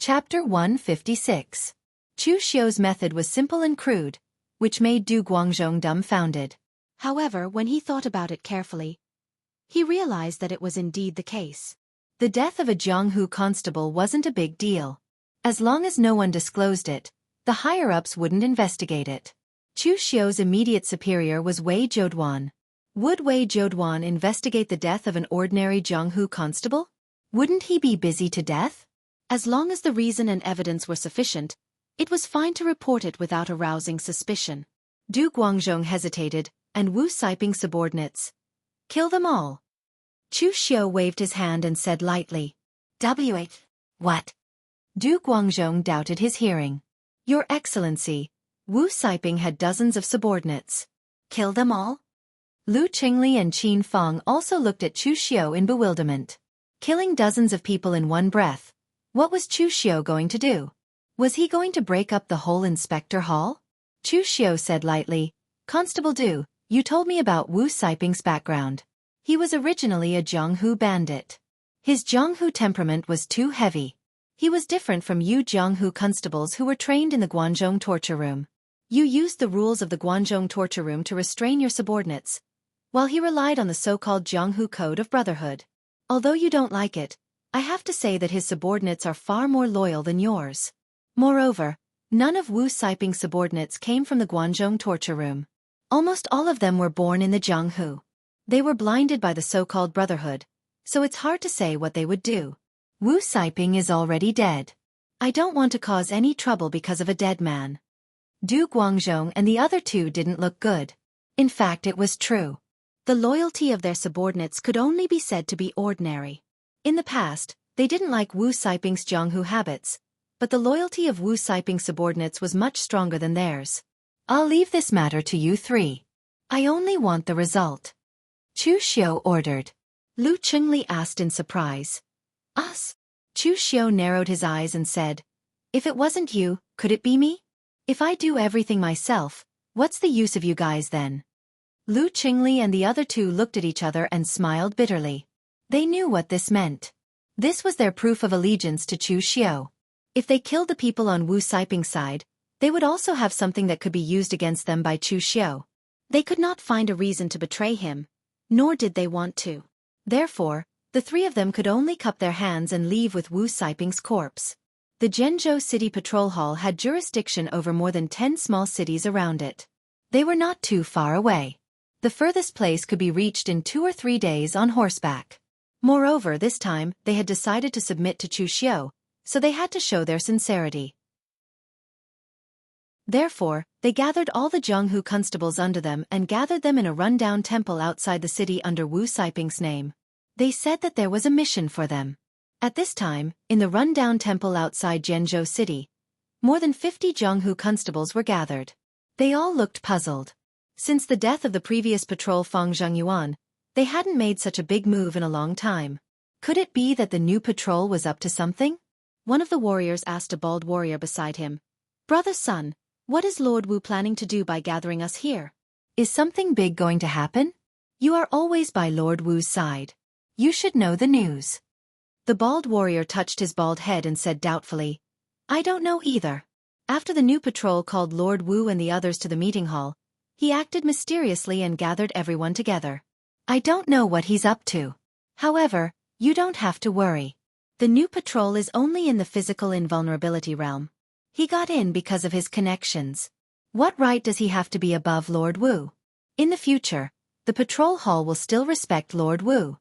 Chapter 156. Chu Xiu's method was simple and crude, which made Du Guangzhong dumbfounded. However, when he thought about it carefully, he realized that it was indeed the case. The death of a Jianghu constable wasn't a big deal. As long as no one disclosed it, the higher-ups wouldn't investigate it. Chu Xiu's immediate superior was Wei Zhouduan. Would Wei Zhouduan investigate the death of an ordinary Jianghu constable? Wouldn't he be busy to death? As long as the reason and evidence were sufficient, it was fine to report it without arousing suspicion. Du Guangzhong hesitated, and Wu Saiping's subordinates. Kill them all. Chu Xiu waved his hand and said lightly. W.H. What? Du Guangzhong doubted his hearing. Your Excellency, Wu Saiping had dozens of subordinates. Kill them all? Lu Qingli and Qin Feng also looked at Chu Xiu in bewilderment. Killing dozens of people in one breath. What was Chu Xiu going to do? Was he going to break up the whole inspector hall? Chu Xiu said lightly, Constable Du, you told me about Wu Saiping's background. He was originally a Jianghu bandit. His Jianghu temperament was too heavy. He was different from you Jianghu constables who were trained in the Guangzhong torture room. You used the rules of the Guangzhong torture room to restrain your subordinates, while he relied on the so-called Jianghu Code of Brotherhood. Although you don't like it, I have to say that his subordinates are far more loyal than yours. Moreover, none of Wu Saiping's subordinates came from the Guangzhong torture room. Almost all of them were born in the Jianghu. They were blinded by the so-called Brotherhood, so it's hard to say what they would do. Wu Saiping is already dead. I don't want to cause any trouble because of a dead man. Du Guangzhong and the other two didn't look good. In fact, it was true. The loyalty of their subordinates could only be said to be ordinary. In the past, they didn't like Wu Saiping's Jianghu habits, but the loyalty of Wu Saiping's subordinates was much stronger than theirs. I'll leave this matter to you three. I only want the result. Chu Xiu ordered. Lu Qingli asked in surprise. Us? Chu Xiu narrowed his eyes and said, If it wasn't you, could it be me? If I do everything myself, what's the use of you guys then? Lu Qingli and the other two looked at each other and smiled bitterly. They knew what this meant. This was their proof of allegiance to Chu Xiu. If they killed the people on Wu Saiping's side, they would also have something that could be used against them by Chu Xiu. They could not find a reason to betray him, nor did they want to. Therefore, the three of them could only cup their hands and leave with Wu Saiping's corpse. The Zhenzhou City Patrol Hall had jurisdiction over more than 10 small cities around it. They were not too far away. The furthest place could be reached in 2 or 3 days on horseback. Moreover, this time, they had decided to submit to Chu Xiu, so they had to show their sincerity. Therefore, they gathered all the Jianghu constables under them and gathered them in a run-down temple outside the city under Wu Saiping's name. They said that there was a mission for them. At this time, in the run-down temple outside Zhenzhou City, more than 50 Jianghu constables were gathered. They all looked puzzled. Since the death of the previous patrol Fang Zhengyuan, they hadn't made such a big move in a long time. Could it be that the new patrol was up to something? One of the warriors asked a bald warrior beside him, Brother Sun, what is Lord Wu planning to do by gathering us here? Is something big going to happen? You are always by Lord Wu's side. You should know the news. The bald warrior touched his bald head and said doubtfully, I don't know either. After the new patrol called Lord Wu and the others to the meeting hall, he acted mysteriously and gathered everyone together. I don't know what he's up to. However, you don't have to worry. The new patrol is only in the physical invulnerability realm. He got in because of his connections. What right does he have to be above Lord Wu? In the future, the patrol hall will still respect Lord Wu.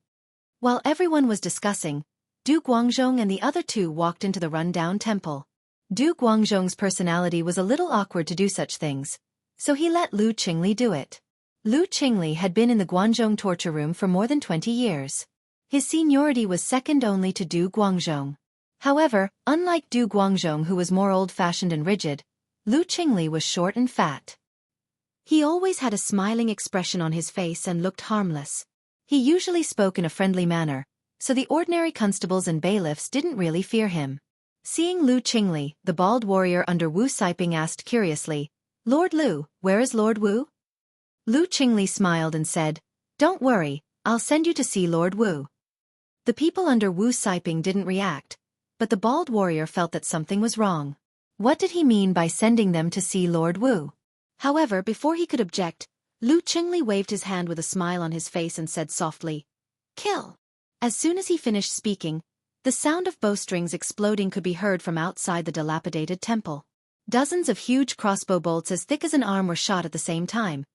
While everyone was discussing, Du Guangzhong and the other two walked into the run-down temple. Du Guangzhong's personality was a little awkward to do such things, so he let Lu Qingli do it. Lu Qingli had been in the Guangzhong torture room for more than 20 years. His seniority was second only to Du Guangzhong. However, unlike Du Guangzhong who was more old-fashioned and rigid, Lu Qingli was short and fat. He always had a smiling expression on his face and looked harmless. He usually spoke in a friendly manner, so the ordinary constables and bailiffs didn't really fear him. Seeing Lu Qingli, the bald warrior under Wu Saiping asked curiously, Lord Lu, where is Lord Wu? Lu Qingli smiled and said, Don't worry, I'll send you to see Lord Wu. The people under Wu Saiping didn't react, but the bald warrior felt that something was wrong. What did he mean by sending them to see Lord Wu? However, before he could object, Lu Qingli waved his hand with a smile on his face and said softly, "Kill." As soon as he finished speaking, the sound of bowstrings exploding could be heard from outside the dilapidated temple. Dozens of huge crossbow bolts as thick as an arm were shot at the same time,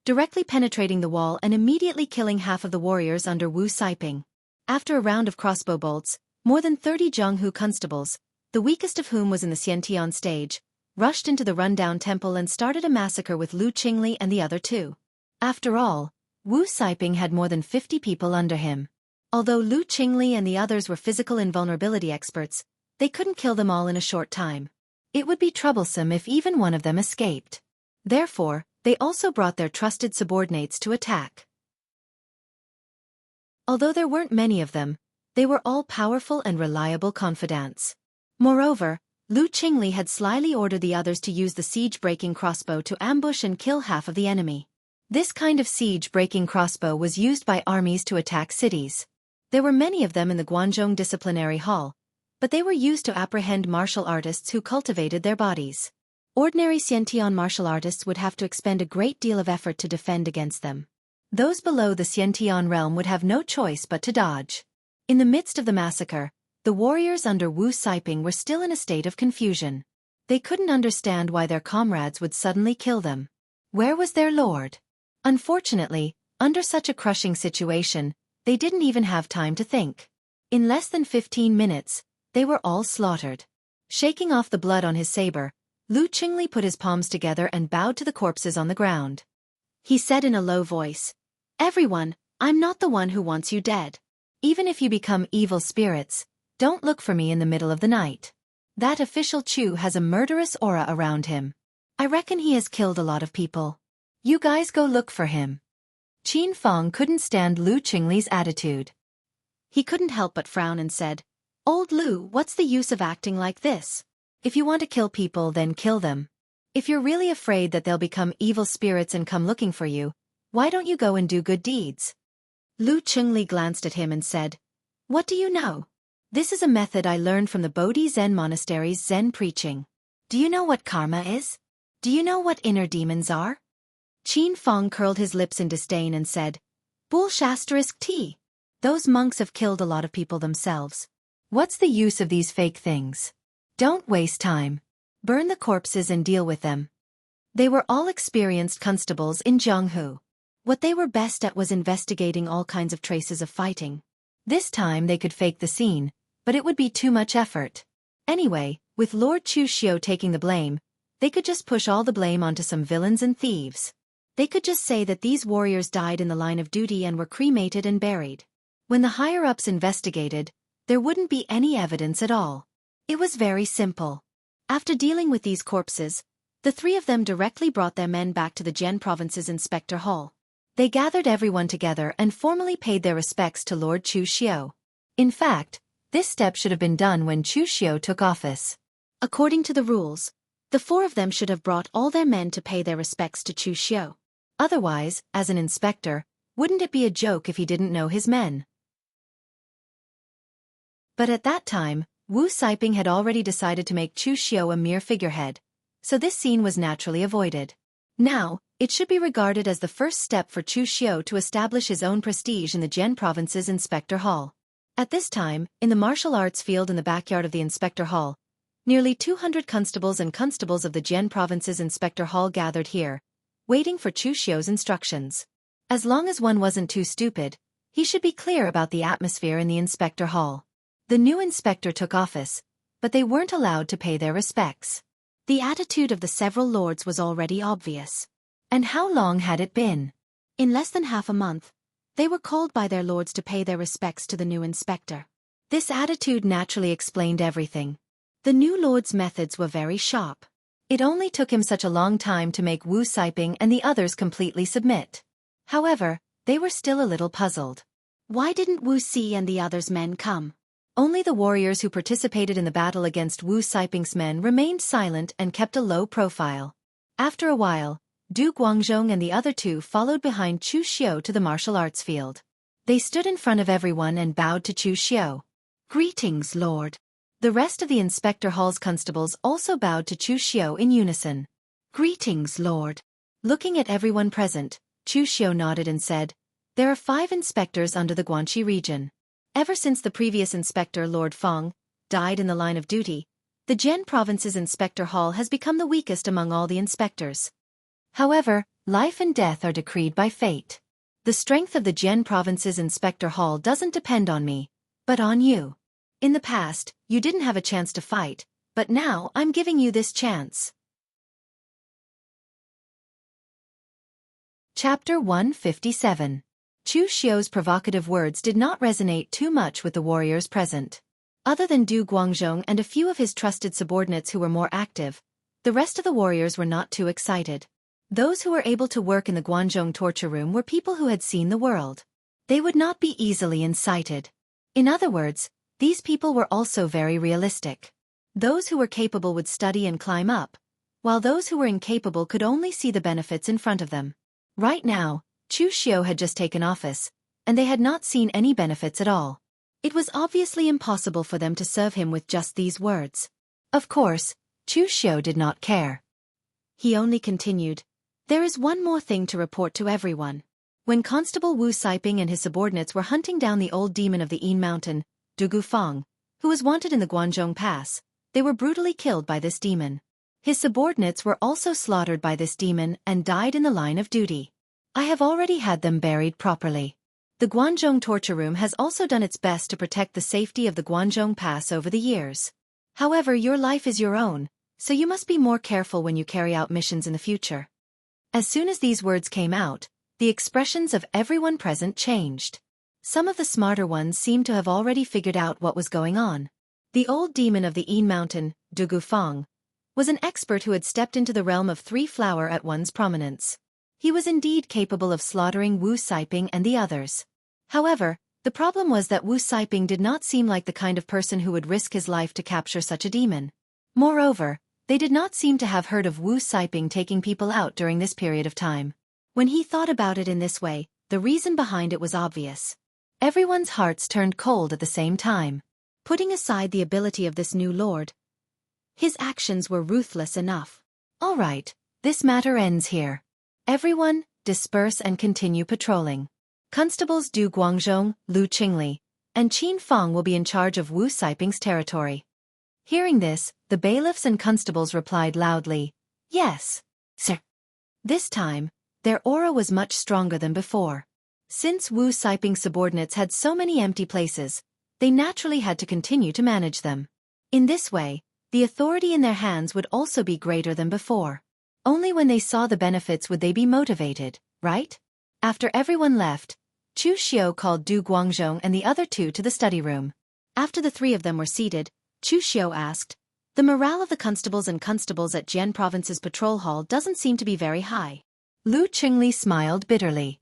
directly penetrating the wall and immediately killing half of the warriors under Wu Saiping. After a round of crossbow bolts, more than 30 Zhonghu constables, the weakest of whom was in the Xiantian stage, rushed into the rundown temple and started a massacre with Lu Qingli and the other two. After all, Wu Saiping had more than 50 people under him. Although Lu Qingli and the others were physical invulnerability experts, they couldn't kill them all in a short time. It would be troublesome if even one of them escaped. Therefore, they also brought their trusted subordinates to attack. Although there weren't many of them, they were all powerful and reliable confidants. Moreover, Lu Qingli had slyly ordered the others to use the siege-breaking crossbow to ambush and kill half of the enemy. This kind of siege-breaking crossbow was used by armies to attack cities. There were many of them in the Guanzhong Disciplinary Hall, but they were used to apprehend martial artists who cultivated their bodies. Ordinary Xiantian martial artists would have to expend a great deal of effort to defend against them. Those below the Xiantian realm would have no choice but to dodge. In the midst of the massacre, the warriors under Wu Saiping were still in a state of confusion. They couldn't understand why their comrades would suddenly kill them. Where was their lord? Unfortunately, under such a crushing situation, they didn't even have time to think. In less than 15 minutes, they were all slaughtered. Shaking off the blood on his saber, Lu Qingli put his palms together and bowed to the corpses on the ground. He said in a low voice, "Everyone, I'm not the one who wants you dead. Even if you become evil spirits, don't look for me in the middle of the night. That official Chu has a murderous aura around him. I reckon he has killed a lot of people. You guys go look for him." Qin Feng couldn't stand Lu Qingli's attitude. He couldn't help but frown and said, "Old Lu, what's the use of acting like this? If you want to kill people, then kill them. If you're really afraid that they'll become evil spirits and come looking for you, why don't you go and do good deeds?" Lu Qingli glanced at him and said, "What do you know? This is a method I learned from the Bodhi Zen monastery's Zen preaching. Do you know what karma is? Do you know what inner demons are?" Qin Feng curled his lips in disdain and said, "Bull*t. Those monks have killed a lot of people themselves. What's the use of these fake things? Don't waste time. Burn the corpses and deal with them." They were all experienced constables in Zhonghu. What they were best at was investigating all kinds of traces of fighting. This time they could fake the scene, but it would be too much effort. Anyway, with Lord Chu Xiu taking the blame, they could just push all the blame onto some villains and thieves. They could just say that these warriors died in the line of duty and were cremated and buried. When the higher-ups investigated, there wouldn't be any evidence at all. It was very simple. After dealing with these corpses, the three of them directly brought their men back to the Jian Province's Inspector Hall. They gathered everyone together and formally paid their respects to Lord Chu Xiu. In fact, this step should have been done when Chu Xiu took office. According to the rules, the four of them should have brought all their men to pay their respects to Chu Xiu. Otherwise, as an inspector, wouldn't it be a joke if he didn't know his men? But at that time, Wu Saiping had already decided to make Chu Xiu a mere figurehead, so this scene was naturally avoided. Now, it should be regarded as the first step for Chu Xiu to establish his own prestige in the Jian Province's Inspector Hall. At this time, in the martial arts field in the backyard of the Inspector Hall, nearly 200 constables and constables of the Jian Province's Inspector Hall gathered here, waiting for Chu Xiu's instructions. As long as one wasn't too stupid, he should be clear about the atmosphere in the Inspector Hall. The new inspector took office, but they weren't allowed to pay their respects. The attitude of the several lords was already obvious. And how long had it been? In less than half a month, they were called by their lords to pay their respects to the new inspector. This attitude naturally explained everything. The new lord's methods were very sharp. It only took him such a long time to make Wu Saiping and the others completely submit. However, they were still a little puzzled. Why didn't Wu Si and the others' men come? Only the warriors who participated in the battle against Wu Saiping's men remained silent and kept a low profile. After a while, Du Guangzhong and the other two followed behind Chu Xiu to the martial arts field. They stood in front of everyone and bowed to Chu Xiu. "Greetings, Lord." The rest of the Inspector Hall's constables also bowed to Chu Xiao in unison. Greetings, Lord. Looking at everyone present, Chu Xiao nodded and said, "There are 5 inspectors under the Guanxi region. Ever since the previous inspector, Lord Feng, died in the line of duty, the Jian Province's Inspector Hall has become the weakest among all the inspectors. However, life and death are decreed by fate. The strength of the Jian Province's Inspector Hall doesn't depend on me, but on you. In the past, you didn't have a chance to fight, but now I'm giving you this chance." Chapter 157. Chu Xiao's provocative words did not resonate too much with the warriors present. Other than Du Guangzhong and a few of his trusted subordinates who were more active, the rest of the warriors were not too excited. Those who were able to work in the Guangzhong torture room were people who had seen the world. They would not be easily incited. In other words, these people were also very realistic. Those who were capable would study and climb up, while those who were incapable could only see the benefits in front of them. Right now, Chu Xiao had just taken office, and they had not seen any benefits at all. It was obviously impossible for them to serve him with just these words. Of course, Chu Xiao did not care. He only continued, "There is one more thing to report to everyone. When Constable Wu Siping and his subordinates were hunting down the old demon of the Yin Mountain, Du Gufang, who was wanted in the Guanzhong Pass, they were brutally killed by this demon. His subordinates were also slaughtered by this demon and died in the line of duty. I have already had them buried properly. The Guanzhong torture room has also done its best to protect the safety of the Guanzhong Pass over the years. However, your life is your own, so you must be more careful when you carry out missions in the future." As soon as these words came out, the expressions of everyone present changed. Some of the smarter ones seemed to have already figured out what was going on. The old demon of the Yin Mountain, Du Gufang, was an expert who had stepped into the realm of 3 flower at one's prominence. He was indeed capable of slaughtering Wu Siping and the others. However, the problem was that Wu Siping did not seem like the kind of person who would risk his life to capture such a demon. Moreover, they did not seem to have heard of Wu Siping taking people out during this period of time. When he thought about it in this way, the reason behind it was obvious. Everyone's hearts turned cold at the same time. Putting aside the ability of this new lord, his actions were ruthless enough. All right, this matter ends here. Everyone, disperse and continue patrolling. Constables Du Guangzhong, Lu Qingli, and Qin Feng will be in charge of Wu Siping's territory. Hearing this, the bailiffs and constables replied loudly, "Yes, sir." This time, their aura was much stronger than before. Since Wu Siping's subordinates had so many empty places, they naturally had to continue to manage them. In this way, the authority in their hands would also be greater than before. Only when they saw the benefits would they be motivated, right? After everyone left, Chu Xiao called Du Guangzhong and the other 2 to the study room. After the 3 of them were seated, Chu Xiao asked, "The morale of the constables and constables at Jian Province's patrol hall doesn't seem to be very high." Lu Qingli smiled bitterly.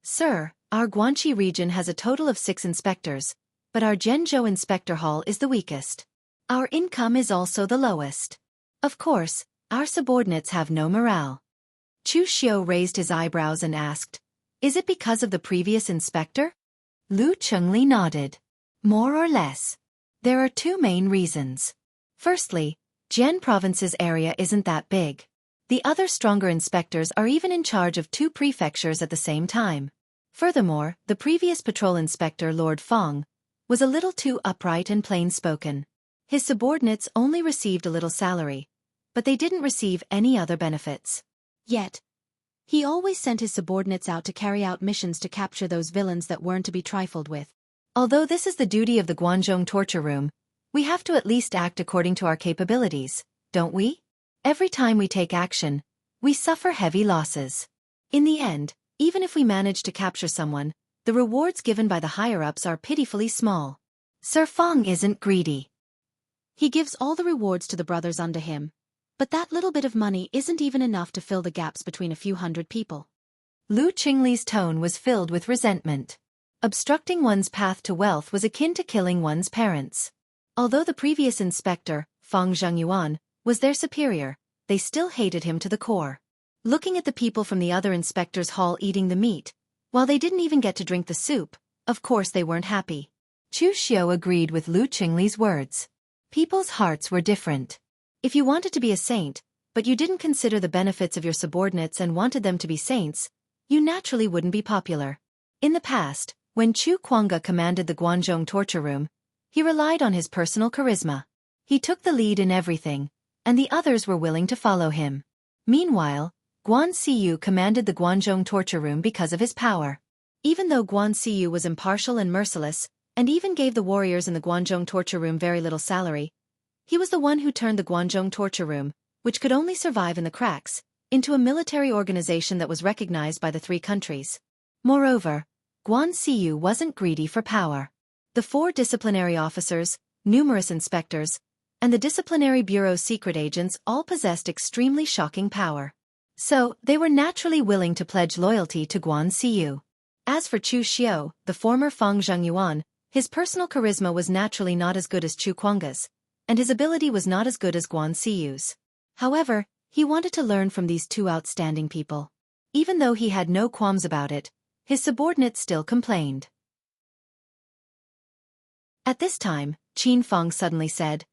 "Sir, our Guanxi region has a total of 6 inspectors, but our Zhenzhou Inspector Hall is the weakest. Our income is also the lowest. Of course, our subordinates have no morale." Chu Xiao raised his eyebrows and asked, "Is it because of the previous inspector?" Lu Qingli nodded. "More or less. There are 2 main reasons. Firstly, Jian Province's area isn't that big. The other stronger inspectors are even in charge of 2 prefectures at the same time. Furthermore, the previous patrol inspector, Lord Feng, was a little too upright and plain-spoken. His subordinates only received a little salary, but they didn't receive any other benefits. Yet, he always sent his subordinates out to carry out missions to capture those villains that weren't to be trifled with. Although this is the duty of the Guanzhong torture room, we have to at least act according to our capabilities, don't we? Every time we take action, we suffer heavy losses. In the end, even if we manage to capture someone, the rewards given by the higher-ups are pitifully small. Sir Feng isn't greedy. He gives all the rewards to the brothers under him, but that little bit of money isn't even enough to fill the gaps between a few hundred people." Lu Qingli's tone was filled with resentment. Obstructing one's path to wealth was akin to killing one's parents. Although the previous inspector, Feng Zhengyuan, was their superior, they still hated him to the core. Looking at the people from the other inspector's hall eating the meat, while they didn't even get to drink the soup, of course they weren't happy. Chu Xiu agreed with Lu Qingli's words. People's hearts were different. If you wanted to be a saint, but you didn't consider the benefits of your subordinates and wanted them to be saints, you naturally wouldn't be popular. In the past, when Chu Kuanga commanded the Guanzhong torture room, he relied on his personal charisma. He took the lead in everything, and the others were willing to follow him. Meanwhile, Guan Siyu commanded the Guanzhong torture room because of his power. Even though Guan Siyu was impartial and merciless, and even gave the warriors in the Guanzhong torture room very little salary, he was the one who turned the Guanzhong torture room, which could only survive in the cracks, into a military organization that was recognized by the three countries. Moreover, Guan Siyu wasn't greedy for power. The 4 disciplinary officers, numerous inspectors, and the disciplinary bureau's secret agents all possessed extremely shocking power. So, they were naturally willing to pledge loyalty to Guan Siyu. As for Chu Xiu, the former Fang Zhengyuan, his personal charisma was naturally not as good as Chu Kuanga's, and his ability was not as good as Guan Siyu's. However, he wanted to learn from these 2 outstanding people. Even though he had no qualms about it, his subordinates still complained. At this time, Qin Fang suddenly said,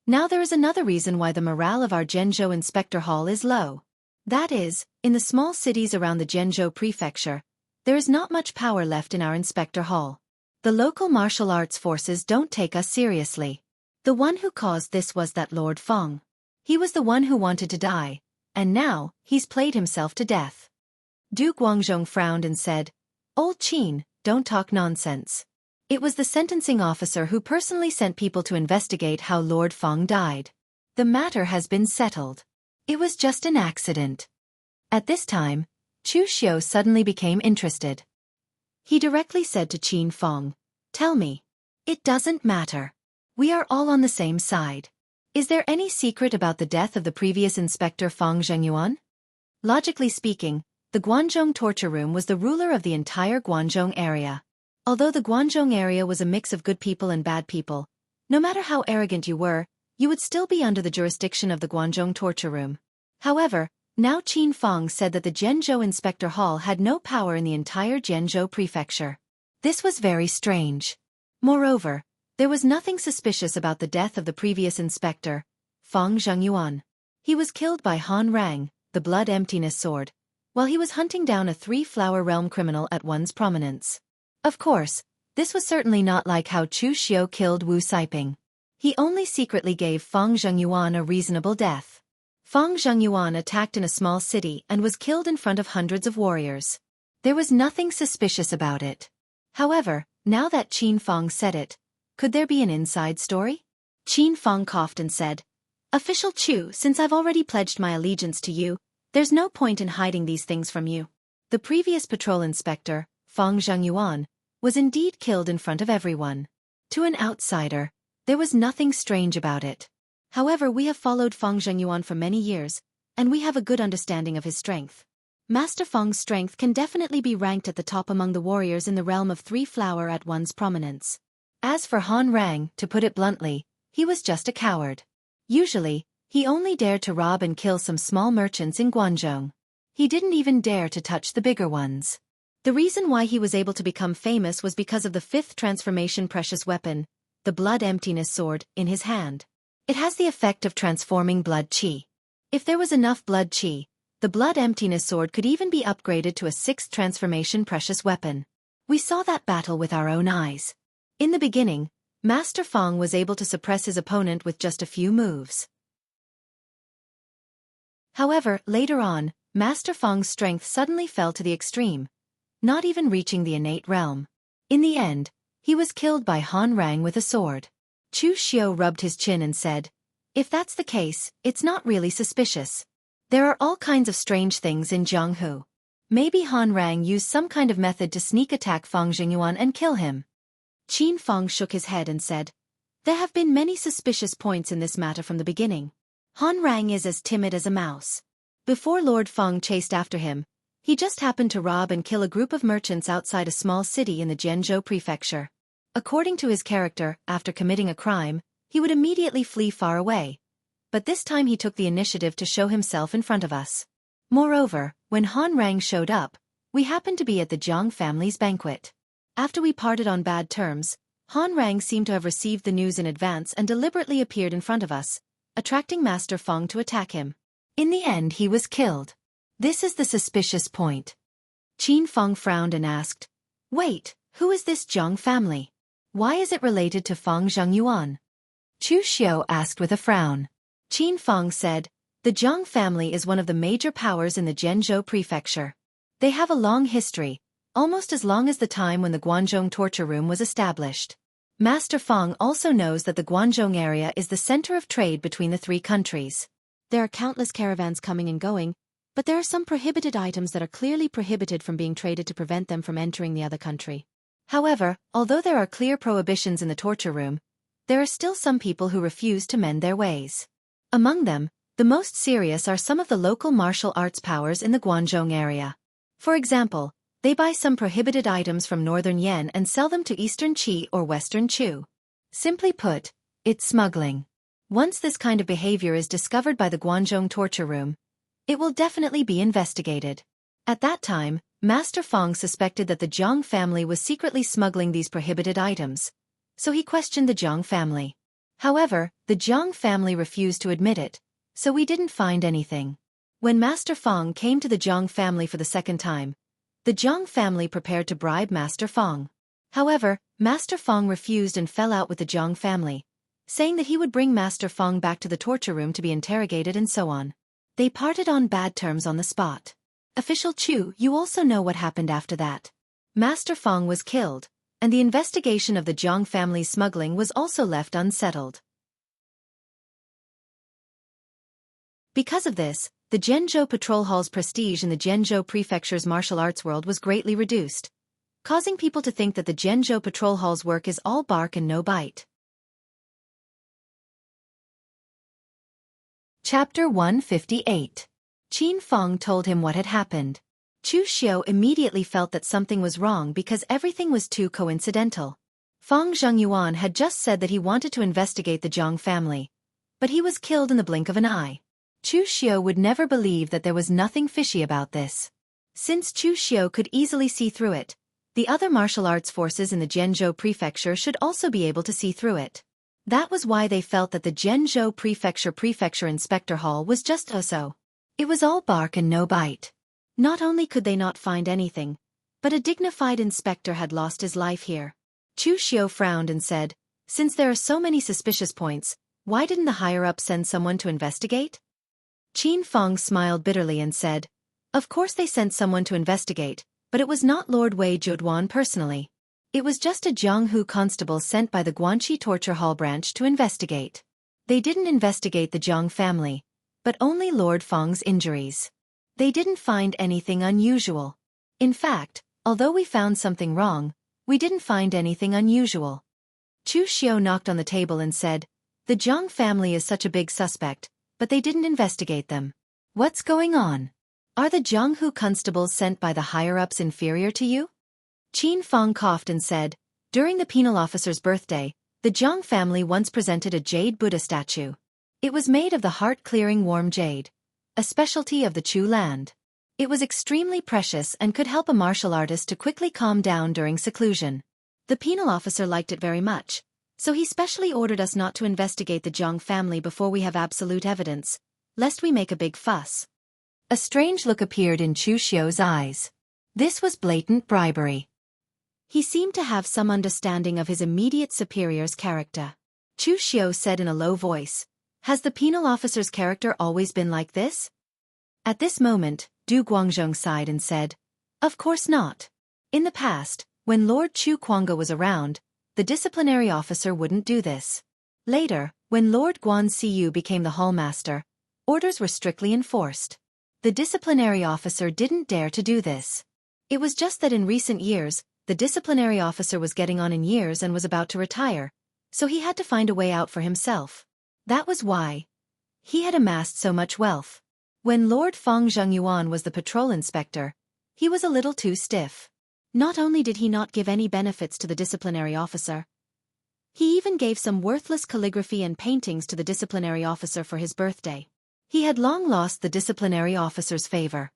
"Now there is another reason why the morale of our Zhenzhou Inspector Hall is low. That is, in the small cities around the Zhenzhou Prefecture, there is not much power left in our Inspector Hall. The local martial arts forces don't take us seriously. The one who caused this was that Lord Feng. He was the one who wanted to die, and now, he's played himself to death." Du Guangzhong frowned and said, "Old Qin, don't talk nonsense. It was the sentencing officer who personally sent people to investigate how Lord Feng died. The matter has been settled. It was just an accident." At this time, Chu Xiu suddenly became interested. He directly said to Qin Fang, "Tell me. It doesn't matter. We are all on the same side. Is there any secret about the death of the previous Inspector Fang Zhengyuan?" Logically speaking, the Guanzhong torture room was the ruler of the entire Guanzhong area. Although the Guanzhong area was a mix of good people and bad people, no matter how arrogant you were, you would still be under the jurisdiction of the Guanzhong torture room. However, now Qin Fang said that the Zhenzhou Inspector Hall had no power in the entire Zhenzhou Prefecture. This was very strange. Moreover, there was nothing suspicious about the death of the previous inspector, Fang Zhengyuan. He was killed by Han Rang, the blood emptiness sword, while he was hunting down a 3-flower realm criminal at one's prominence. Of course, this was certainly not like how Chu Xiu killed Wu Saiping. He only secretly gave Fang Zhengyuan a reasonable death. Fang Zhengyuan attacked in a small city and was killed in front of hundreds of warriors. There was nothing suspicious about it. However, now that Qin Fang said it, could there be an inside story? Qin Fang coughed and said, "Official Chu, since I've already pledged my allegiance to you, there's no point in hiding these things from you. The previous patrol inspector, Fang Zhengyuan, was indeed killed in front of everyone. To an outsider, there was nothing strange about it. However, we have followed Fang Zhengyuan for many years, and we have a good understanding of his strength. Master Fang's strength can definitely be ranked at the top among the warriors in the realm of 3-flower at one's prominence. As for Han Rang, to put it bluntly, he was just a coward. Usually, he only dared to rob and kill some small merchants in Guanzhong. He didn't even dare to touch the bigger ones. The reason why he was able to become famous was because of the 5th transformation precious weapon, the blood emptiness sword, in his hand. It has the effect of transforming blood qi. If there was enough blood qi, the blood emptiness sword could even be upgraded to a 6th transformation precious weapon. We saw that battle with our own eyes. In the beginning, Master Fang was able to suppress his opponent with just a few moves. However, later on, Master Fang's strength suddenly fell to the extreme, not even reaching the innate realm. In the end, he was killed by Han Rang with a sword. Chu Xiu rubbed his chin and said, "If that's the case, it's not really suspicious. There are all kinds of strange things in Jianghu. Maybe Han Rang used some kind of method to sneak attack Fang Zhengyuan and kill him." Qin Fang shook his head and said, "There have been many suspicious points in this matter from the beginning. Han Rang is as timid as a mouse. Before Lord Feng chased after him, he just happened to rob and kill a group of merchants outside a small city in the Zhenzhou Prefecture. According to his character, after committing a crime, he would immediately flee far away. But this time he took the initiative to show himself in front of us. Moreover, when Han Rang showed up, we happened to be at the Jiang family's banquet. After we parted on bad terms, Han Rang seemed to have received the news in advance and deliberately appeared in front of us, attracting Master Feng to attack him. In the end he was killed. This is the suspicious point. Qin Feng frowned and asked, "Wait, who is this Zhang family? Why is it related to Feng Zhengyuan?" Chu Xiu asked with a frown. Qin Feng said, "The Zhang family is one of the major powers in the Zhenzhou prefecture. They have a long history, almost as long as the time when the Guanzhong torture room was established. Master Feng also knows that the Guanzhong area is the center of trade between the three countries. There are countless caravans coming and going, but there are some prohibited items that are clearly prohibited from being traded to prevent them from entering the other country. However, although there are clear prohibitions in the torture room, there are still some people who refuse to mend their ways. Among them, the most serious are some of the local martial arts powers in the Guanzhong area. For example, they buy some prohibited items from Northern Yan and sell them to Eastern Qi or Western Chu. Simply put, it's smuggling. Once this kind of behavior is discovered by the Guanzhong torture room, it will definitely be investigated. At that time, Master Feng suspected that the Zhang family was secretly smuggling these prohibited items, so he questioned the Zhang family. However, the Zhang family refused to admit it, so we didn't find anything. When Master Feng came to the Zhang family for the second time, the Zhang family prepared to bribe Master Feng. However, Master Feng refused and fell out with the Zhang family, saying that he would bring Master Feng back to the torture room to be interrogated and so on. They parted on bad terms on the spot. Official Chu, you also know what happened after that. Master Feng was killed, and the investigation of the Zhang family's smuggling was also left unsettled. Because of this, the Zhenzhou Patrol Hall's prestige in the Zhenzhou Prefecture's martial arts world was greatly reduced, causing people to think that the Zhenzhou Patrol Hall's work is all bark and no bite. Chapter 158. Qin Feng told him what had happened. Chu Xiu immediately felt that something was wrong because everything was too coincidental. Feng Zhengyuan had just said that he wanted to investigate the Zhang family, but he was killed in the blink of an eye. Chu Xiu would never believe that there was nothing fishy about this. Since Chu Xiu could easily see through it, the other martial arts forces in the Zhenzhou prefecture should also be able to see through it. That was why they felt that the Zhenzhou Prefecture Inspector Hall was just so. It was all bark and no bite. Not only could they not find anything, but a dignified inspector had lost his life here. Chu Xiu frowned and said, "Since there are so many suspicious points, why didn't the higher-up send someone to investigate?" Qin Feng smiled bitterly and said, "Of course they sent someone to investigate, but it was not Lord Wei Zhuoduan personally. It was just a Jianghu constable sent by the Guanxi Torture Hall branch to investigate. They didn't investigate the Zhang family, but only Lord Feng's injuries. They didn't find anything unusual. In fact, although we found something wrong, we didn't find anything unusual." Chu Xiu knocked on the table and said, "The Zhang family is such a big suspect, but they didn't investigate them. What's going on? Are the Jianghu constables sent by the higher-ups inferior to you?" Qin Feng coughed and said, "During the penal officer's birthday, the Zhang family once presented a jade Buddha statue. It was made of the heart-clearing warm jade, a specialty of the Chu land. It was extremely precious and could help a martial artist to quickly calm down during seclusion. The penal officer liked it very much, so he specially ordered us not to investigate the Zhang family before we have absolute evidence, lest we make a big fuss." A strange look appeared in Chu Xiu's eyes. This was blatant bribery. He seemed to have some understanding of his immediate superior's character. Chu Xiu said in a low voice, "Has the penal officer's character always been like this?" At this moment, Du Guangzhong sighed and said, "Of course not. In the past, when Lord Chu Kuanga was around, the disciplinary officer wouldn't do this. Later, when Lord Guan Siyu became the hallmaster, orders were strictly enforced. The disciplinary officer didn't dare to do this. It was just that in recent years, the disciplinary officer was getting on in years and was about to retire, so he had to find a way out for himself. That was why he had amassed so much wealth. When Lord Feng Zhengyuan was the patrol inspector, he was a little too stiff. Not only did he not give any benefits to the disciplinary officer, he even gave some worthless calligraphy and paintings to the disciplinary officer for his birthday. He had long lost the disciplinary officer's favor.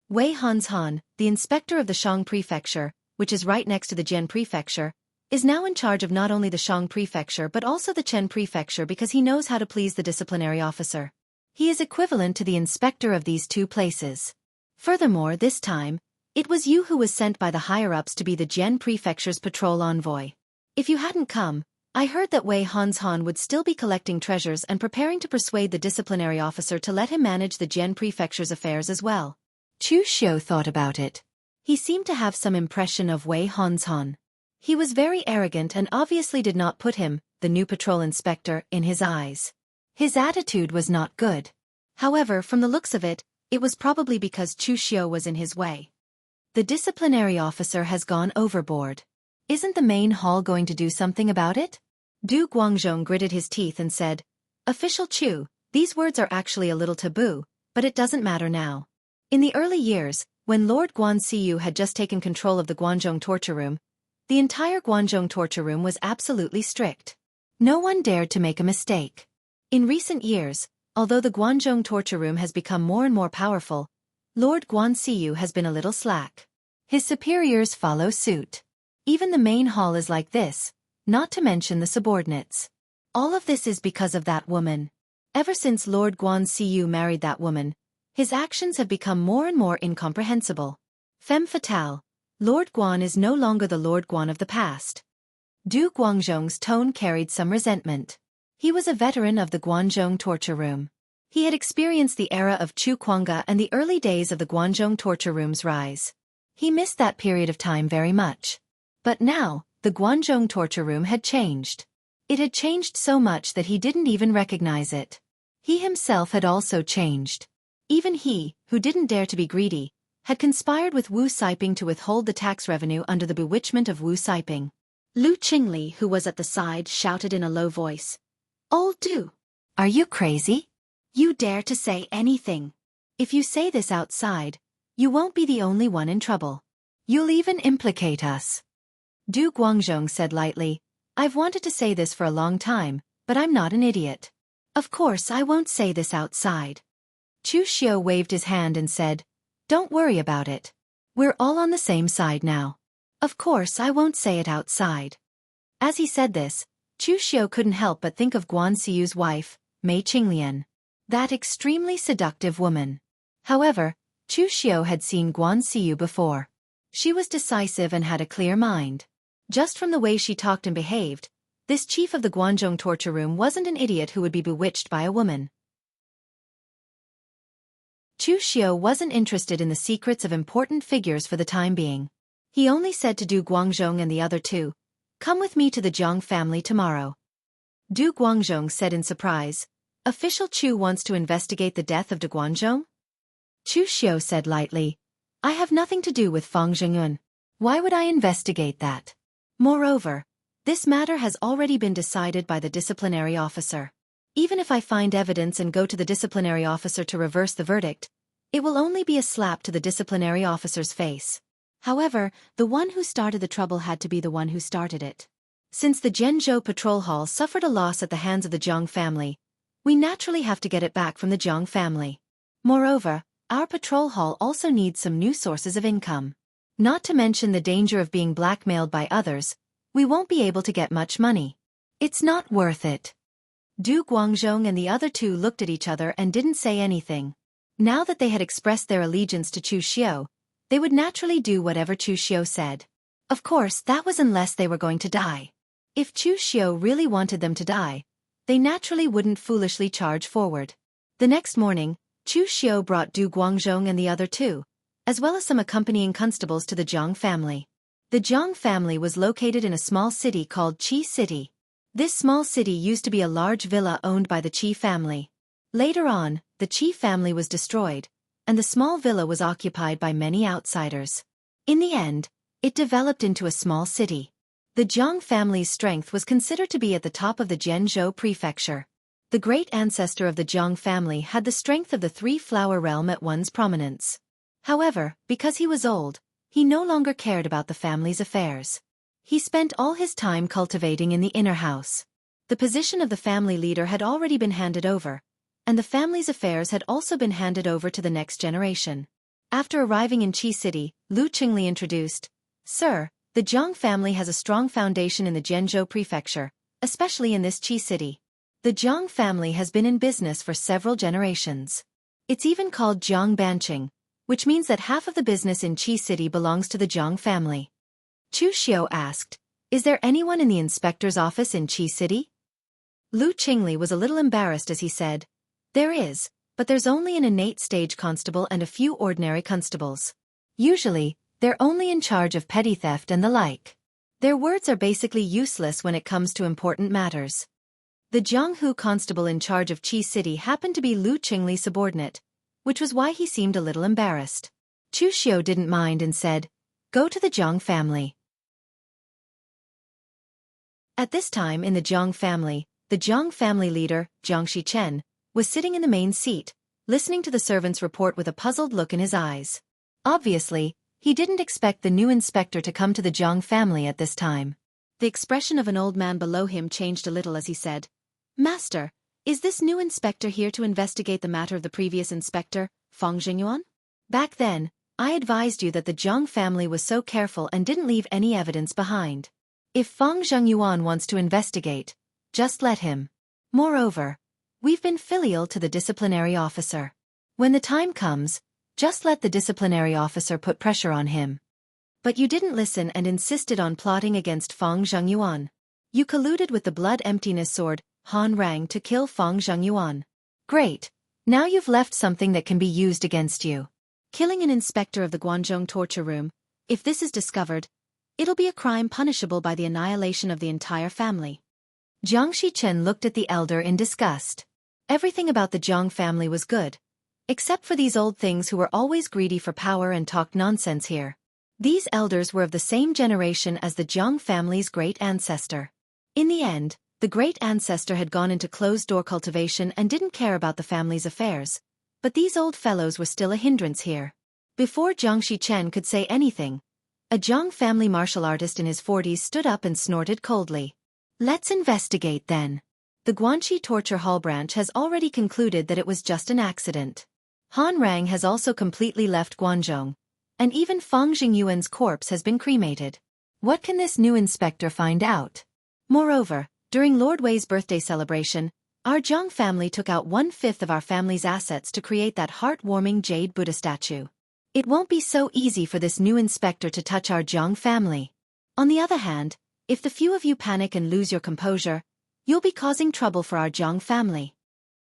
Wei Hanshan, the inspector of the Shang prefecture, which is right next to the Jian Prefecture, is now in charge of not only the Shang Prefecture but also the Chen Prefecture because he knows how to please the disciplinary officer. He is equivalent to the inspector of these two places. Furthermore, this time, it was you who was sent by the higher-ups to be the Jian Prefecture's patrol envoy. If you hadn't come, I heard that Wei Han's Han would still be collecting treasures and preparing to persuade the disciplinary officer to let him manage the Jian Prefecture's affairs as well. Chu Xiu thought about it. He seemed to have some impression of Wei Han's Han. He was very arrogant and obviously did not put him, the new patrol inspector, in his eyes. His attitude was not good. However, from the looks of it, it was probably because Chu Xiu was in his way. The disciplinary officer has gone overboard. Isn't the main hall going to do something about it? Du Guangzhong gritted his teeth and said, Official Chu, these words are actually a little taboo, but it doesn't matter now. In the early years, when Lord Guanxiu had just taken control of the Guangzhong torture room, the entire Guangzhong torture room was absolutely strict. No one dared to make a mistake. In recent years, although the Guangzhong torture room has become more and more powerful, Lord Guanxiu has been a little slack. His superiors follow suit. Even the main hall is like this, not to mention the subordinates. All of this is because of that woman. Ever since Lord Guanxiu married that woman, his actions have become more and more incomprehensible. Femme fatale, Lord Guan is no longer the Lord Guan of the past. Du Guangzhong's tone carried some resentment. He was a veteran of the Guangzhong torture room. He had experienced the era of Chu Kuanga and the early days of the Guangzhong torture room's rise. He missed that period of time very much. But now, the Guangzhong torture room had changed. It had changed so much that he didn't even recognize it. He himself had also changed. Even he, who didn't dare to be greedy, had conspired with Wu Siping to withhold the tax revenue under the bewitchment of Wu Siping. Lu Qingli, who was at the side, shouted in a low voice, Old Du! Are you crazy? You dare to say anything. If you say this outside, you won't be the only one in trouble. You'll even implicate us. Du Guangzhong said lightly, I've wanted to say this for a long time, but I'm not an idiot. Of course I won't say this outside. Chu Xiu waved his hand and said, Don't worry about it. We're all on the same side now. Of course I won't say it outside. As he said this, Chu Xiu couldn't help but think of Guanxiu's wife, Mei Qinglian. That extremely seductive woman. However, Chu Xiu had seen Guanxiu before. She was decisive and had a clear mind. Just from the way she talked and behaved, this chief of the Guangzhong torture room wasn't an idiot who would be bewitched by a woman. Chu Xiu wasn't interested in the secrets of important figures for the time being. He only said to Du Guangzhong and the other two, Come with me to the Jiang family tomorrow. Du Guangzhong said in surprise, Official Chu wants to investigate the death of Du Guangzhong? Chu Xiu said lightly, I have nothing to do with Fang Zhengyun. Why would I investigate that? Moreover, this matter has already been decided by the disciplinary officer. Even if I find evidence and go to the disciplinary officer to reverse the verdict, it will only be a slap to the disciplinary officer's face. However, the one who started the trouble had to be the one who started it. Since the Zhenzhou patrol hall suffered a loss at the hands of the Jiang family, we naturally have to get it back from the Jiang family. Moreover, our patrol hall also needs some new sources of income. Not to mention the danger of being blackmailed by others, we won't be able to get much money. It's not worth it. Du Guangzhong and the other two looked at each other and didn't say anything. Now that they had expressed their allegiance to Chu Xiu, they would naturally do whatever Chu Xiu said. Of course, that was unless they were going to die. If Chu Xiu really wanted them to die, they naturally wouldn't foolishly charge forward. The next morning, Chu Xiu brought Du Guangzhong and the other two, as well as some accompanying constables to the Jiang family. The Jiang family was located in a small city called Qi City. This small city used to be a large villa owned by the Qi family. Later on, the Qi family was destroyed, and the small villa was occupied by many outsiders. In the end, it developed into a small city. The Jiang family's strength was considered to be at the top of the Zhenzhou prefecture. The great ancestor of the Jiang family had the strength of the three-flower realm at one's prominence. However, because he was old, he no longer cared about the family's affairs. He spent all his time cultivating in the inner house. The position of the family leader had already been handed over, and the family's affairs had also been handed over to the next generation. After arriving in Qi City, Lu Qingli introduced, Sir, the Jiang family has a strong foundation in the Zhenzhou prefecture, especially in this Qi city. The Jiang family has been in business for several generations. It's even called Jiang Banqing, which means that half of the business in Qi city belongs to the Jiang family. Chu Xiao asked, "Is there anyone in the inspector's office in Qi city?" Lu Qingli was a little embarrassed as he said, "There is, but there's only an innate stage constable and a few ordinary constables. Usually, they're only in charge of petty theft and the like. Their words are basically useless when it comes to important matters." The Jianghu constable in charge of Qi city happened to be Lu Qingli's subordinate, which was why he seemed a little embarrassed. Chu Xiao didn't mind and said, "Go to the Jiang family." At this time in the Jiang family leader, Jiang Shichen, was sitting in the main seat, listening to the servant's report with a puzzled look in his eyes. Obviously, he didn't expect the new inspector to come to the Jiang family at this time. The expression of an old man below him changed a little as he said, "Master, is this new inspector here to investigate the matter of the previous inspector, Fang Xingyuan? Back then, I advised you that the Jiang family was so careful and didn't leave any evidence behind. If Fang Xingyuan wants to investigate, just let him. Moreover, we've been filial to the disciplinary officer. When the time comes, just let the disciplinary officer put pressure on him. But you didn't listen and insisted on plotting against Fang Zhengyuan. You colluded with the blood-emptiness sword, Han Rang, to kill Fang Zhengyuan. Great, now you've left something that can be used against you. Killing an inspector of the Guangzhou torture room, if this is discovered, it'll be a crime punishable by the annihilation of the entire family." Jiang Shichen looked at the elder in disgust. Everything about the Jiang family was good, except for these old things who were always greedy for power and talked nonsense here. These elders were of the same generation as the Jiang family's great ancestor. In the end, the great ancestor had gone into closed-door cultivation and didn't care about the family's affairs, but these old fellows were still a hindrance here. Before Jiang Shichen could say anything, a Jiang family martial artist in his 40s stood up and snorted coldly. "Let's investigate then. The Guanxi Torture Hall branch has already concluded that it was just an accident. Han Rang has also completely left Guangzhou, and even Fang Xingyuan's corpse has been cremated. What can this new inspector find out? Moreover, during Lord Wei's birthday celebration, our Jiang family took out 1/5 of our family's assets to create that heartwarming jade Buddha statue. It won't be so easy for this new inspector to touch our Jiang family. On the other hand, if the few of you panic and lose your composure, you'll be causing trouble for our Jiang family."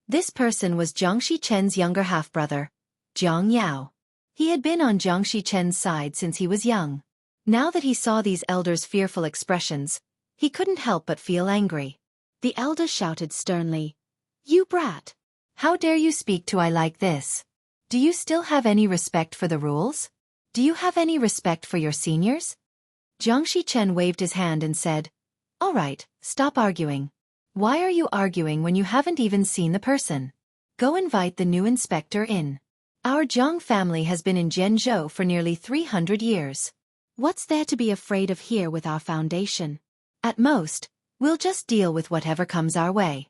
This person was Jiang Shichen's younger half-brother, Jiang Yao. He had been on Jiang Shichen's side since he was young. Now that he saw these elders' fearful expressions, he couldn't help but feel angry. The elder shouted sternly, "You brat! How dare you speak to I like this? Do you still have any respect for the rules? Do you have any respect for your seniors?" Jiang Shichen waved his hand and said, "All right, stop arguing. Why are you arguing when you haven't even seen the person? Go invite the new inspector in. Our Jiang family has been in Zhenzhou for nearly 300 years. What's there to be afraid of here with our foundation? At most, we'll just deal with whatever comes our way."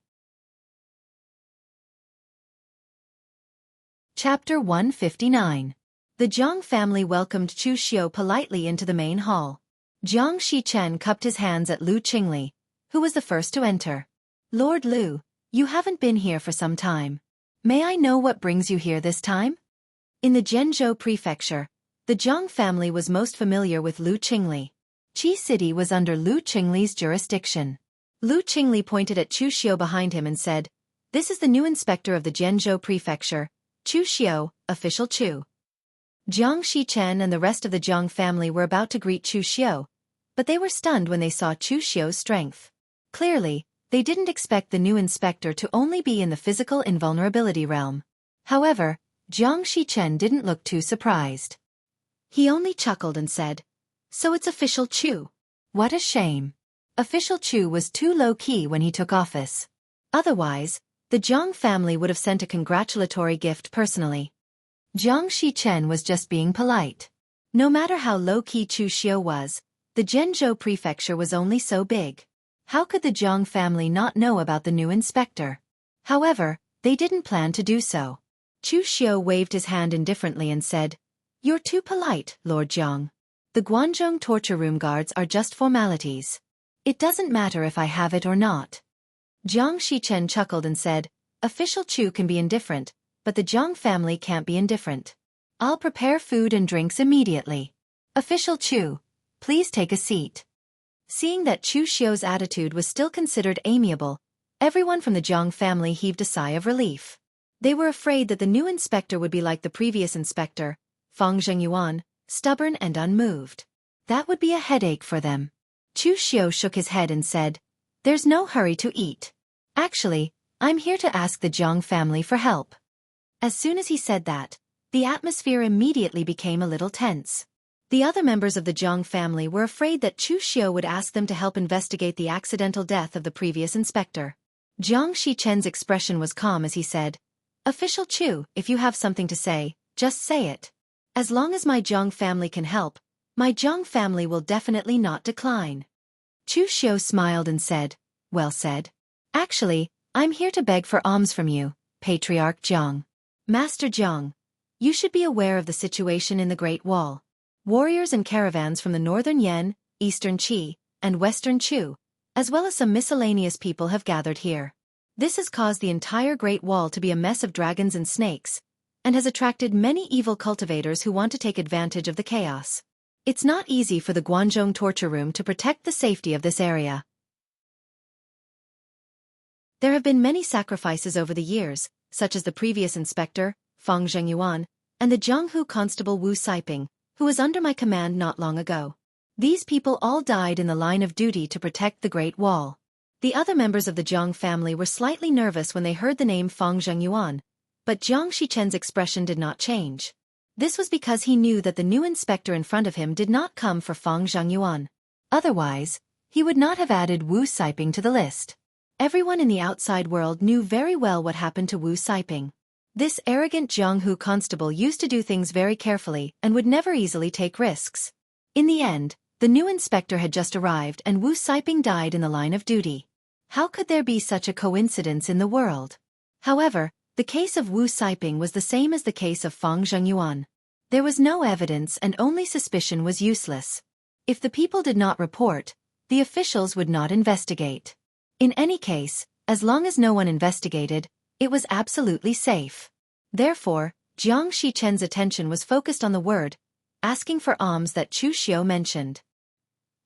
Chapter 159. The Jiang family welcomed Chu Xiao politely into the main hall. Jiang Shichen cupped his hands at Lu Qingli, who was the first to enter. "Lord Lu, you haven't been here for some time. May I know what brings you here this time?" In the Zhenzhou prefecture, the Jiang family was most familiar with Lu Qingli. Qi city was under Lu Qingli's jurisdiction. Lu Qingli pointed at Chu Xiao behind him and said, "This is the new inspector of the Zhenzhou prefecture, Chu Xiao, official Chu." Jiang Shichen and the rest of the Jiang family were about to greet Chu Xiao, but they were stunned when they saw Chu Xiao's strength. Clearly, they didn't expect the new inspector to only be in the physical invulnerability realm. However, Jiang Shichen didn't look too surprised. He only chuckled and said, "So it's official Chu. What a shame. Official Chu was too low-key when he took office. Otherwise, the Jiang family would have sent a congratulatory gift personally." Jiang Shichen was just being polite. No matter how low-key Chu Xiao was, the Zhenzhou prefecture was only so big. How could the Jiang family not know about the new inspector? However, they didn't plan to do so. Chu Xiao waved his hand indifferently and said, "You're too polite, Lord Jiang. The Guanzhong torture room guards are just formalities. It doesn't matter if I have it or not. Jiang Shichen chuckled and said, Official Chu can be indifferent, but the Jiang family can't be indifferent. I'll prepare food and drinks immediately. Official Chu, please take a seat. Seeing that Chu Xiu's attitude was still considered amiable, everyone from the Jiang family heaved a sigh of relief. They were afraid that the new inspector would be like the previous inspector, Fang Zhengyuan, stubborn and unmoved. That would be a headache for them. Chu Xiu shook his head and said, There's no hurry to eat. Actually, I'm here to ask the Jiang family for help. As soon as he said that, the atmosphere immediately became a little tense. The other members of the Jiang family were afraid that Chu Xiu would ask them to help investigate the accidental death of the previous inspector. Jiang Shichen's expression was calm as he said, Official Chu, if you have something to say, just say it. As long as my Jiang family can help, my Jiang family will definitely not decline. Chu Xiu smiled and said, Well said. Actually, I'm here to beg for alms from you, Patriarch Jiang. Master Jiang, you should be aware of the situation in the Great Wall. Warriors and caravans from the northern Yan, eastern Qi, and western Chu, as well as some miscellaneous people have gathered here. This has caused the entire Great Wall to be a mess of dragons and snakes, and has attracted many evil cultivators who want to take advantage of the chaos. It's not easy for the Guanzhong torture room to protect the safety of this area. There have been many sacrifices over the years, such as the previous inspector, Fang Zhengyuan, and the Jianghu constable Wu Saiping, who was under my command not long ago. These people all died in the line of duty to protect the Great Wall. The other members of the Jiang family were slightly nervous when they heard the name Fang Zhengyuan, but Jiang Shichen's expression did not change. This was because he knew that the new inspector in front of him did not come for Fang Zhengyuan. Otherwise, he would not have added Wu Saiping to the list. Everyone in the outside world knew very well what happened to Wu Saiping. This arrogant Jianghu constable used to do things very carefully and would never easily take risks. In the end, the new inspector had just arrived and Wu Saiping died in the line of duty. How could there be such a coincidence in the world? However, the case of Wu Saiping was the same as the case of Fang Zhengyuan. There was no evidence and only suspicion was useless. If the people did not report, the officials would not investigate. In any case, as long as no one investigated, it was absolutely safe. Therefore, Jiang Shichen's attention was focused on the word, asking for alms that Chu Xiu mentioned.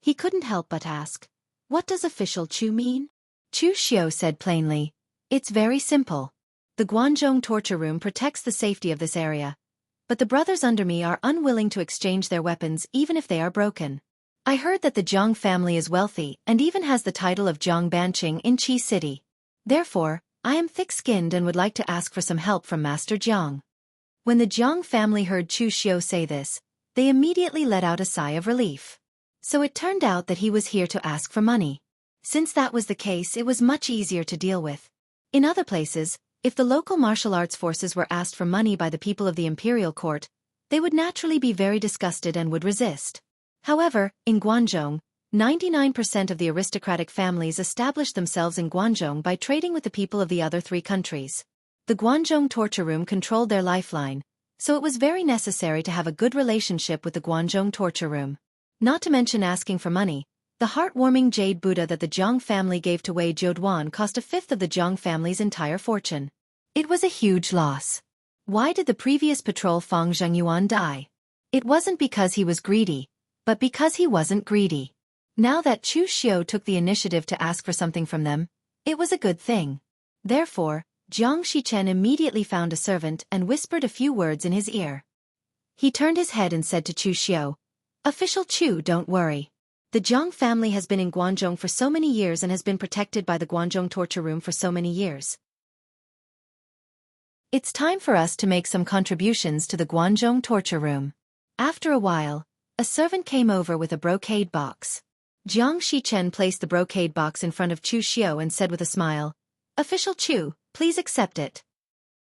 He couldn't help but ask, What does official Chu mean? Chu Xiu said plainly, It's very simple. The Guanzhong torture room protects the safety of this area, but the brothers under me are unwilling to exchange their weapons even if they are broken. I heard that the Jiang family is wealthy and even has the title of Jiang Banqing in Qi City. Therefore, I am thick-skinned and would like to ask for some help from Master Jiang. When the Jiang family heard Chu Xiu say this, they immediately let out a sigh of relief. So it turned out that he was here to ask for money. Since that was the case, it was much easier to deal with. In other places, if the local martial arts forces were asked for money by the people of the imperial court, they would naturally be very disgusted and would resist. However, in Guanzhong, 99% of the aristocratic families established themselves in Guanzhong by trading with the people of the other three countries. The Guanzhong torture room controlled their lifeline, so it was very necessary to have a good relationship with the Guanzhong torture room. Not to mention asking for money, the heartwarming jade Buddha that the Jiang family gave to Wei Jiuduan cost a fifth of the Jiang family's entire fortune. It was a huge loss. Why did the previous patrol Fang Zhengyuan die? It wasn't because he was greedy, but because he wasn't greedy. Now that Chu Xiu took the initiative to ask for something from them, it was a good thing. Therefore, Jiang Shichen immediately found a servant and whispered a few words in his ear. He turned his head and said to Chu Xiu, Official Chu, don't worry. The Jiang family has been in Guanzhong for so many years and has been protected by the Guanzhong torture room for so many years. It's time for us to make some contributions to the Guanzhong torture room. After a while, a servant came over with a brocade box. Jiang Shichen placed the brocade box in front of Chu Xiu and said with a smile, Official Chu, please accept it.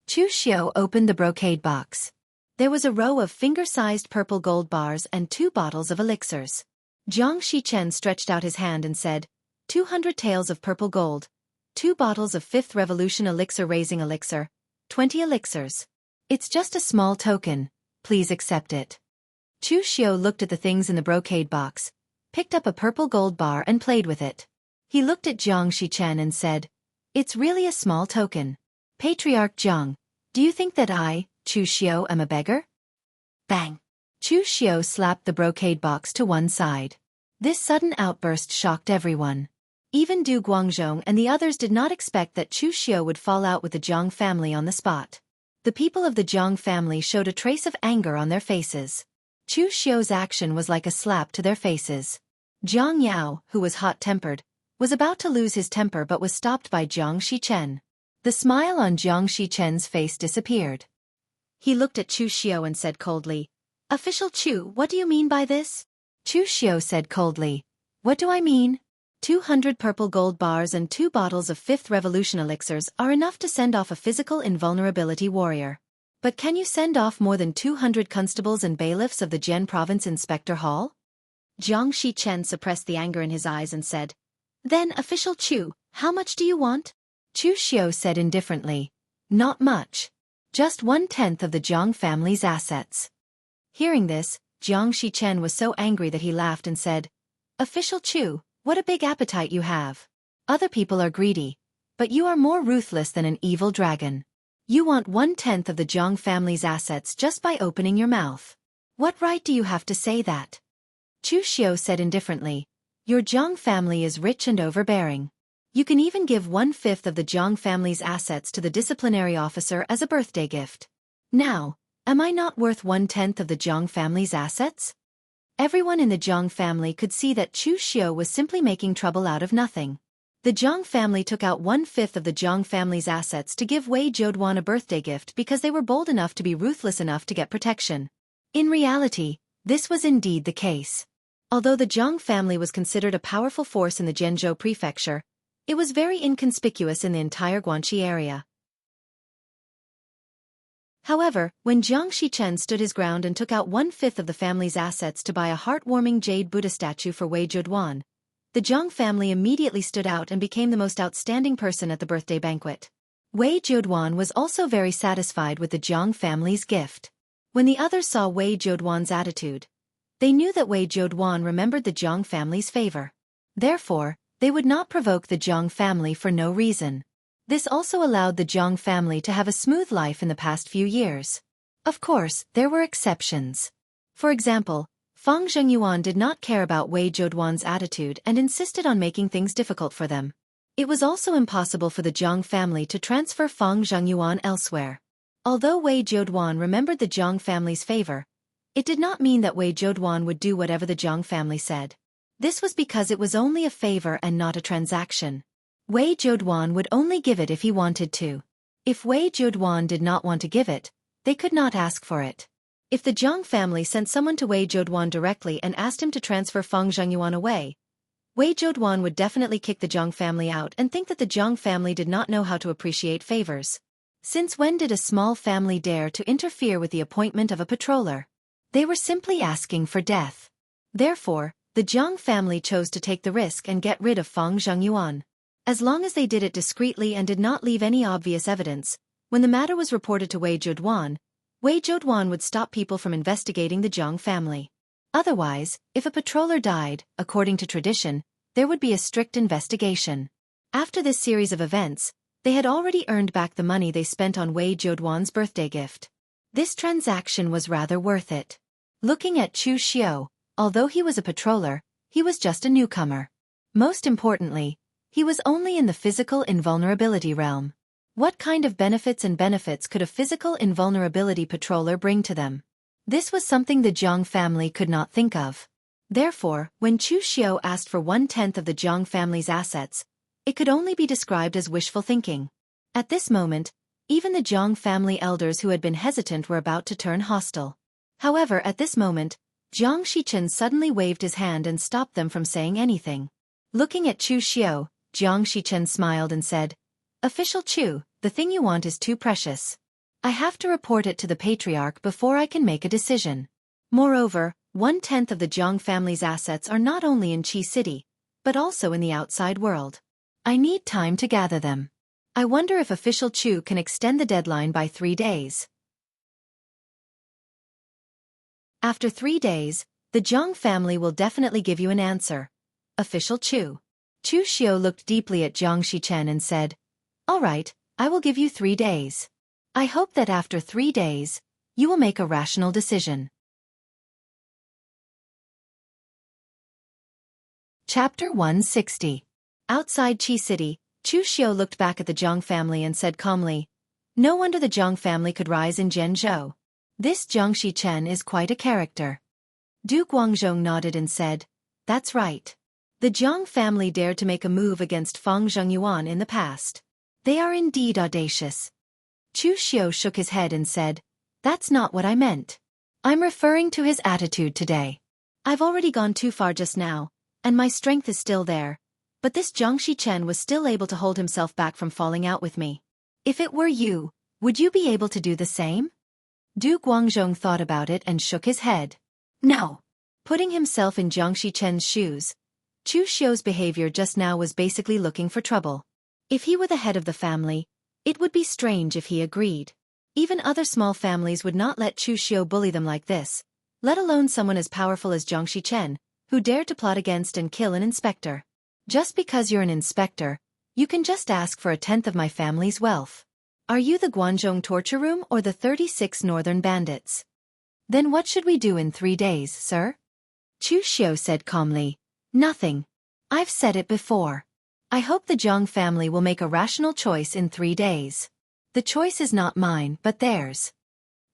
Chu Xiu opened the brocade box. There was a row of finger-sized purple gold bars and 2 bottles of elixirs. Jiang Shichen stretched out his hand and said, 200 taels of purple gold, 2 bottles of 5th Revolution elixir raising elixir, 20 elixirs. It's just a small token, please accept it. Chu Xiao looked at the things in the brocade box, picked up a purple gold bar and played with it. He looked at Jiang Shichen and said, "It's really a small token. Patriarch Jiang, do you think that I, Chu Xiao, am a beggar?" Bang. Chu Xiao slapped the brocade box to one side. This sudden outburst shocked everyone. Even Du Guangzhong and the others did not expect that Chu Xiao would fall out with the Jiang family on the spot. The people of the Jiang family showed a trace of anger on their faces. Chu Xiao's action was like a slap to their faces. Jiang Yao, who was hot-tempered, was about to lose his temper but was stopped by Jiang Shichen. The smile on Jiang Shichen's face disappeared. He looked at Chu Xiao and said coldly, "Official Chu, what do you mean by this?" Chu Xiao said coldly, "What do I mean? 200 purple gold bars and 2 bottles of 5th Revolution elixirs are enough to send off a physical invulnerability warrior. But can you send off more than 200 constables and bailiffs of the Jian Province Inspector Hall?" Jiang Shichen suppressed the anger in his eyes and said, "Then, Official Chu, how much do you want?" Chu Xiao said indifferently, "Not much. Just 1/10 of the Jiang family's assets." Hearing this, Jiang Shichen was so angry that he laughed and said, "Official Chu, what a big appetite you have. Other people are greedy, but you are more ruthless than an evil dragon. You want 1/10 of the Jiang family's assets just by opening your mouth. What right do you have to say that?" Chu Xiao said indifferently, "Your Jiang family is rich and overbearing. You can even give 1/5 of the Jiang family's assets to the disciplinary officer as a birthday gift. Now, am I not worth 1/10 of the Jiang family's assets?" Everyone in the Jiang family could see that Chu Xiao was simply making trouble out of nothing. The Jiang family took out 1/5 of the Jiang family's assets to give Wei Zhouduan a birthday gift because they were bold enough to be ruthless enough to get protection. In reality, this was indeed the case. Although the Jiang family was considered a powerful force in the Zhenzhou prefecture, it was very inconspicuous in the entire Guanxi area. However, when Jiang Shichen stood his ground and took out 1/5 of the family's assets to buy a heartwarming jade Buddha statue for Wei Zhouduan, the Jiang family immediately stood out and became the most outstanding person at the birthday banquet. Wei Zhouduan was also very satisfied with the Jiang family's gift. When the others saw Wei Zhouduan's attitude, they knew that Wei Zhouduan remembered the Jiang family's favor. Therefore, they would not provoke the Jiang family for no reason. This also allowed the Jiang family to have a smooth life in the past few years. Of course, there were exceptions. For example, Fang Zhengyuan did not care about Wei Zhouduan's attitude and insisted on making things difficult for them. It was also impossible for the Jiang family to transfer Fang Zhengyuan elsewhere. Although Wei Zhouduan remembered the Jiang family's favor, it did not mean that Wei Zhouduan would do whatever the Jiang family said. This was because it was only a favor and not a transaction. Wei Zhouduan would only give it if he wanted to. If Wei Zhouduan did not want to give it, they could not ask for it. If the Jiang family sent someone to Wei Zhouduan directly and asked him to transfer Fang Zhengyuan away, Wei Zhouduan would definitely kick the Jiang family out and think that the Jiang family did not know how to appreciate favors. Since when did a small family dare to interfere with the appointment of a patroller? They were simply asking for death. Therefore, the Jiang family chose to take the risk and get rid of Fang Zhengyuan. As long as they did it discreetly and did not leave any obvious evidence, when the matter was reported to Wei Zhouduan would stop people from investigating the Jiang family. Otherwise, if a patroller died, according to tradition, there would be a strict investigation. After this series of events, they had already earned back the money they spent on Wei Zhouduan's birthday gift. This transaction was rather worth it. Looking at Chu Xiao, although he was a patroller, he was just a newcomer. Most importantly, he was only in the physical invulnerability realm. What kind of benefits could a physical invulnerability patroller bring to them? This was something the Jiang family could not think of. Therefore, when Chu Xiao asked for 1/10 of the Jiang family's assets, it could only be described as wishful thinking. At this moment, even the Jiang family elders who had been hesitant were about to turn hostile. However, at this moment, Jiang Shichen suddenly waved his hand and stopped them from saying anything. Looking at Chu Xiao, Jiang Shichen smiled and said, "Official Chu, the thing you want is too precious. I have to report it to the Patriarch before I can make a decision. Moreover, 1/10 of the Jiang family's assets are not only in Qi City, but also in the outside world. I need time to gather them. I wonder if Official Chu can extend the deadline by 3 days." After 3 days, the Jiang family will definitely give you an answer. Official Chu. Chu Xiao looked deeply at Jiang Shichen and said, "All right, I will give you 3 days. I hope that after 3 days, you will make a rational decision." Chapter 160. Outside Qi City, Chu Xiao looked back at the Jiang family and said calmly, "No wonder the Jiang family could rise in Zhenzhou. This Jiang Shichen is quite a character." Du Guangzhong nodded and said, "That's right. The Jiang family dared to make a move against Fang Zhengyuan in the past. They are indeed audacious." Chu Xiao shook his head and said, "That's not what I meant. I'm referring to his attitude today. I've already gone too far just now, and my strength is still there, but this Jiang Shichen was still able to hold himself back from falling out with me. If it were you, would you be able to do the same?" Du Guangzhong thought about it and shook his head. No. Putting himself in Jiang Shichen's shoes, Chu Xiao's behavior just now was basically looking for trouble. If he were the head of the family, it would be strange if he agreed. Even other small families would not let Chu Xiao bully them like this, let alone someone as powerful as Jiang Shichen, who dared to plot against and kill an inspector. Just because you're an inspector, you can just ask for 1/10 of my family's wealth. Are you the Guangzhong torture room or the 36 northern bandits? Then what should we do in 3 days, sir? Chu Xiao said calmly, "Nothing. I've said it before. I hope the Jiang family will make a rational choice in 3 days. The choice is not mine but theirs."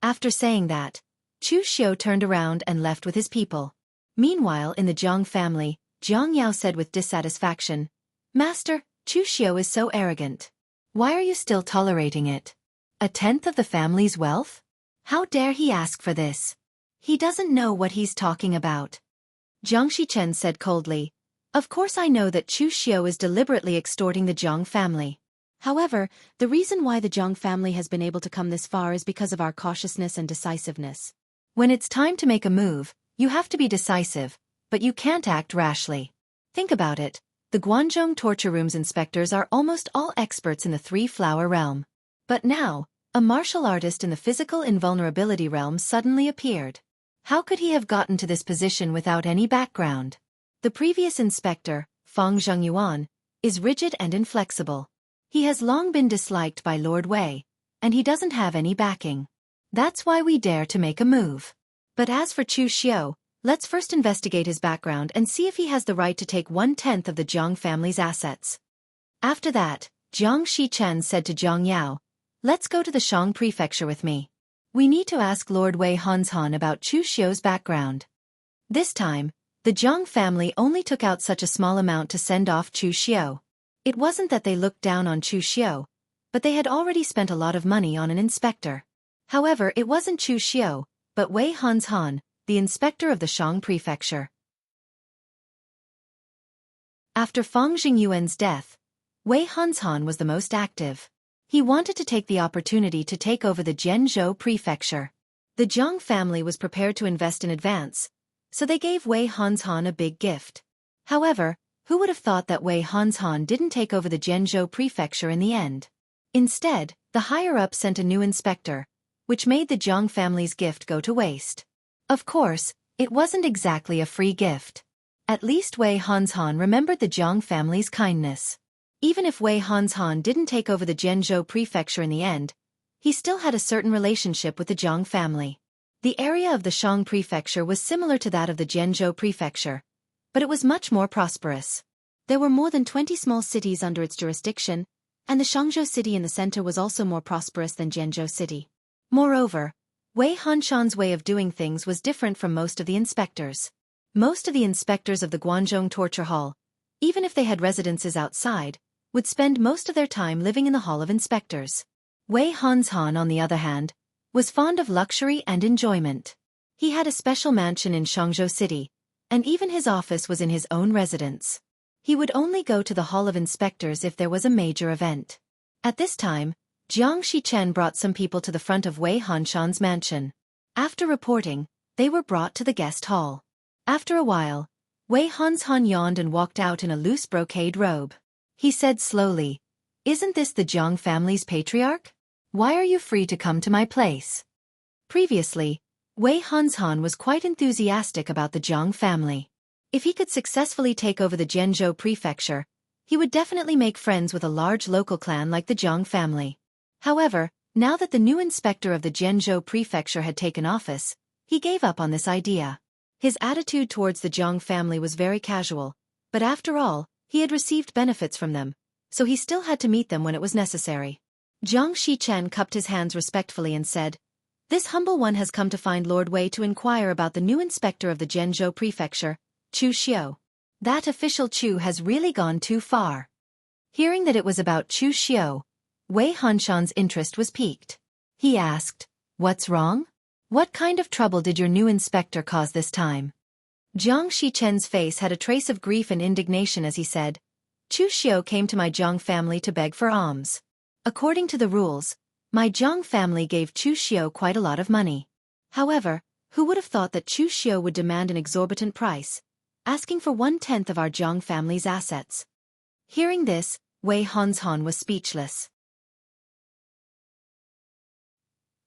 After saying that, Chu Xiao turned around and left with his people. Meanwhile in the Jiang family, Jiang Yao said with dissatisfaction, "Master, Chu Xiao is so arrogant. Why are you still tolerating it? 1/10 of the family's wealth? How dare he ask for this? He doesn't know what he's talking about." Jiang Shichen said coldly, "Of course I know that Chu Xiao is deliberately extorting the Jiang family. However, the reason why the Jiang family has been able to come this far is because of our cautiousness and decisiveness. When it's time to make a move, you have to be decisive, but you can't act rashly. Think about it. The Guangzhong torture room's inspectors are almost all experts in the 3-flower realm. But now, a martial artist in the physical invulnerability realm suddenly appeared. How could he have gotten to this position without any background? The previous inspector, Fang Zhengyuan, is rigid and inflexible. He has long been disliked by Lord Wei, and he doesn't have any backing. That's why we dare to make a move. But as for Chu Xiao, let's first investigate his background and see if he has the right to take 1/10 of the Jiang family's assets." After that, Jiang Shichen said to Jiang Yao, "Let's go to the Shang prefecture with me. We need to ask Lord Wei Hanshan about Chu Xiao's background." This time, the Jiang family only took out such a small amount to send off Chu Xiao. It wasn't that they looked down on Chu Xiao, but they had already spent a lot of money on an inspector. However, it wasn't Chu Xiao, but Wei Hanshan, the inspector of the Shang prefecture. After Fang Jingyuan's death, Wei Hanshan was the most active. He wanted to take the opportunity to take over the Zhenzhou prefecture. The Jiang family was prepared to invest in advance, so they gave Wei Hanshan a big gift. However, who would have thought that Wei Hanshan didn't take over the Zhenzhou prefecture in the end? Instead, the higher-up sent a new inspector, which made the Jiang family's gift go to waste. Of course, it wasn't exactly a free gift. At least Wei Hanshan remembered the Jiang family's kindness. Even if Wei Hanshan didn't take over the Zhenzhou prefecture in the end, he still had a certain relationship with the Jiang family. The area of the Shang prefecture was similar to that of the Zhenzhou prefecture, but it was much more prosperous. There were more than 20 small cities under its jurisdiction, and the Shangzhou city in the center was also more prosperous than Zhenzhou city. Moreover, Wei Hanshan's way of doing things was different from most of the inspectors. Most of the inspectors of the Guangzhong torture hall, even if they had residences outside, would spend most of their time living in the hall of inspectors. Wei Hanshan, on the other hand, was fond of luxury and enjoyment. He had a special mansion in Shangzhou city, and even his office was in his own residence. He would only go to the hall of inspectors if there was a major event. At this time, Jiang Shichen brought some people to the front of Wei Hanshan's mansion. After reporting, they were brought to the guest hall. After a while, Wei Hanshan yawned and walked out in a loose brocade robe. He said slowly, "Isn't this the Jiang family's patriarch? Why are you free to come to my place?" Previously, Wei Hanzhan was quite enthusiastic about the Jiang family. If he could successfully take over the Zhenzhou prefecture, he would definitely make friends with a large local clan like the Jiang family. However, now that the new inspector of the Zhenzhou prefecture had taken office, he gave up on this idea. His attitude towards the Jiang family was very casual, but after all, he had received benefits from them, so he still had to meet them when it was necessary. Jiang Shichen cupped his hands respectfully and said, "This humble one has come to find Lord Wei to inquire about the new inspector of the Zhenzhou prefecture, Chu Xiu. That official Chu has really gone too far." Hearing that it was about Chu Xiu, Wei Hanshan's interest was piqued. He asked, "What's wrong? What kind of trouble did your new inspector cause this time?" Jiang Shichen's face had a trace of grief and indignation as he said, "Chu Xiu came to my Jiang family to beg for alms. According to the rules, my Jiang family gave Chu Xiu quite a lot of money. However, who would have thought that Chu Xiu would demand an exorbitant price, asking for 1/10 of our Jiang family's assets?" Hearing this, Wei Hanzhan was speechless.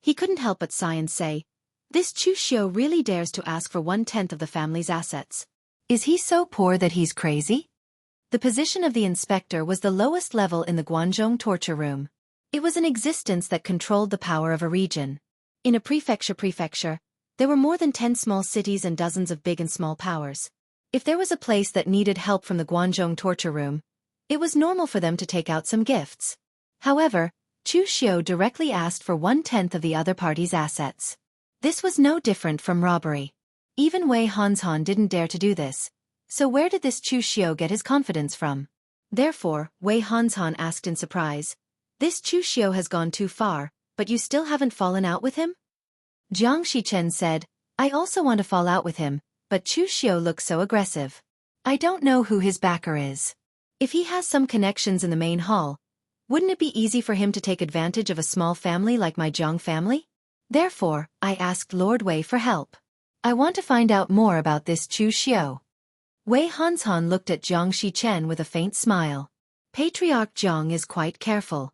He couldn't help but sigh and say, "This Chu Xiu really dares to ask for 1/10 of the family's assets. Is he so poor that he's crazy?" The position of the inspector was the lowest level in the Guanzhong torture room. It was an existence that controlled the power of a region. In a prefecture, there were more than 10 small cities and dozens of big and small powers. If there was a place that needed help from the Guanzhong torture room, it was normal for them to take out some gifts. However, Chu Xiu directly asked for 1/10 of the other party's assets. This was no different from robbery. Even Wei Hanzhan didn't dare to do this. So where did this Chu Xiu get his confidence from? Therefore, Wei Hanzhan asked in surprise, "This Chu Xiu has gone too far, but you still haven't fallen out with him?" Jiang Shichen said, "I also want to fall out with him, but Chu Xiu looks so aggressive. I don't know who his backer is. If he has some connections in the main hall, wouldn't it be easy for him to take advantage of a small family like my Jiang family? Therefore, I asked Lord Wei for help. I want to find out more about this Chu Xiu." Wei Hanzhan looked at Jiang Shichen with a faint smile. Patriarch Jiang is quite careful.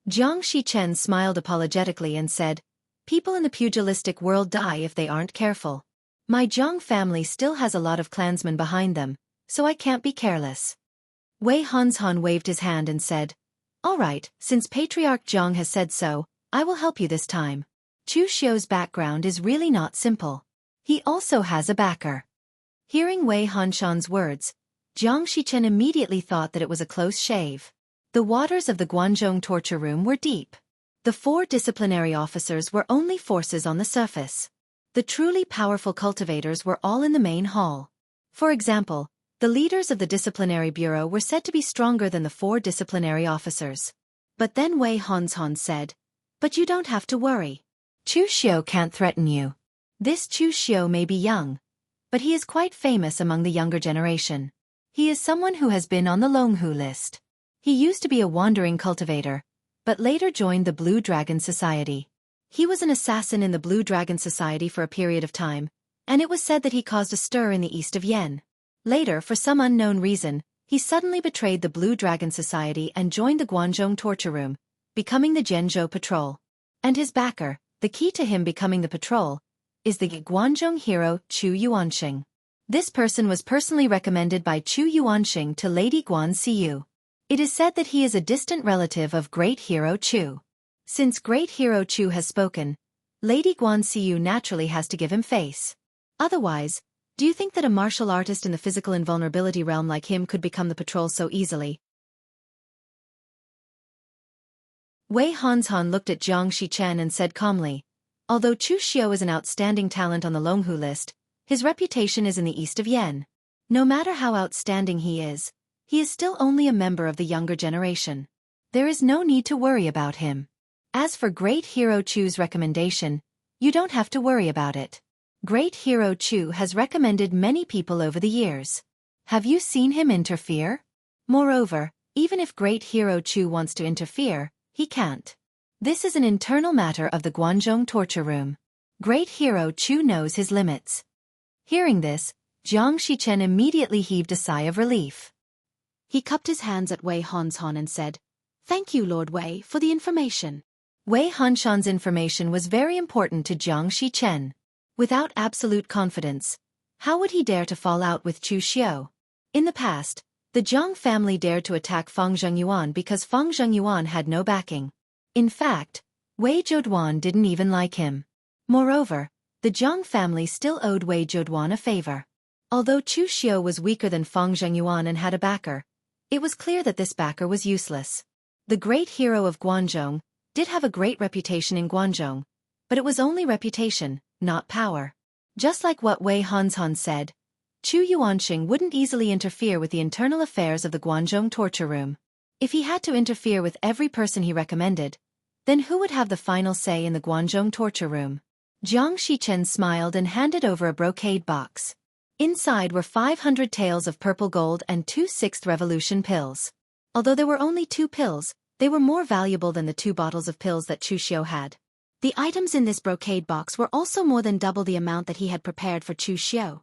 Jiang Shichen smiled apologetically and said, "People in the pugilistic world die if they aren't careful. My Jiang family still has a lot of clansmen behind them, so I can't be careless." Wei Hanzhan waved his hand and said, "All right, since Patriarch Jiang has said so, I will help you this time. Chu Xiu's background is really not simple. He also has a backer." Hearing Wei Hanshan's words, Jiang Shichen immediately thought that it was a close shave. The waters of the Guanzhong torture room were deep. The 4 disciplinary officers were only forces on the surface. The truly powerful cultivators were all in the main hall. For example, the leaders of the disciplinary bureau were said to be stronger than the 4 disciplinary officers. But then Wei Hanzhan said, "But you don't have to worry. Chu Xiu can't threaten you. This Chu Xiu may be young, but he is quite famous among the younger generation. He is someone who has been on the Longhu list. He used to be a wandering cultivator, but later joined the Blue Dragon Society. He was an assassin in the Blue Dragon Society for a period of time, and it was said that he caused a stir in the east of Yen. Later, for some unknown reason, he suddenly betrayed the Blue Dragon Society and joined the Guanzhong torture room, becoming the Zhenzhou patrol. And his backer, the key to him becoming the patrol, is the Guanzhong hero Chu Yuanxing. This person was personally recommended by Chu Yuanxing to Lady Guan Xiu. It is said that he is a distant relative of Great Hero Chu. Since Great Hero Chu has spoken, Lady Guan Xiu naturally has to give him face. Otherwise, do you think that a martial artist in the physical invulnerability realm like him could become the patrol so easily? Wei Hanzhan looked at Jiang Shichen and said calmly, "Although Chu Xiu is an outstanding talent on the Longhu list, his reputation is in the east of Yen. No matter how outstanding he is still only a member of the younger generation. There is no need to worry about him. As for Great Hero Chu's recommendation, you don't have to worry about it. Great Hero Chu has recommended many people over the years. Have you seen him interfere? Moreover, even if Great Hero Chu wants to interfere, he can't. This is an internal matter of the Guanzhong torture room. Great Hero Chu knows his limits." Hearing this, Jiang Shichen immediately heaved a sigh of relief. He cupped his hands at Wei Hanzhan and said, "Thank you, Lord Wei, for the information." Wei Hanshan's information was very important to Jiang Shichen. Without absolute confidence, how would he dare to fall out with Chu Xiu? In the past, the Jiang family dared to attack Fang Zhengyuan because Fang Zhengyuan had no backing. In fact, Wei Zhouduan didn't even like him. Moreover, the Jiang family still owed Wei Zhouduan a favor. Although Chu Xiu was weaker than Fang Zhengyuan and had a backer, it was clear that this backer was useless. The great hero of Guanzhong did have a great reputation in Guanzhong, but it was only reputation, not power. Just like what Wei Hanzhan said, Chu Yuanxing wouldn't easily interfere with the internal affairs of the Guanzhong torture room. If he had to interfere with every person he recommended, then who would have the final say in the Guanzhong torture room? Jiang Shichen smiled and handed over a brocade box. Inside were 500 taels of purple gold and 2 sixth revolution pills. Although there were only 2 pills, they were more valuable than the 2 bottles of pills that Chu Xiu had. The items in this brocade box were also more than double the amount that he had prepared for Chu Xiu.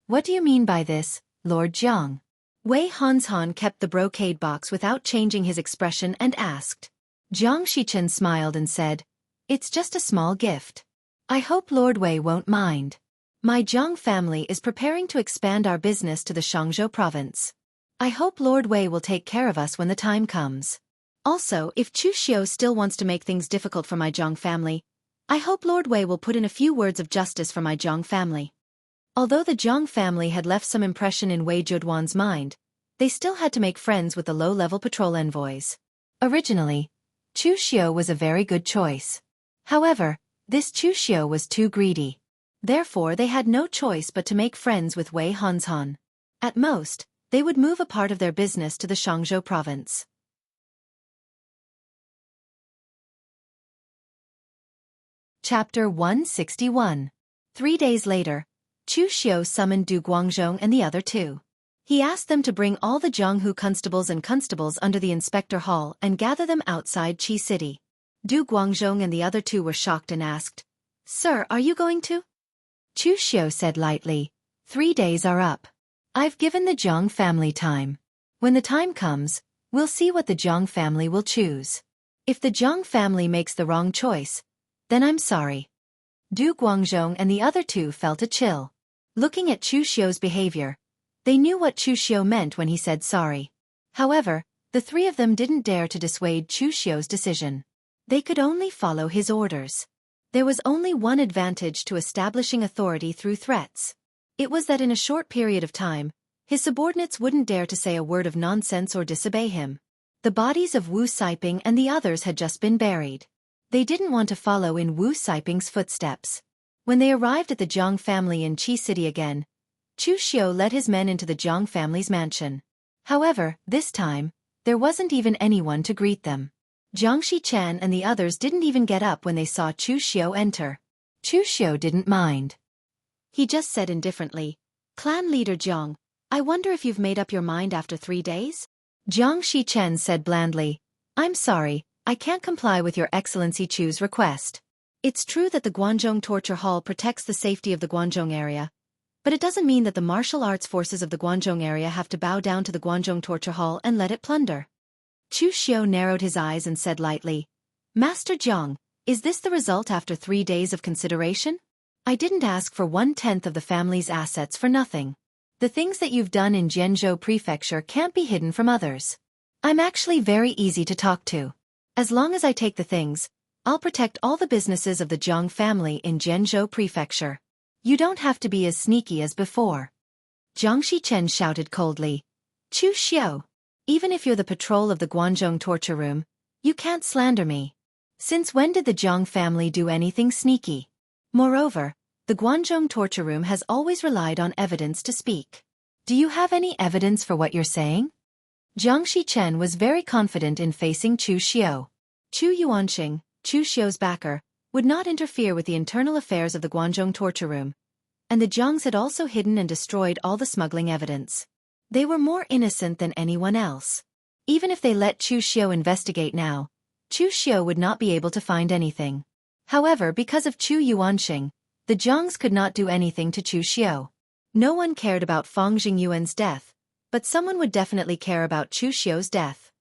What do you mean by this, Lord Jiang? Wei Hanzhan kept the brocade box without changing his expression and asked. Jiang Shichen smiled and said, "It's just a small gift. I hope Lord Wei won't mind. My Jiang family is preparing to expand our business to the Shangzhou province. I hope Lord Wei will take care of us when the time comes. Also, if Chu Xiu still wants to make things difficult for my Jiang family, I hope Lord Wei will put in a few words of justice for my Jiang family." Although the Jiang family had left some impression in Wei Zhouduan's mind, they still had to make friends with the low-level patrol envoys. Originally, Chu Xiu was a very good choice. However, this Chu Xiu was too greedy. Therefore they had no choice but to make friends with Wei Hanzhan. At most, they would move a part of their business to the Shangzhou province. Chapter 161. 3 days later, Chu Xiu summoned Du Guangzhong and the other 2. He asked them to bring all the Jianghu constables and constables under the inspector hall and gather them outside Qi City. Du Guangzhong and the other 2 were shocked and asked, "Sir, are you going to?" Chu Xiu said lightly, 3 days are up. I've given the Jiang family time. When the time comes, we'll see what the Jiang family will choose. If the Jiang family makes the wrong choice, then I'm sorry. Du Guangzhong and the other 2 felt a chill. Looking at Chu Xiu's behavior, they knew what Chu Xiu meant when he said sorry. However, the 3 of them didn't dare to dissuade Chu Xiu's decision. They could only follow his orders. There was only one advantage to establishing authority through threats. It was that in a short period of time, his subordinates wouldn't dare to say a word of nonsense or disobey him. The bodies of Wu Siping and the others had just been buried. They didn't want to follow in Wu Siping's footsteps. When they arrived at the Jiang family in Qi City again, Chu Xiu led his men into the Jiang family's mansion. However, this time, there wasn't even anyone to greet them. Jiang Shichen and the others didn't even get up when they saw Chu Xiu enter. Chu Xiu didn't mind. He just said indifferently, "Clan leader Jiang, I wonder if you've made up your mind after 3 days?" Jiang Shichen said blandly, "I'm sorry, I can't comply with your Excellency Chu's request." It's true that the Guanzhong torture hall protects the safety of the Guanzhong area, but it doesn't mean that the martial arts forces of the Guanzhong area have to bow down to the Guanzhong torture hall and let it plunder. Chu Xiu narrowed his eyes and said lightly, "Master Jiang, is this the result after 3 days of consideration? I didn't ask for 1/10 of the family's assets for nothing. The things that you've done in Jianzhou Prefecture can't be hidden from others. I'm actually very easy to talk to. As long as I take the things, I'll protect all the businesses of the Jiang family in Jianzhou Prefecture. You don't have to be as sneaky as before." Jiang Shichen shouted coldly, "Chu Xiu, even if you're the patrol of the Guanzhong torture room, you can't slander me. Since when did the Jiang family do anything sneaky? Moreover, the Guanzhong torture room has always relied on evidence to speak. Do you have any evidence for what you're saying?" Jiang Shichen was very confident in facing Chu Xiu. Chu Yuanxing, Chu Xiu's backer, would not interfere with the internal affairs of the Guanzhong torture room, and the Jiangs had also hidden and destroyed all the smuggling evidence. They were more innocent than anyone else. Even if they let Chu Xiu investigate now, Chu Xiu would not be able to find anything. However, because of Chu Yuanxing, the Jiangs could not do anything to Chu Xiu. No one cared about Fang Jingyuan's death, but someone would definitely care about Chu Xiu's death.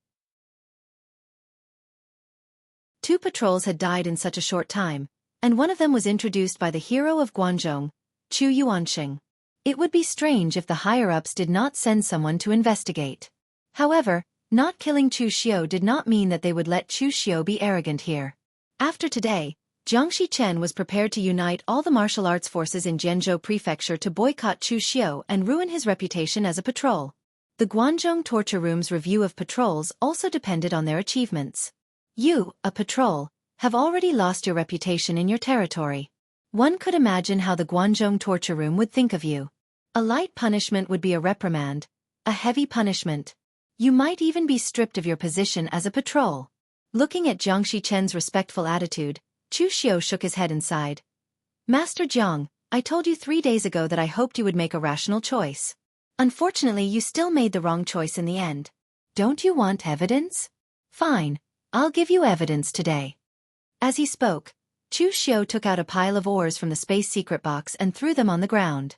2 patrols had died in such a short time, and one of them was introduced by the hero of Guangzhong, Chu Yuanxing. It would be strange if the higher-ups did not send someone to investigate. However, not killing Chu Xiu did not mean that they would let Chu Xiu be arrogant here. After today, Jiang Shichen was prepared to unite all the martial arts forces in Jianzhou Prefecture to boycott Chu Xiu and ruin his reputation as a patrol. The Guangzhong torture room's review of patrols also depended on their achievements. You, a patrol, have already lost your reputation in your territory. One could imagine how the Guangzhong torture room would think of you. A light punishment would be a reprimand, a heavy punishment. You might even be stripped of your position as a patrol. Looking at Jiang Shichen's respectful attitude, Chu Xiu shook his head and sighed. Master Jiang, I told you 3 days ago that I hoped you would make a rational choice. Unfortunately, you still made the wrong choice in the end. Don't you want evidence? Fine, I'll give you evidence today. As he spoke, Chu Xiu took out a pile of ores from the space secret box and threw them on the ground.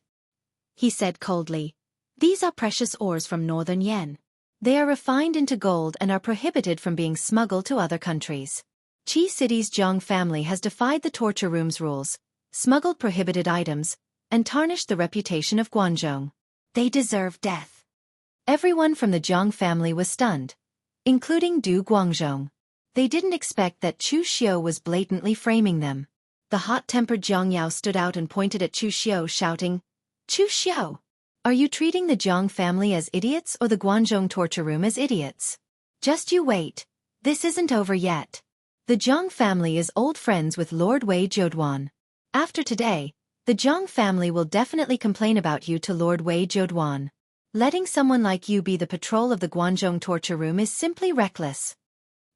He said coldly, "These are precious ores from northern Yen. They are refined into gold and are prohibited from being smuggled to other countries. Qi City's Zhang family has defied the torture room's rules, smuggled prohibited items, and tarnished the reputation of Guangzhong. They deserve death." Everyone from the Zhang family was stunned, including Du Guangzhong. They didn't expect that Chu Xiu was blatantly framing them. The hot-tempered Jiang Yao stood out and pointed at Chu Xiu, shouting, "Chu Xiu! Are you treating the Zhang family as idiots or the Guangzhong torture room as idiots? Just you wait. This isn't over yet. The Zhang family is old friends with Lord Wei Zhouduan. After today, the Zhang family will definitely complain about you to Lord Wei Zhouduan. Letting someone like you be the patrol of the Guangzhong torture room is simply reckless."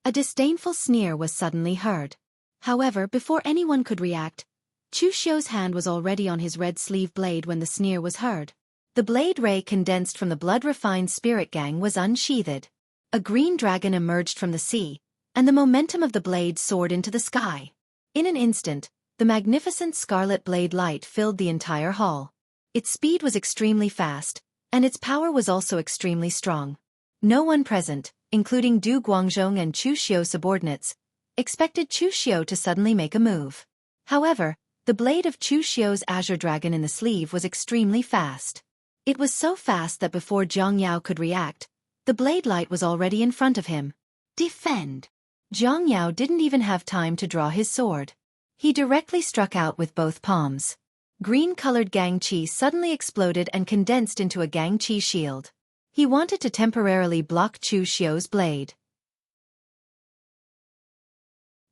A disdainful sneer was suddenly heard. However, before anyone could react, Chu Xiu's hand was already on his red sleeve blade when the sneer was heard. The blade ray condensed from the blood-refined spirit gang was unsheathed. A green dragon emerged from the sea, and the momentum of the blade soared into the sky. In an instant, the magnificent scarlet blade light filled the entire hall. Its speed was extremely fast, and its power was also extremely strong. No one present, including Du Guangzhong and Chu Xiu subordinates, expected Chu Xiu to suddenly make a move. However, the blade of Chu Xiu's azure dragon in the sleeve was extremely fast. It was so fast that before Jiang Yao could react, the blade light was already in front of him. Defend! Jiang Yao didn't even have time to draw his sword. He directly struck out with both palms. Green-colored Gang Qi suddenly exploded and condensed into a Gang Qi shield. He wanted to temporarily block Chu Xiu's blade.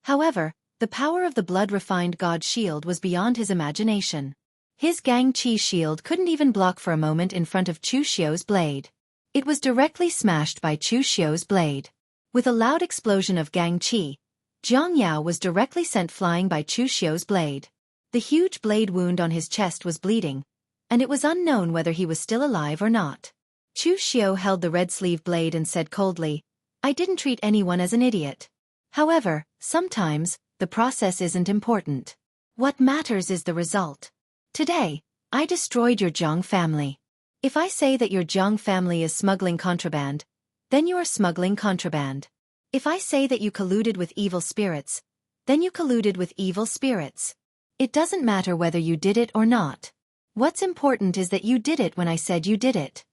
However, the power of the blood-refined god shield was beyond his imagination. His Gang Qi shield couldn't even block for a moment in front of Chu Xiu's blade. It was directly smashed by Chu Xiu's blade. With a loud explosion of Gang Qi, Jiang Yao was directly sent flying by Chu Xiu's blade. The huge blade wound on his chest was bleeding, and it was unknown whether he was still alive or not. Chu Xiu held the red sleeve blade and said coldly, "I didn't treat anyone as an idiot. However, sometimes, the process isn't important. What matters is the result. Today, I destroyed your Zhang family. If I say that your Zhang family is smuggling contraband, then you are smuggling contraband. If I say that you colluded with evil spirits, then you colluded with evil spirits. It doesn't matter whether you did it or not. What's important is that you did it when I said you did it."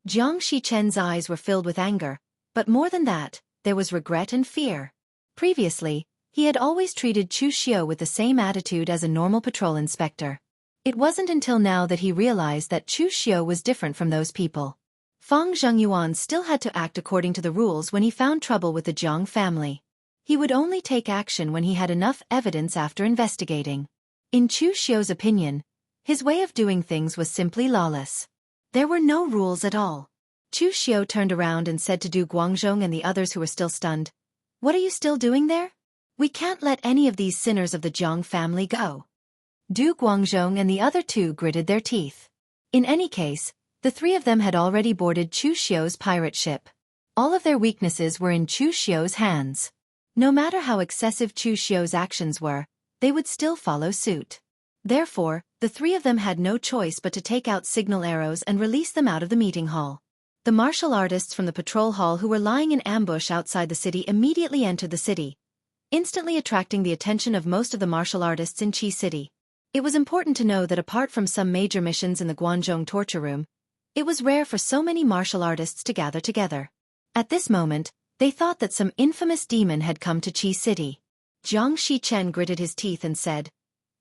Jiang Shichen's eyes were filled with anger, but more than that, there was regret and fear. Previously, he had always treated Chu Xiu with the same attitude as a normal patrol inspector. It wasn't until now that he realized that Chu Xiu was different from those people. Fang Zhengyuan still had to act according to the rules when he found trouble with the Zhang family. He would only take action when he had enough evidence after investigating. In Chu Xiu's opinion, his way of doing things was simply lawless. There were no rules at all. Chu Xiu turned around and said to Du Guangzhong and the others who were still stunned, "What are you still doing there? We can't let any of these sinners of the Zhang family go." Du Guangzhong and the other two gritted their teeth. In any case, the three of them had already boarded Chu Xiu's pirate ship. All of their weaknesses were in Chu Xiu's hands. No matter how excessive Chu Xiu's actions were, they would still follow suit. Therefore, the three of them had no choice but to take out signal arrows and release them out of the meeting hall. The martial artists from the patrol hall who were lying in ambush outside the city immediately entered the city, instantly attracting the attention of most of the martial artists in Qi City. It was important to know that apart from some major missions in the Guanzhong torture room, it was rare for so many martial artists to gather together. At this moment, they thought that some infamous demon had come to Qi City. Jiang Shichen gritted his teeth and said,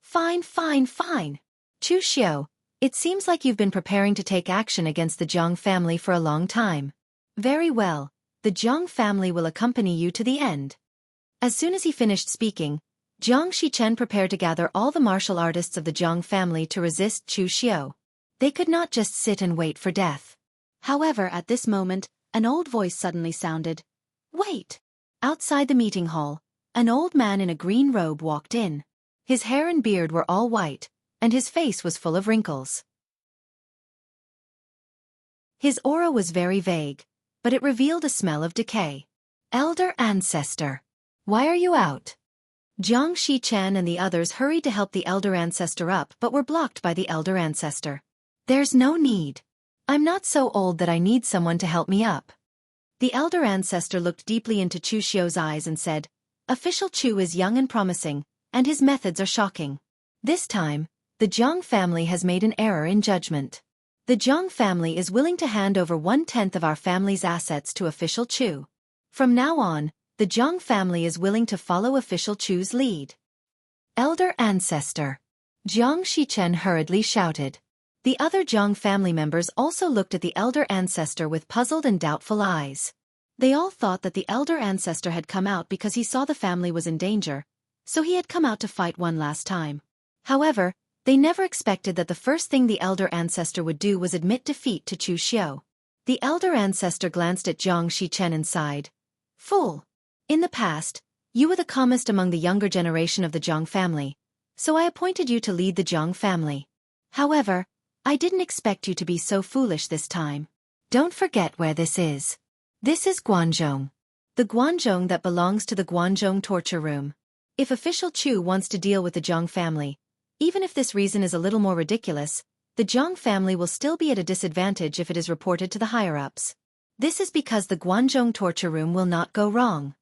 "Fine, fine, fine. Chu Xiao, it seems like you've been preparing to take action against the Jiang family for a long time. Very well, the Jiang family will accompany you to the end." As soon as he finished speaking, Jiang Shichen prepared to gather all the martial artists of the Jiang family to resist Chu Xiao. They could not just sit and wait for death. However, at this moment, an old voice suddenly sounded. "Wait!" Outside the meeting hall, an old man in a green robe walked in. His hair and beard were all white, and his face was full of wrinkles. His aura was very vague, but it revealed a smell of decay. "Elder ancestor, why are you out?" Jiang Shichen and the others hurried to help the elder ancestor up but were blocked by the elder ancestor. "There's no need. I'm not so old that I need someone to help me up." The elder ancestor looked deeply into Chu Xiao's eyes and said, "Official Chu is young and promising, and his methods are shocking. This time, the Jiang family has made an error in judgment. The Jiang family is willing to hand over 1/10 of our family's assets to Official Chu. From now on, the Jiang family is willing to follow Official Chu's lead." "Elder ancestor," Jiang Shichen hurriedly shouted. The other Jiang family members also looked at the elder ancestor with puzzled and doubtful eyes. They all thought that the elder ancestor had come out because he saw the family was in danger, so he had come out to fight one last time. However, they never expected that the first thing the elder ancestor would do was admit defeat to Chu Xiao. The elder ancestor glanced at Jiang Shichen and sighed. "Fool! In the past, you were the calmest among the younger generation of the Jiang family, so I appointed you to lead the Jiang family. However, I didn't expect you to be so foolish this time. Don't forget where this is. This is Guanzhong. The Guanzhong that belongs to the Guanzhong torture room. If Official Chu wants to deal with the Jiang family, even if this reason is a little more ridiculous, the Jiang family will still be at a disadvantage if it is reported to the higher-ups. This is because the Guanzhong torture room will not go wrong."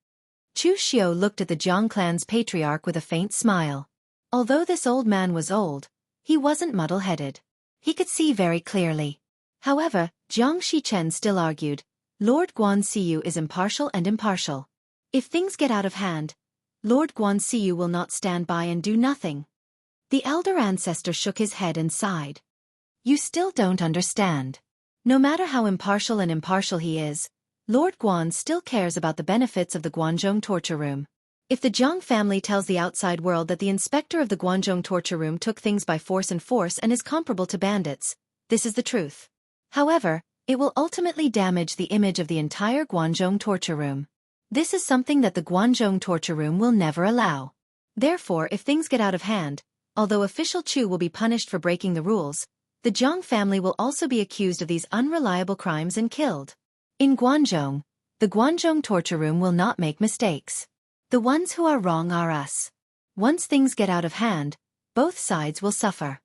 Chu Xiao looked at the Jiang clan's patriarch with a faint smile. Although this old man was old, he wasn't muddle-headed. He could see very clearly. However, Jiang Shichen still argued, "Lord Guanxiu is impartial and impartial. If things get out of hand, Lord Guanxiu will not stand by and do nothing." The elder ancestor shook his head and sighed. "You still don't understand. No matter how impartial and impartial he is, Lord Guan still cares about the benefits of the Guanzhong torture room. If the Jiang family tells the outside world that the inspector of the Guanzhong torture room took things by force and is comparable to bandits, this is the truth. However, it will ultimately damage the image of the entire Guanzhong torture room. This is something that the Guanzhong torture room will never allow. Therefore, if things get out of hand, although Official Chu will be punished for breaking the rules, the Jiang family will also be accused of these unreliable crimes and killed. In Guanzhong, the Guanzhong torture room will not make mistakes. The ones who are wrong are us. Once things get out of hand, both sides will suffer."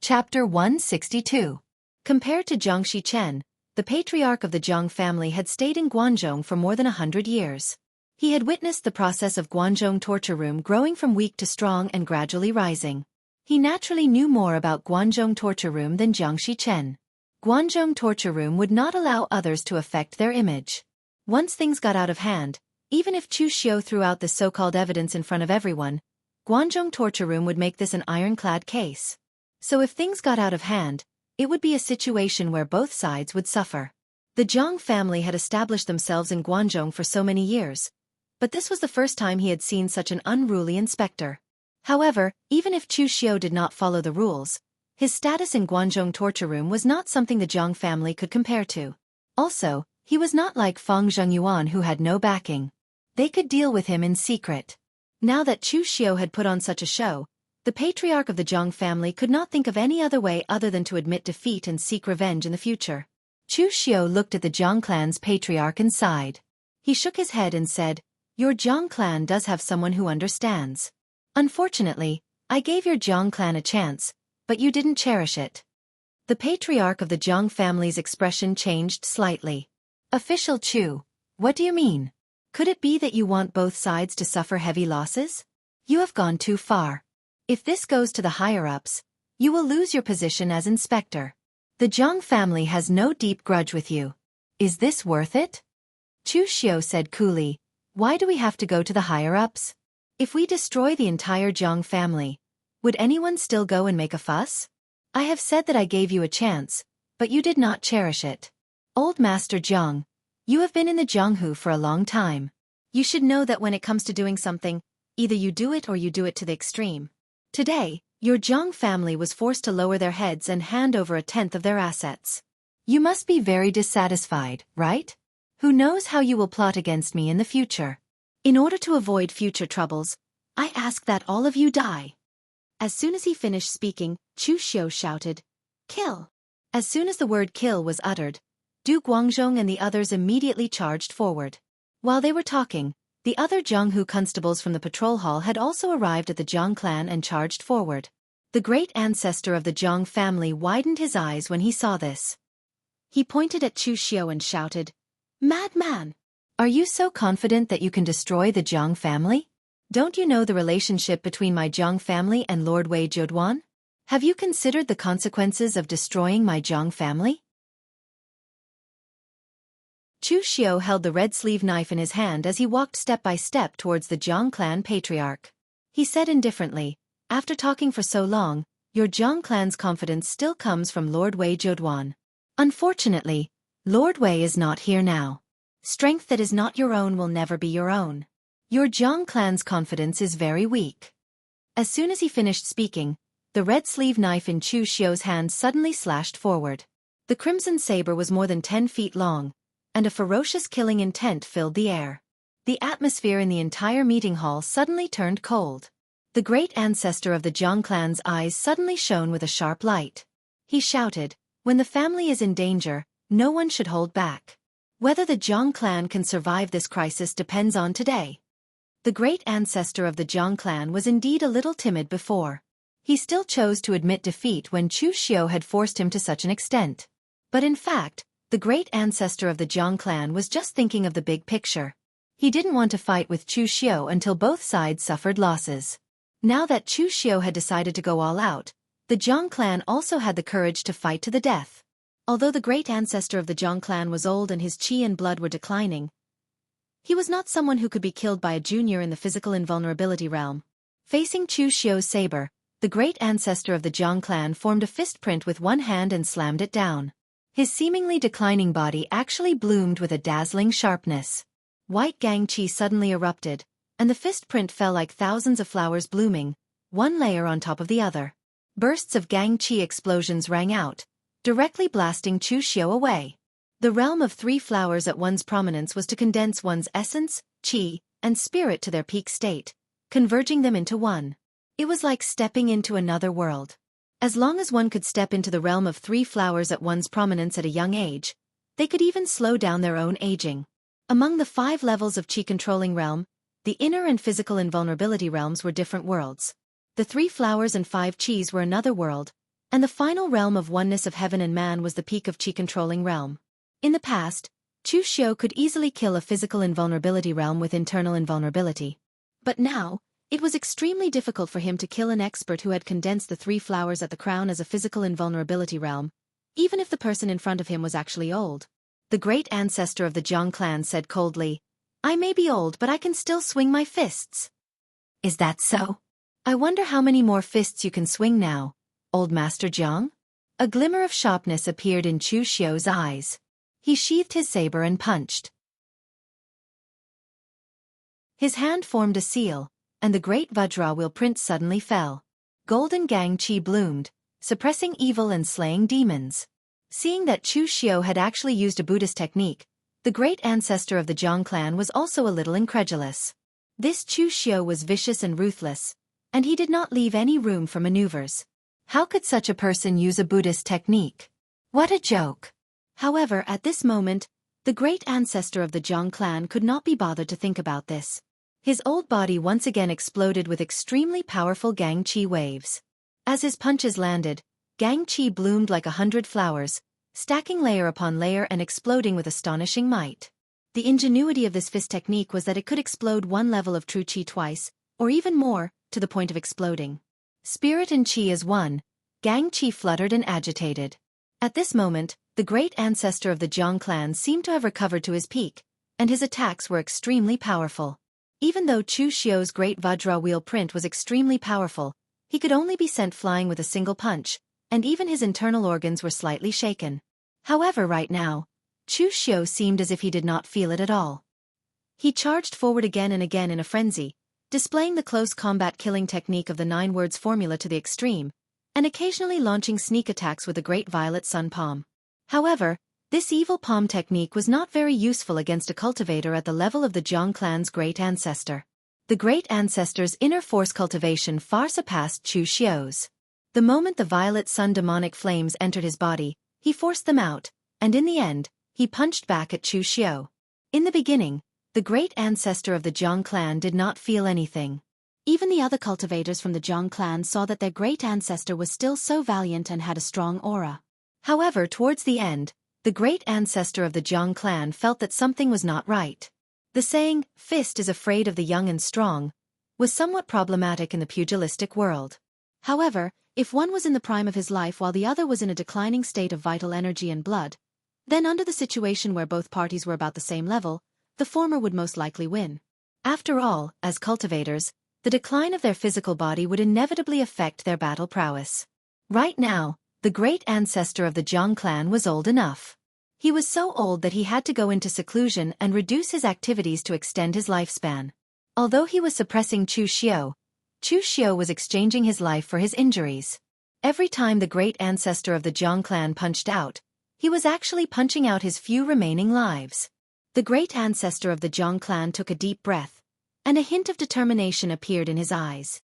Chapter 162. Compared to Jiang Shichen, the patriarch of the Jiang family had stayed in Guanzhong for more than 100 years. He had witnessed the process of Guanzhong torture room growing from weak to strong and gradually rising. He naturally knew more about Guanzhong torture room than Jiang Shichen. Guanzhong torture room would not allow others to affect their image. Once things got out of hand, even if Chu Xiao threw out the so-called evidence in front of everyone, Guanzhong torture room would make this an ironclad case. So if things got out of hand, it would be a situation where both sides would suffer. The Jiang family had established themselves in Guanzhong for so many years, but this was the first time he had seen such an unruly inspector. However, even if Chu Xiao did not follow the rules, his status in Guanzhong torture room was not something the Jiang family could compare to. Also, he was not like Fang Zhengyuan who had no backing. They could deal with him in secret. Now that Chu Xiao had put on such a show, the patriarch of the Jiang family could not think of any other way other than to admit defeat and seek revenge in the future. Chu Xiao looked at the Jiang clan's patriarch and sighed. He shook his head and said, "Your Jiang clan does have someone who understands. Unfortunately, I gave your Jiang clan a chance, but you didn't cherish it." The patriarch of the Jiang family's expression changed slightly. Official Chu, what do you mean? Could it be that you want both sides to suffer heavy losses? You have gone too far. If this goes to the higher-ups, you will lose your position as inspector. The Zhang family has no deep grudge with you. Is this worth it? Chu Xiao said coolly, why do we have to go to the higher-ups? If we destroy the entire Zhang family, would anyone still go and make a fuss? I have said that I gave you a chance, but you did not cherish it. Old Master Zhang, you have been in the Zhanghu for a long time. You should know that when it comes to doing something, either you do it or you do it to the extreme. Today, your Zhang family was forced to lower their heads and hand over a tenth of their assets. You must be very dissatisfied, right? Who knows how you will plot against me in the future? In order to avoid future troubles, I ask that all of you die. As soon as he finished speaking, Chu Xiao shouted, kill. As soon as the word kill was uttered, Du Guangzhong and the others immediately charged forward. While they were talking, the other Zhanghu constables from the patrol hall had also arrived at the Zhang clan and charged forward. The great ancestor of the Zhang family widened his eyes when he saw this. He pointed at Chu Xiao and shouted, madman! Are you so confident that you can destroy the Zhang family? Don't you know the relationship between my Zhang family and Lord Wei Zhoduan? Have you considered the consequences of destroying my Zhang family? Chu Xiao held the red sleeve knife in his hand as he walked step by step towards the Zhang clan patriarch. He said indifferently, after talking for so long, your Zhang clan's confidence still comes from Lord Wei Zhoduan. Unfortunately, Lord Wei is not here now. Strength that is not your own will never be your own. Your Zhang clan's confidence is very weak. As soon as he finished speaking, the red sleeve knife in Chu Xiao's hand suddenly slashed forward. The crimson saber was more than 10 feet long, and a ferocious killing intent filled the air. The atmosphere in the entire meeting hall suddenly turned cold. The great ancestor of the Zhang clan's eyes suddenly shone with a sharp light. He shouted, when the family is in danger, no one should hold back. Whether the Zhang clan can survive this crisis depends on today. The great ancestor of the Zhang clan was indeed a little timid before. He still chose to admit defeat when Chu Xiao had forced him to such an extent. But in fact, the great ancestor of the Zhang clan was just thinking of the big picture. He didn't want to fight with Chu Xiao until both sides suffered losses. Now that Chu Xiao had decided to go all out, the Zhang clan also had the courage to fight to the death. Although the great ancestor of the Zhang clan was old and his qi and blood were declining, he was not someone who could be killed by a junior in the physical invulnerability realm. Facing Chu Xiao's saber, the great ancestor of the Zhang clan formed a fist print with one hand and slammed it down. His seemingly declining body actually bloomed with a dazzling sharpness. White gang qi suddenly erupted, and the fist print fell like thousands of flowers blooming, one layer on top of the other. Bursts of gang qi explosions rang out, directly blasting Chu Xiao away. The realm of 3 flowers at one's prominence was to condense one's essence, qi, and spirit to their peak state, converging them into one. It was like stepping into another world. As long as one could step into the realm of 3 flowers at one's prominence at a young age, they could even slow down their own aging. Among the 5 levels of qi-controlling realm, the inner and physical invulnerability realms were different worlds. The 3 flowers and 5 qis were another world, and the final realm of oneness of heaven and man was the peak of qi-controlling realm. In the past, Chu Xiao could easily kill a physical invulnerability realm with internal invulnerability. But now, it was extremely difficult for him to kill an expert who had condensed the 3 flowers at the crown as a physical invulnerability realm, even if the person in front of him was actually old. The great ancestor of the Zhang clan said coldly, I may be old but I can still swing my fists. Is that so? I wonder how many more fists you can swing now, old Master Zhang? A glimmer of sharpness appeared in Chu Xiao's eyes. He sheathed his saber and punched. His hand formed a seal, and the great Vajra wheel print suddenly fell. Golden gang qi bloomed, suppressing evil and slaying demons. Seeing that Chu Xiao had actually used a Buddhist technique, the great ancestor of the Zhang clan was also a little incredulous. This Chu Xiao was vicious and ruthless, and he did not leave any room for maneuvers. How could such a person use a Buddhist technique? What a joke! However, at this moment, the great ancestor of the Zhang clan could not be bothered to think about this. His old body once again exploded with extremely powerful gang qi waves. As his punches landed, gang qi bloomed like 100 flowers, stacking layer upon layer and exploding with astonishing might. The ingenuity of this fist technique was that it could explode one level of true qi twice, or even more, to the point of exploding. Spirit and qi as one, Gang Qi fluttered and agitated. At this moment, the great ancestor of the Jiang clan seemed to have recovered to his peak, and his attacks were extremely powerful. Even though Chu Xiu's great Vajra wheel print was extremely powerful, he could only be sent flying with a single punch, and even his internal organs were slightly shaken. However, right now, Chu Xiu seemed as if he did not feel it at all. He charged forward again and again in a frenzy, displaying the close combat killing technique of the 9 words formula to the extreme, and occasionally launching sneak attacks with a great violet sun palm. However, this evil palm technique was not very useful against a cultivator at the level of the Jiang clan's great ancestor. The great ancestor's inner force cultivation far surpassed Chu Xiu's. The moment the violet sun demonic flames entered his body, he forced them out, and in the end, he punched back at Chu Xiu. In the beginning, the great ancestor of the Jiang clan did not feel anything. Even the other cultivators from the Jiang clan saw that their great ancestor was still so valiant and had a strong aura. However, towards the end, the great ancestor of the Jiang clan felt that something was not right. The saying, "Fist is afraid of the young and strong," was somewhat problematic in the pugilistic world. However, if one was in the prime of his life while the other was in a declining state of vital energy and blood, then under the situation where both parties were about the same level, the former would most likely win. After all, as cultivators, the decline of their physical body would inevitably affect their battle prowess. Right now, the great ancestor of the Jiang clan was old enough. He was so old that he had to go into seclusion and reduce his activities to extend his lifespan. Although he was suppressing Chu Xiu was exchanging his life for his injuries. Every time the great ancestor of the Jiang clan punched out, he was actually punching out his few remaining lives. The great ancestor of the Jiang clan took a deep breath, and a hint of determination appeared in his eyes.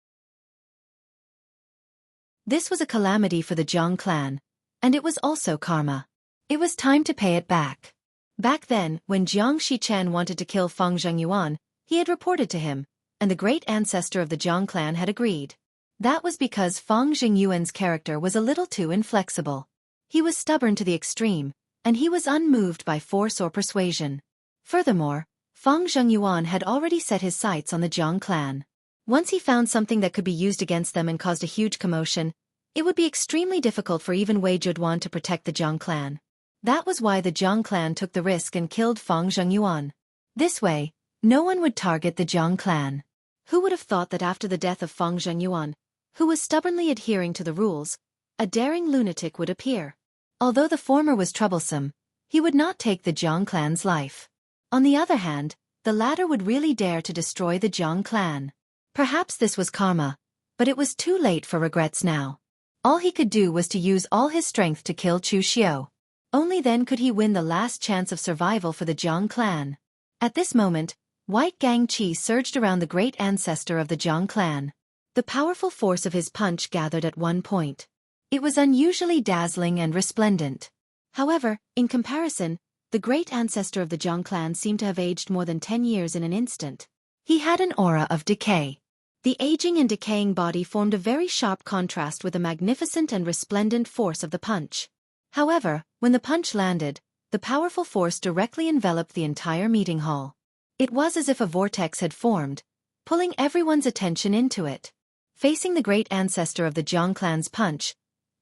This was a calamity for the Jiang clan, and it was also karma. It was time to pay it back. Back then, when Jiang Shichen wanted to kill Feng Zhengyuan, he had reported to him, and the great ancestor of the Jiang clan had agreed. That was because Feng Zhengyuan's character was a little too inflexible. He was stubborn to the extreme, and he was unmoved by force or persuasion. Furthermore, Feng Zhengyuan had already set his sights on the Jiang clan. Once he found something that could be used against them and caused a huge commotion, it would be extremely difficult for even Wei Zheduan to protect the Jiang clan. That was why the Jiang clan took the risk and killed Feng Zhengyuan. This way, no one would target the Jiang clan. Who would have thought that after the death of Feng Zhengyuan, who was stubbornly adhering to the rules, a daring lunatic would appear? Although the former was troublesome, he would not take the Jiang clan's life. On the other hand, the latter would really dare to destroy the Jiang clan. Perhaps this was karma, but it was too late for regrets now. All he could do was to use all his strength to kill Chu Xiu. Only then could he win the last chance of survival for the Jiang clan. At this moment, white Gang Qi surged around the great ancestor of the Jiang clan. The powerful force of his punch gathered at one point. It was unusually dazzling and resplendent. However, in comparison, the great ancestor of the Jiang clan seemed to have aged more than 10 years in an instant. He had an aura of decay. The aging and decaying body formed a very sharp contrast with the magnificent and resplendent force of the punch. However, when the punch landed, the powerful force directly enveloped the entire meeting hall. It was as if a vortex had formed, pulling everyone's attention into it. Facing the great ancestor of the Jiang clan's punch,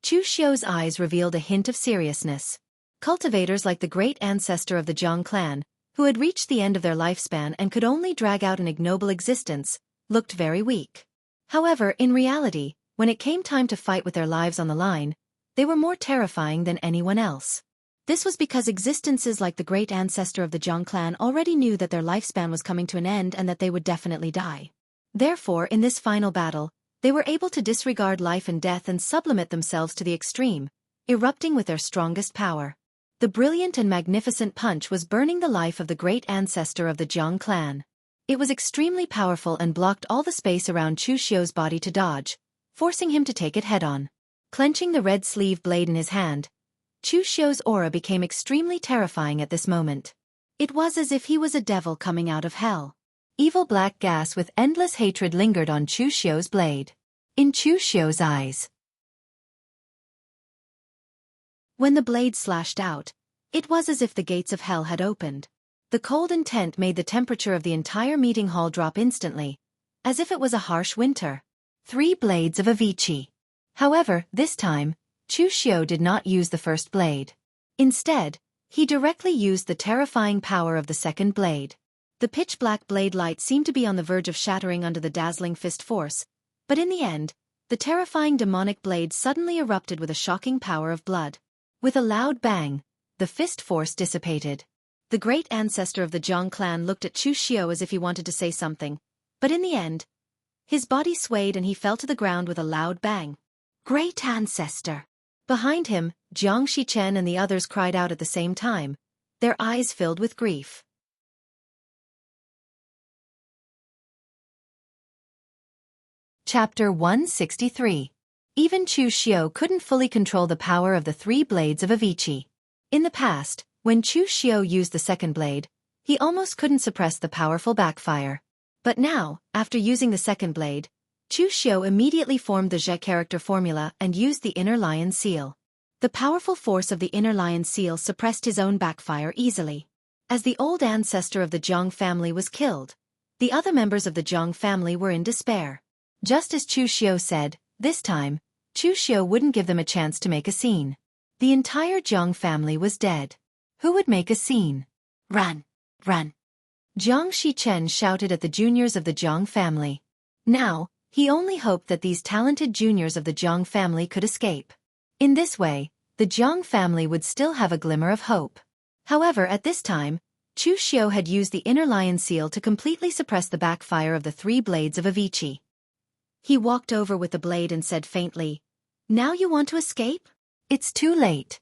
Chu Xiu's eyes revealed a hint of seriousness. Cultivators like the great ancestor of the Jiang clan, who had reached the end of their lifespan and could only drag out an ignoble existence, looked very weak. However, in reality, when it came time to fight with their lives on the line, they were more terrifying than anyone else. This was because existences like the great ancestor of the Jiang clan already knew that their lifespan was coming to an end and that they would definitely die. Therefore, in this final battle, they were able to disregard life and death and sublimate themselves to the extreme, erupting with their strongest power. The brilliant and magnificent punch was burning the life of the great ancestor of the Jiang clan. It was extremely powerful and blocked all the space around Chu Xiu's body to dodge, forcing him to take it head-on. Clenching the red sleeve blade in his hand, Chu Xiu's aura became extremely terrifying at this moment. It was as if he was a devil coming out of hell. Evil black gas with endless hatred lingered on Chu Xiu's blade. In Chu Xiu's eyes When the blade slashed out, it was as if the gates of hell had opened. The cold intent made the temperature of the entire meeting hall drop instantly, as if it was a harsh winter. 3 blades of Avicii. However, this time, Chu Xiao did not use the first blade. Instead, he directly used the terrifying power of the second blade. The pitch-black blade light seemed to be on the verge of shattering under the dazzling fist force, but in the end, the terrifying demonic blade suddenly erupted with a shocking power of blood. With a loud bang, the fist force dissipated. The great ancestor of the Zhang clan looked at Chu Xiao as if he wanted to say something, but in the end, his body swayed and he fell to the ground with a loud bang. Great ancestor. Behind him, Jiang Shichen and the others cried out at the same time, their eyes filled with grief. Chapter 163. Even Chu Xiao couldn't fully control the power of the 3 blades of Avicii. In the past, when Chu Xiao used the second blade, he almost couldn't suppress the powerful backfire. But now, after using the second blade, Chu Xiao immediately formed the Zhe character formula and used the inner lion seal. The powerful force of the inner lion seal suppressed his own backfire easily. As the old ancestor of the Zhang family was killed, the other members of the Zhang family were in despair. Just as Chu Xiao said, this time, Chu Xiao wouldn't give them a chance to make a scene. The entire Zhang family was dead. Who would make a scene? Run, run. Jiang Shichen shouted at the juniors of the Zhang family. Now, he only hoped that these talented juniors of the Zhang family could escape. In this way, the Zhang family would still have a glimmer of hope. However, at this time, Chu Xiao had used the inner lion seal to completely suppress the backfire of the 3 blades of Avicii. He walked over with the blade and said faintly, "Now you want to escape? It's too late."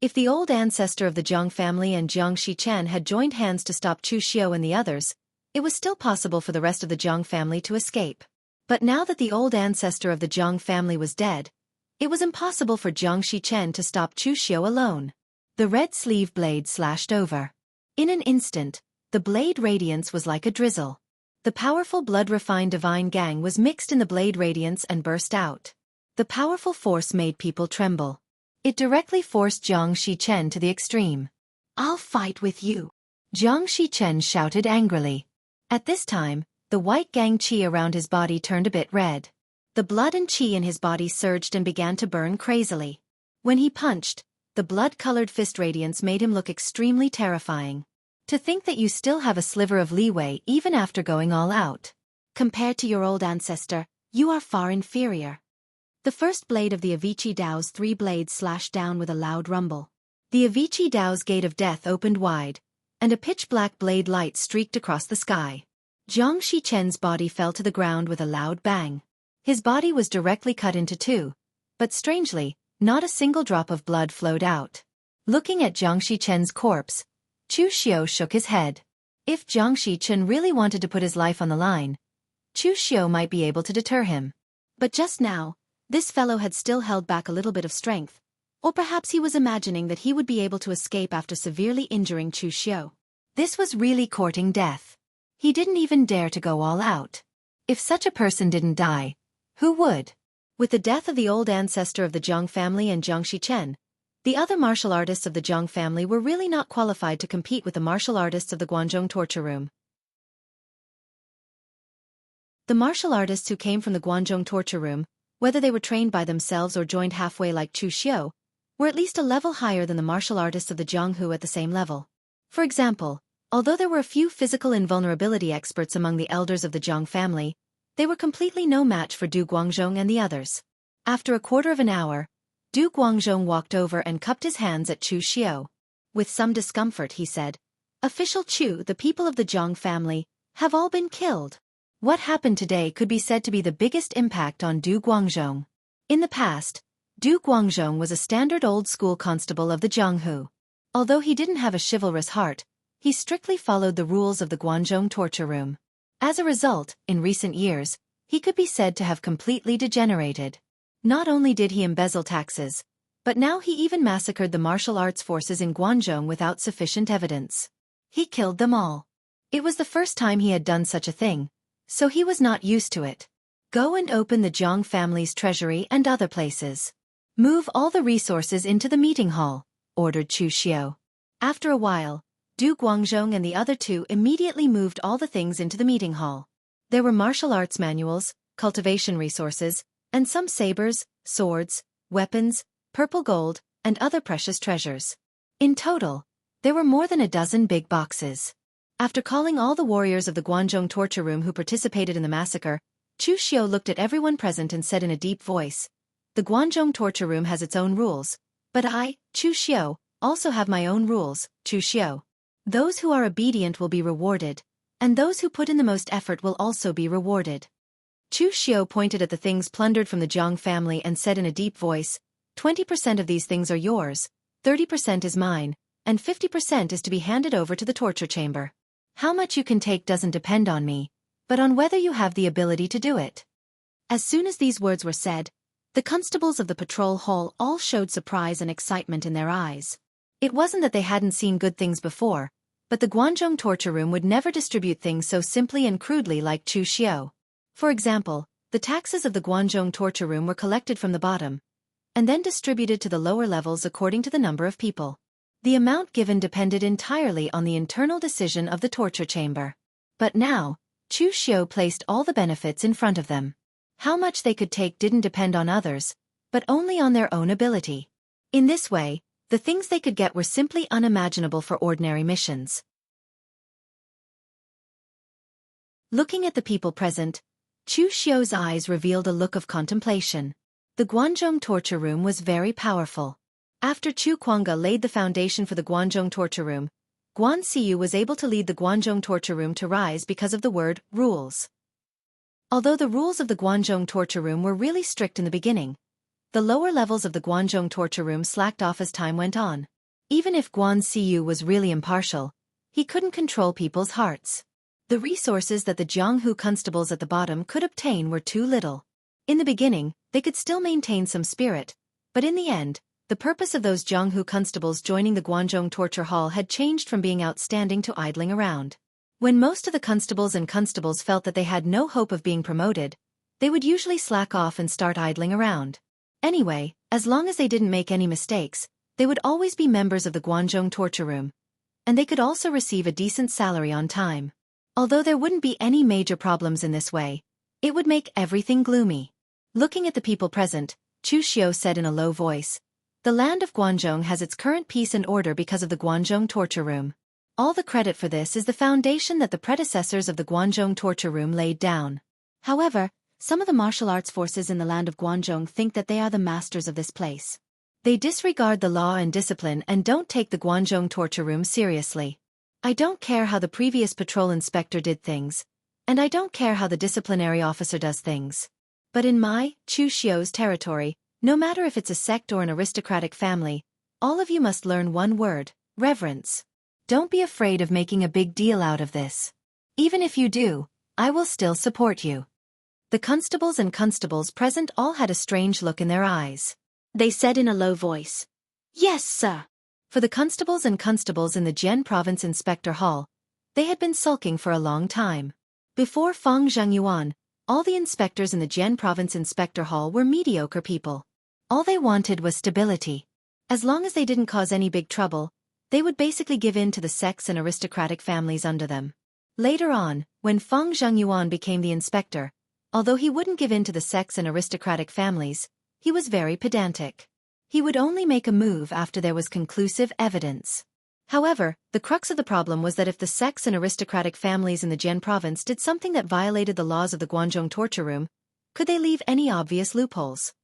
If the old ancestor of the Zhang family and Jiang Shichen had joined hands to stop Chu Xiao and the others, it was still possible for the rest of the Zhang family to escape. But now that the old ancestor of the Zhang family was dead, it was impossible for Jiang Shichen to stop Chu Xiao alone. The red sleeve blade slashed over. In an instant, the blade radiance was like a drizzle. The powerful blood-refined divine gang was mixed in the blade radiance and burst out. The powerful force made people tremble. It directly forced Jiang Shichen to the extreme. I'll fight with you. Jiang Shichen shouted angrily. At this time, the white gang qi around his body turned a bit red. The blood and qi in his body surged and began to burn crazily. When he punched, the blood-colored fist radiance made him look extremely terrifying. To think that you still have a sliver of leeway even after going all out. Compared to your old ancestor, you are far inferior. The first blade of the Avicii Dao's 3 blades slashed down with a loud rumble. The Avicii Dao's gate of death opened wide, and a pitch-black blade light streaked across the sky. Jiang Shichen's body fell to the ground with a loud bang. His body was directly cut into 2, but strangely, not a single drop of blood flowed out. Looking at Jiang Shichen's corpse, Chu Xiao shook his head. If Jiang Shichen really wanted to put his life on the line, Chu Xiao might be able to deter him. But just now, this fellow had still held back a little bit of strength, or perhaps he was imagining that he would be able to escape after severely injuring Chu Xiao. This was really courting death. He didn't even dare to go all out. If such a person didn't die, who would? With the death of the old ancestor of the Zhang family and Jiang Shichen, the other martial artists of the Zhang family were really not qualified to compete with the martial artists of the Guangzhong torture room. The martial artists who came from the Guangzhong torture room, whether they were trained by themselves or joined halfway like Chu Xiao, were at least a level higher than the martial artists of the Jianghu at the same level. For example, although there were a few physical invulnerability experts among the elders of the Zhang family, they were completely no match for Du Guangzhong and the others. After a quarter of an hour, Du Guangzhong walked over and cupped his hands at Chu Xiao. With some discomfort he said, "Official Chu, the people of the Zhang family have all been killed." What happened today could be said to be the biggest impact on Du Guangzhong. In the past, Du Guangzhong was a standard old-school constable of the Jianghu. Although he didn't have a chivalrous heart, he strictly followed the rules of the Guangzhong torture room. As a result, in recent years, he could be said to have completely degenerated. Not only did he embezzle taxes, but now he even massacred the martial arts forces in Guangzhong without sufficient evidence. He killed them all. It was the first time he had done such a thing, so he was not used to it. Go and open the Zhang family's treasury and other places. Move all the resources into the meeting hall, ordered Chu Xiao. After a while, Du Guangzhong and the other two immediately moved all the things into the meeting hall. There were martial arts manuals, cultivation resources, and some sabers, swords, weapons, purple gold, and other precious treasures. In total, there were more than a dozen big boxes. After calling all the warriors of the Guangzhong torture room who participated in the massacre, Chu Xiao looked at everyone present and said in a deep voice, "The Guangzhong torture room has its own rules, but I, Chu Xiao, also have my own rules, Chu Xiao. Those who are obedient will be rewarded, and those who put in the most effort will also be rewarded." Chu Xiao pointed at the things plundered from the Jiang family and said in a deep voice, 20% of these things are yours, 30% is mine, and 50% is to be handed over to the torture chamber. How much you can take doesn't depend on me, but on whether you have the ability to do it. As soon as these words were said, the constables of the patrol hall all showed surprise and excitement in their eyes. It wasn't that they hadn't seen good things before, but the Guangzhong torture room would never distribute things so simply and crudely like Chu Xiao. For example, the taxes of the Guangzhong torture room were collected from the bottom, and then distributed to the lower levels according to the number of people. The amount given depended entirely on the internal decision of the torture chamber. But now, Chu Xiao placed all the benefits in front of them. How much they could take didn't depend on others, but only on their own ability. In this way, the things they could get were simply unimaginable for ordinary missions. Looking at the people present, Chu Xiao's eyes revealed a look of contemplation. The Guangzhong torture room was very powerful. After Chu Kuanga laid the foundation for the Guangzhong torture room, Guan Siyu was able to lead the Guangzhong torture room to rise because of the word rules. Although the rules of the Guangzhong torture room were really strict in the beginning, the lower levels of the Guangzhong torture room slacked off as time went on. Even if Guan Siyu was really impartial, he couldn't control people's hearts. The resources that the Jianghu constables at the bottom could obtain were too little. In the beginning, they could still maintain some spirit, but in the end, the purpose of those Jianghu constables joining the Guangzhong torture hall had changed from being outstanding to idling around. When most of the constables felt that they had no hope of being promoted, they would usually slack off and start idling around. Anyway, as long as they didn't make any mistakes, they would always be members of the Guangzhong torture room, and they could also receive a decent salary on time. Although there wouldn't be any major problems in this way, it would make everything gloomy. Looking at the people present, Chu Xiao said in a low voice, "The land of Guangzhong has its current peace and order because of the Guangzhong torture room. All the credit for this is the foundation that the predecessors of the Guangzhong torture room laid down. However, some of the martial arts forces in the land of Guangzhong think that they are the masters of this place. They disregard the law and discipline and don't take the Guangzhong torture room seriously. I don't care how the previous patrol inspector did things, and I don't care how the disciplinary officer does things. But in my, Chu Xiao's territory, no matter if it's a sect or an aristocratic family, all of you must learn one word: reverence. Don't be afraid of making a big deal out of this. Even if you do, I will still support you." The constables present all had a strange look in their eyes. They said in a low voice, "Yes, sir." For the constables in the Jian Province Inspector Hall, they had been sulking for a long time. Before Feng Zhengyuan, all the inspectors in the Jian Province Inspector Hall were mediocre people. All they wanted was stability. As long as they didn't cause any big trouble, they would basically give in to the sects and aristocratic families under them. Later on, when Feng Zhengyuan became the inspector, although he wouldn't give in to the sects and aristocratic families, he was very pedantic. He would only make a move after there was conclusive evidence. However, the crux of the problem was that if the sects and aristocratic families in the Jian province did something that violated the laws of the Guangzhong torture room, could they leave any obvious loopholes?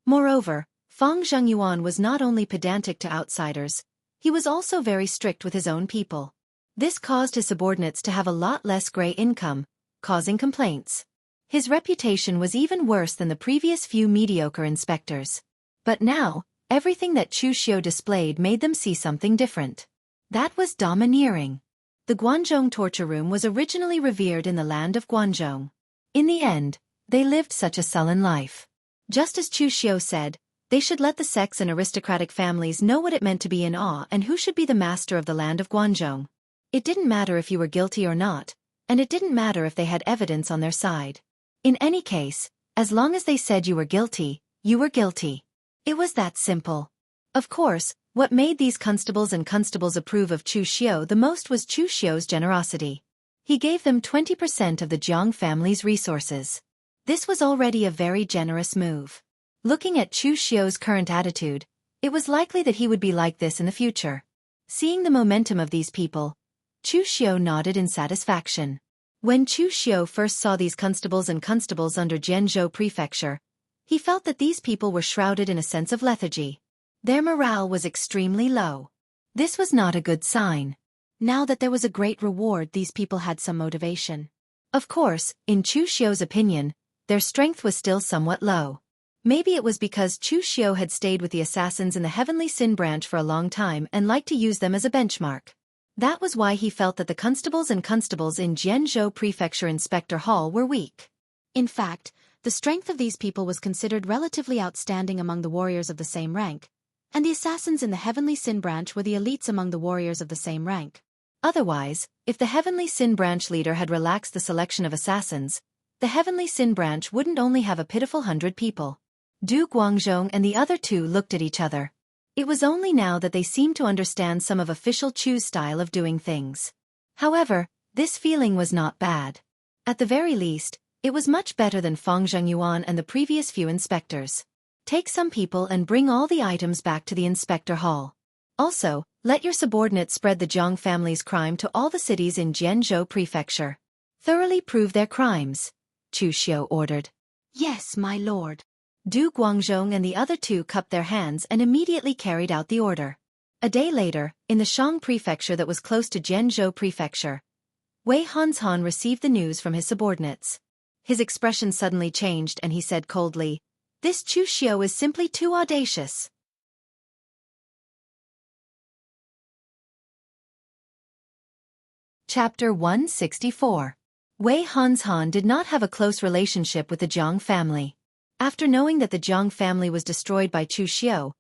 Moreover, Feng Zhengyuan was not only pedantic to outsiders, he was also very strict with his own people. This caused his subordinates to have a lot less gray income, causing complaints. His reputation was even worse than the previous few mediocre inspectors. But now, everything that Chu Xiao displayed made them see something different. That was domineering. The Guangzhong torture room was originally revered in the land of Guangzhong. In the end, they lived such a sullen life. Just as Chu Xiao said, they should let the sects and aristocratic families know what it meant to be in awe and who should be the master of the land of Guangzhong. It didn't matter if you were guilty or not, and it didn't matter if they had evidence on their side. In any case, As long as they said you were guilty, you were guilty. It was that simple. Of course, what made these constables approve of Chu Xiu the most was Chu Xiu's generosity. He gave them 20% of the Jiang family's resources. This was already a very generous move. Looking at Chu Xiu's current attitude, it was likely that he would be like this in the future. Seeing the momentum of these people, Chu Xiu nodded in satisfaction. When Chu Xiu first saw these constables under Jianzhou Prefecture, he felt that these people were shrouded in a sense of lethargy. Their morale was extremely low. This was not a good sign. Now that there was a great reward, these people had some motivation. Of course, in Chu Xiu's opinion, their strength was still somewhat low. Maybe it was because Chu Xiu had stayed with the assassins in the Heavenly Sin branch for a long time and liked to use them as a benchmark. That was why he felt that the constables in Jianzhou Prefecture Inspector Hall were weak. In fact, the strength of these people was considered relatively outstanding among the warriors of the same rank, and the assassins in the Heavenly Sin branch were the elites among the warriors of the same rank. Otherwise, if the Heavenly Sin branch leader had relaxed the selection of assassins, the Heavenly Sin branch wouldn't only have a pitiful 100 people. Du Guangzhong and the other two looked at each other. It was only now that they seemed to understand some of official Chu's style of doing things. However, this feeling was not bad. At the very least, it was much better than Fang Zhengyuan and the previous few inspectors. Take some people and bring all the items back to the inspector hall. Also, let your subordinates spread the Jiang family's crime to all the cities in Jianzhou Prefecture. Thoroughly prove their crimes, Chu Xiu ordered. Yes, my lord. Du Guangzhong and the other two cupped their hands and immediately carried out the order. A day later, in the Shang Prefecture that was close to Jianzhou Prefecture, Wei Hanshan received the news from his subordinates. His expression suddenly changed and he said coldly, "This Chu Xiu is simply too audacious." Chapter 164. Wei Hanshan did not have a close relationship with the Jiang family. After knowing that the Jiang family was destroyed by Chu Xiu,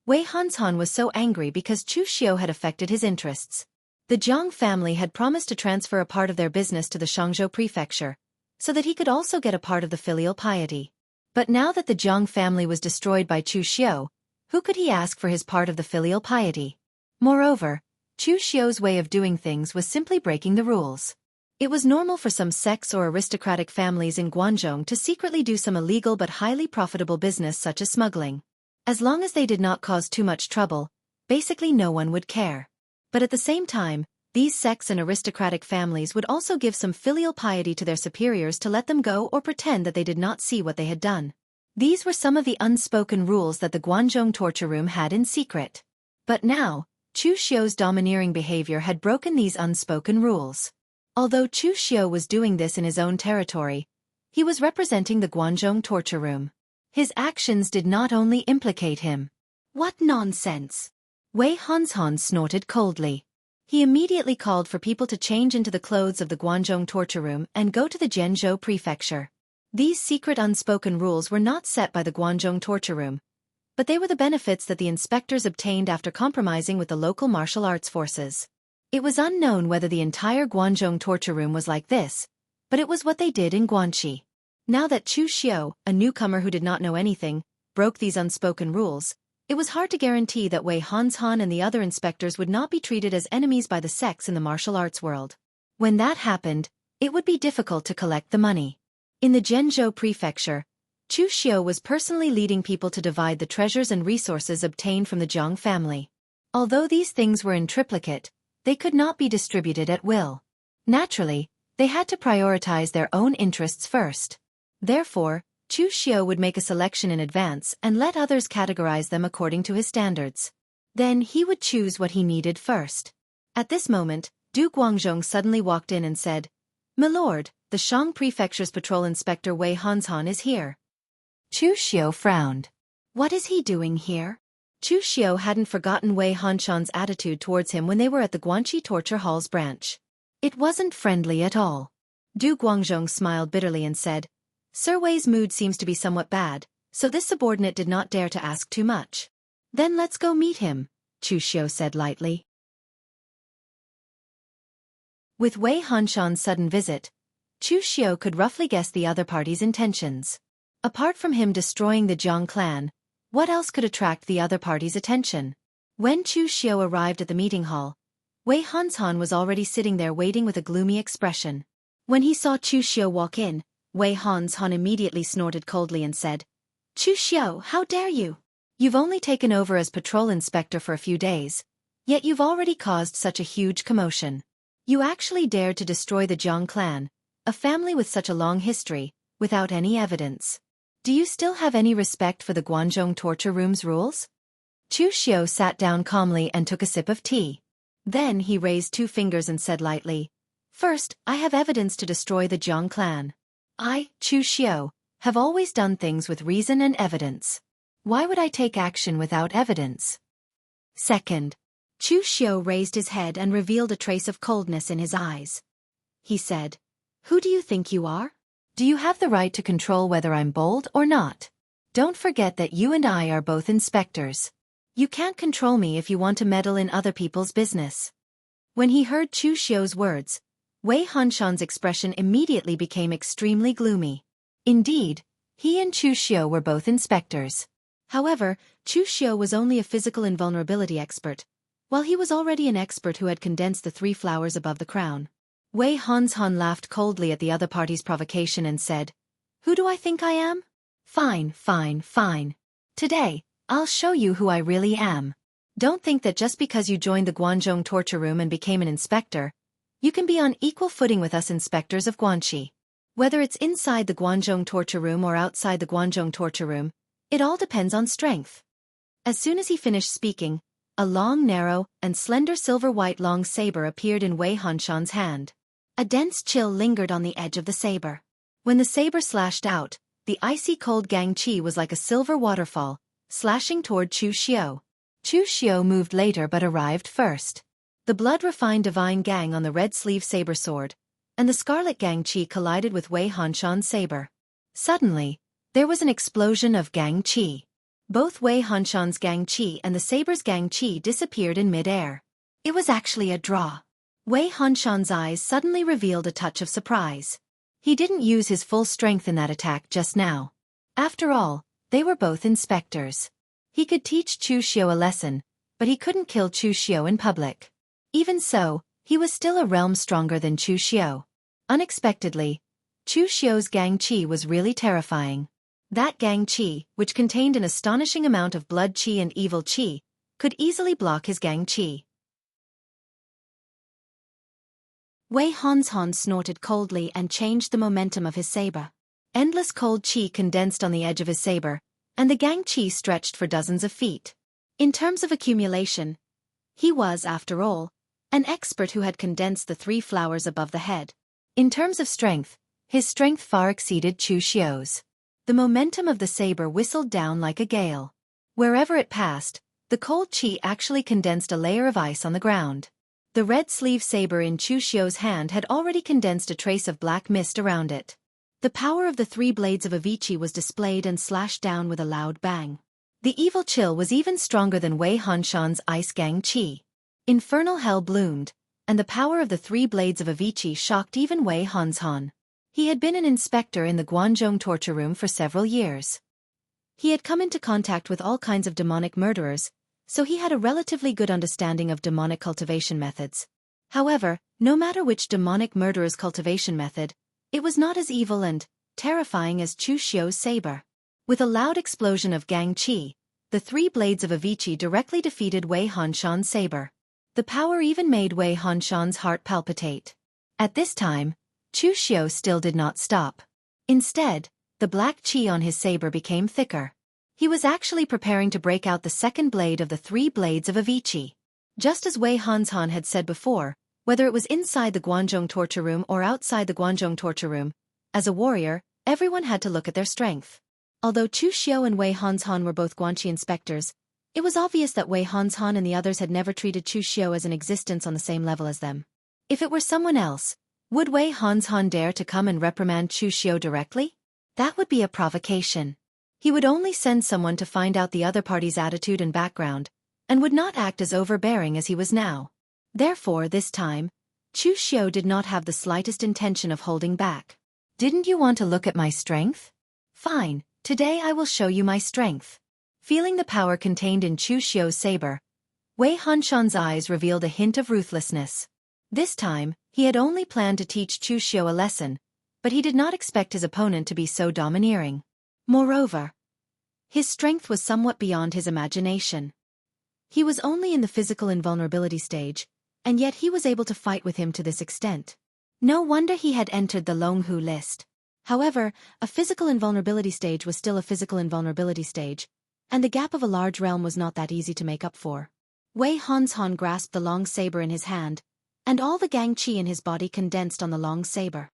Wei Hanshan was so angry because Chu Xiu had affected his interests. The Jiang family had promised to transfer a part of their business to the Shangzhou Prefecture, so that he could also get a part of the filial piety. But now that the Jiang family was destroyed by Chu Xiu, who could he ask for his part of the filial piety? Moreover, Chu Xiu's way of doing things was simply breaking the rules. It was normal for some sects or aristocratic families in Guangzhou to secretly do some illegal but highly profitable business such as smuggling. As long as they did not cause too much trouble, basically no one would care. But at the same time, these sects and aristocratic families would also give some filial piety to their superiors to let them go or pretend that they did not see what they had done. These were some of the unspoken rules that the Guangzhou torture room had in secret. But now, Chu Xiu's domineering behavior had broken these unspoken rules. Although Chu Xiu was doing this in his own territory, he was representing the Guangzhou torture room. His actions did not only implicate him. What nonsense! Wei Hanshan snorted coldly. He immediately called for people to change into the clothes of the Guangzhou torture room and go to the Jianzhou Prefecture. These secret unspoken rules were not set by the Guangzhou torture room, but they were the benefits that the inspectors obtained after compromising with the local martial arts forces. It was unknown whether the entire Guangzhou torture room was like this, but it was what they did in Guanxi. Now that Chu Xiu, a newcomer who did not know anything, broke these unspoken rules, it was hard to guarantee that Wei Hanshan and the other inspectors would not be treated as enemies by the sects in the martial arts world. When that happened, it would be difficult to collect the money. In the Jianzhou Prefecture, Chu Xiu was personally leading people to divide the treasures and resources obtained from the Jiang family. Although these things were in triplicate, they could not be distributed at will. Naturally, they had to prioritize their own interests first. Therefore, Chu Xiu would make a selection in advance and let others categorize them according to his standards. Then he would choose what he needed first. At this moment, Du Guangzhong suddenly walked in and said, "My lord, the Shang Prefecture's patrol inspector Wei Hanshan is here." Chu Xiu frowned. What is he doing here? Chu Xiu hadn't forgotten Wei Hanshan's attitude towards him when they were at the Guanxi Torture Hall's branch. It wasn't friendly at all. Du Guangzhong smiled bitterly and said, "Sir Wei's mood seems to be somewhat bad, so this subordinate did not dare to ask too much." "Then let's go meet him," Chu Xiu said lightly. With Wei Hanshan's sudden visit, Chu Xiu could roughly guess the other party's intentions. Apart from him destroying the Jiang clan, what else could attract the other party's attention? When Chu Xiu arrived at the meeting hall, Wei Hanshan was already sitting there waiting with a gloomy expression. When he saw Chu Xiu walk in, Wei Hanshan immediately snorted coldly and said, "Chu Xiu, how dare you? You've only taken over as patrol inspector for a few days, yet you've already caused such a huge commotion. You actually dared to destroy the Jiang clan, a family with such a long history, without any evidence. Do you still have any respect for the Guanzhong torture room's rules?" Chu Xiu sat down calmly and took a sip of tea. Then he raised 2 fingers and said lightly, "First, I have evidence to destroy the Jiang clan. I, Chu Xiu, have always done things with reason and evidence. Why would I take action without evidence?" Second, Chu Xiu raised his head and revealed a trace of coldness in his eyes. He said, "Who do you think you are? Do you have the right to control whether I'm bold or not? Don't forget that you and I are both inspectors. You can't control me if you want to meddle in other people's business." When he heard Chu Xiu's words, Wei Hanshan's expression immediately became extremely gloomy. Indeed, he and Chu Xiu were both inspectors. However, Chu Xiu was only a physical invulnerability expert, while he was already an expert who had condensed the 3 flowers above the crown. Wei Hanshan laughed coldly at the other party's provocation and said, "Who do I think I am? Fine, fine, fine. Today, I'll show you who I really am. Don't think that just because you joined the Guanzhong torture room and became an inspector, you can be on equal footing with us inspectors of Guanxi. Whether it's inside the Guanzhong torture room or outside the Guanzhong torture room, it all depends on strength." As soon as he finished speaking, a long, narrow, and slender silver-white long saber appeared in Wei Hanshan's hand. A dense chill lingered on the edge of the saber. When the saber slashed out, the icy cold Gang Qi was like a silver waterfall, slashing toward Chu Xiu. Chu Xiu moved later but arrived first. The blood-refined divine Gang on the red sleeve saber sword, and the scarlet Gang Qi collided with Wei Hanshan's saber. Suddenly, there was an explosion of Gang Qi. Both Wei Hanshan's Gang Qi and the saber's Gang Qi disappeared in mid-air. It was actually a draw. Wei Hanshan's eyes suddenly revealed a touch of surprise. He didn't use his full strength in that attack just now. After all, they were both inspectors. He could teach Chu Xiu a lesson, but he couldn't kill Chu Xiu in public. Even so, he was still a realm stronger than Chu Xiu. Unexpectedly, Chu Xiu's Gang Qi was really terrifying. That Gang Qi, which contained an astonishing amount of blood Qi and evil Qi, could easily block his Gang Qi. Wei Hanshan snorted coldly and changed the momentum of his saber. Endless cold Qi condensed on the edge of his saber, and the Gang Qi stretched for dozens of feet. In terms of accumulation, he was, after all, an expert who had condensed the 3 flowers above the head. In terms of strength, his strength far exceeded Chu Xiu's. The momentum of the saber whistled down like a gale. Wherever it passed, the cold Qi actually condensed a layer of ice on the ground. The red sleeve saber in Chu Xiu's hand had already condensed a trace of black mist around it. The power of the 3 blades of Avicii was displayed and slashed down with a loud bang. The evil chill was even stronger than Wei Hanshan's ice Gang Qi. Infernal hell bloomed, and the power of the 3 blades of Avicii shocked even Wei Hanshan. He had been an inspector in the Guanzhong torture room for several years. He had come into contact with all kinds of demonic murderers, so he had a relatively good understanding of demonic cultivation methods. However, no matter which demonic murderer's cultivation method, it was not as evil and terrifying as Chu Xiu's saber. With a loud explosion of Gang Qi, the 3 blades of Avicii directly defeated Wei Hanshan's saber. The power even made Wei Hanshan's heart palpitate. At this time, Chu Xiu still did not stop. Instead, the black Qi on his saber became thicker. He was actually preparing to break out the 2nd blade of the 3 blades of Avicii. Just as Wei Hanshan had said before, whether it was inside the Guanzhong torture room or outside the Guanzhong torture room, as a warrior, everyone had to look at their strength. Although Chu Xiu and Wei Hanshan were both Guanxi inspectors, it was obvious that Wei Hanshan and the others had never treated Chu Xiu as an existence on the same level as them. If it were someone else, would Wei Hanshan dare to come and reprimand Chu Xiu directly? That would be a provocation. He would only send someone to find out the other party's attitude and background, and would not act as overbearing as he was now. Therefore, this time, Chu Xiu did not have the slightest intention of holding back. Didn't you want to look at my strength? Fine, Today I will show you my strength. Feeling the power contained in Chu Xiu's saber, Wei Hanshan's eyes revealed a hint of ruthlessness. This time, he had only planned to teach Chu Xiu a lesson, but he did not expect his opponent to be so domineering. Moreover, his strength was somewhat beyond his imagination. He was only in the physical invulnerability stage, and yet he was able to fight with him to this extent. No wonder he had entered the Long Hu list. However, a physical invulnerability stage was still a physical invulnerability stage, and the gap of a large realm was not that easy to make up for. Wei Hanshan grasped the long saber in his hand, and all the gang qi in his body condensed on the long saber.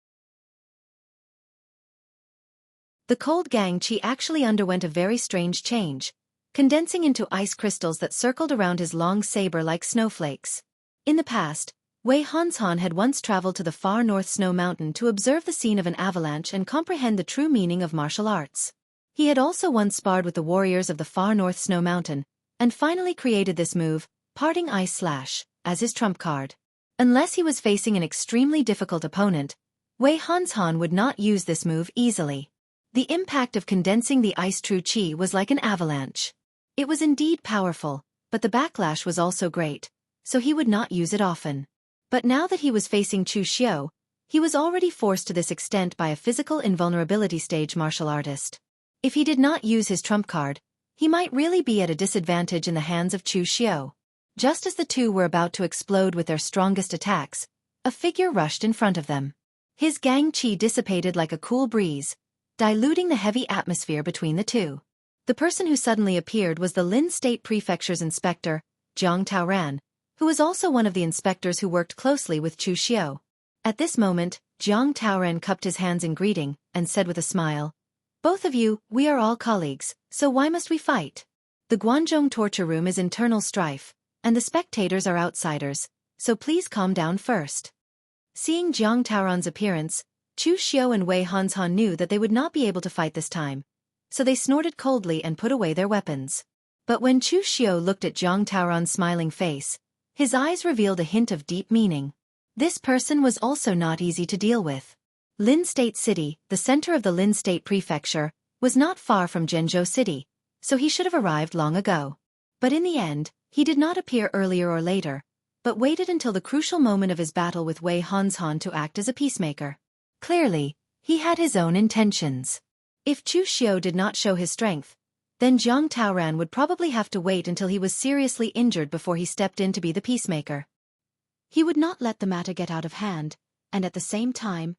The cold gang qi actually underwent a very strange change, condensing into ice crystals that circled around his long saber like snowflakes. In the past, Wei Hanshan had once traveled to the far north snow mountain to observe the scene of an avalanche and comprehend the true meaning of martial arts. He had also once sparred with the warriors of the far north snow mountain, and finally created this move, Parting Ice Slash, as his trump card. Unless he was facing an extremely difficult opponent, Wei Hanshan would not use this move easily. The impact of condensing the ice true qi was like an avalanche. It was indeed powerful, but the backlash was also great, so he would not use it often. But now that he was facing Chu Xiu, he was already forced to this extent by a physical invulnerability stage martial artist. If he did not use his trump card, he might really be at a disadvantage in the hands of Chu Xiu. Just as the two were about to explode with their strongest attacks, a figure rushed in front of them. His gang qi dissipated like a cool breeze, diluting the heavy atmosphere between the two. The person who suddenly appeared was the Lin State Prefecture's inspector, Jiang Taoran, who was also one of the inspectors who worked closely with Chu Xiu. At this moment, Jiang Taoran cupped his hands in greeting, and said with a smile, "Both of you, we are all colleagues, so why must we fight? The Guanzhong torture room is internal strife, and the spectators are outsiders, so please calm down first." Seeing Jiang Taoran's appearance, Chu Xiu and Wei Hanshan knew that they would not be able to fight this time, so they snorted coldly and put away their weapons. But when Chu Xiu looked at Jiang Taoran's smiling face, his eyes revealed a hint of deep meaning. This person was also not easy to deal with. Lin State City, the center of the Lin State Prefecture, was not far from Zhenzhou City, so he should have arrived long ago. But in the end, he did not appear earlier or later, but waited until the crucial moment of his battle with Wei Hanshan to act as a peacemaker. Clearly, he had his own intentions. If Chu Xiu did not show his strength, then Jiang Taoran would probably have to wait until he was seriously injured before he stepped in to be the peacemaker. He would not let the matter get out of hand, and at the same time,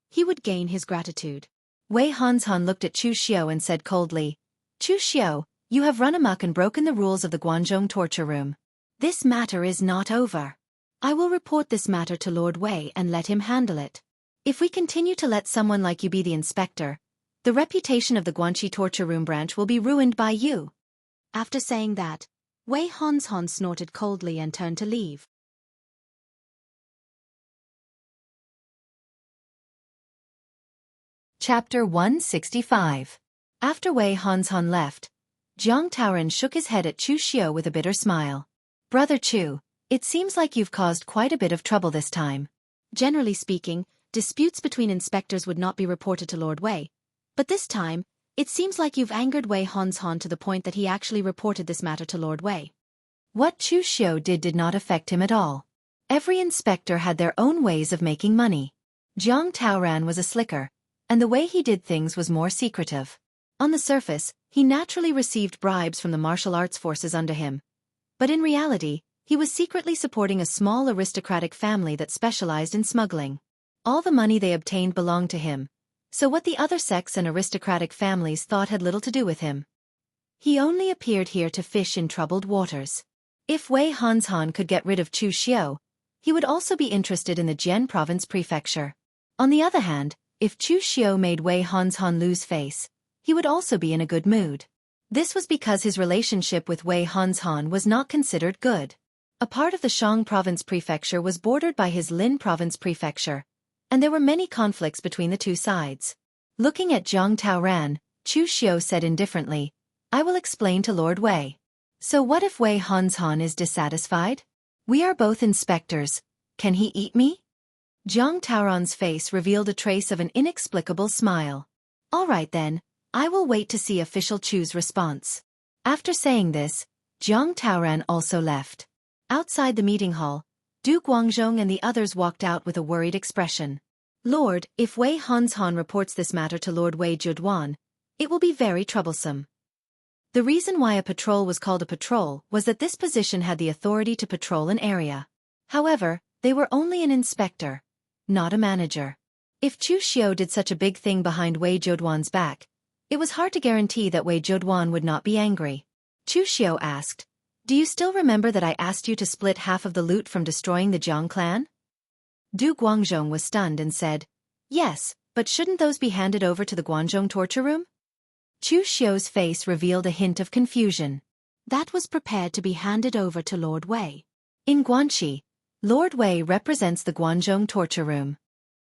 he would gain his gratitude. Wei Hanshan looked at Chu Xiu and said coldly, "Chu Xiu, you have run amok and broken the rules of the Guanzhong torture room. This matter is not over. I will report this matter to Lord Wei and let him handle it. If we continue to let someone like you be the inspector, the reputation of the Guanxi torture room branch will be ruined by you." After saying that, Wei Hanshan snorted coldly and turned to leave. Chapter 165. After Wei Hanshan left, Jiang Taoran shook his head at Chu Xiu with a bitter smile. "Brother Chu, it seems like you've caused quite a bit of trouble this time." Generally speaking, disputes between inspectors would not be reported to Lord Wei, but this time, it seems like you've angered Wei Hanshan to the point that he actually reported this matter to Lord Wei. What Chu Xiu did not affect him at all. Every inspector had their own ways of making money. Jiang Taoran was a slicker, and the way he did things was more secretive. On the surface, he naturally received bribes from the martial arts forces under him, but in reality, he was secretly supporting a small aristocratic family that specialized in smuggling. All the money they obtained belonged to him, so what the other sects and aristocratic families thought had little to do with him. He only appeared here to fish in troubled waters. If Wei Hanshan could get rid of Chu Xiu, he would also be interested in the Jian province prefecture. On the other hand, if Chu Xiu made Wei Hanshan lose face, he would also be in a good mood. This was because his relationship with Wei Hanshan was not considered good. A part of the Shang province prefecture was bordered by his Lin province prefecture, and there were many conflicts between the two sides. Looking at Jiang Taoran, Chu Xiu said indifferently, "I will explain to Lord Wei." "So what if Wei Hanshan is dissatisfied? We are both inspectors. Can he eat me?" Jiang Taoran's face revealed a trace of an inexplicable smile. "All right then, I will wait to see official Chu's response. After saying this, Jiang Taoran also left. Outside the meeting hall, Du Guangzhong and the others walked out with a worried expression. Lord, if Wei Hanzhan reports this matter to Lord Wei Juduan, it will be very troublesome. The reason why a patrol was called a patrol was that this position had the authority to patrol an area. However, they were only an inspector, not a manager. If Chu Xiao did such a big thing behind Wei Juduan's back, it was hard to guarantee that Wei Juduan would not be angry. Chu Xiao asked, "Do you still remember that I asked you to split half of the loot from destroying the Jiang clan?" Du Guangzhong was stunned and said, "Yes, but shouldn't those be handed over to the Guangzhong torture room?" Chu Xiao's face revealed a hint of confusion. That was prepared to be handed over to Lord Wei. In Guanxi, Lord Wei represents the Guangzhong torture room.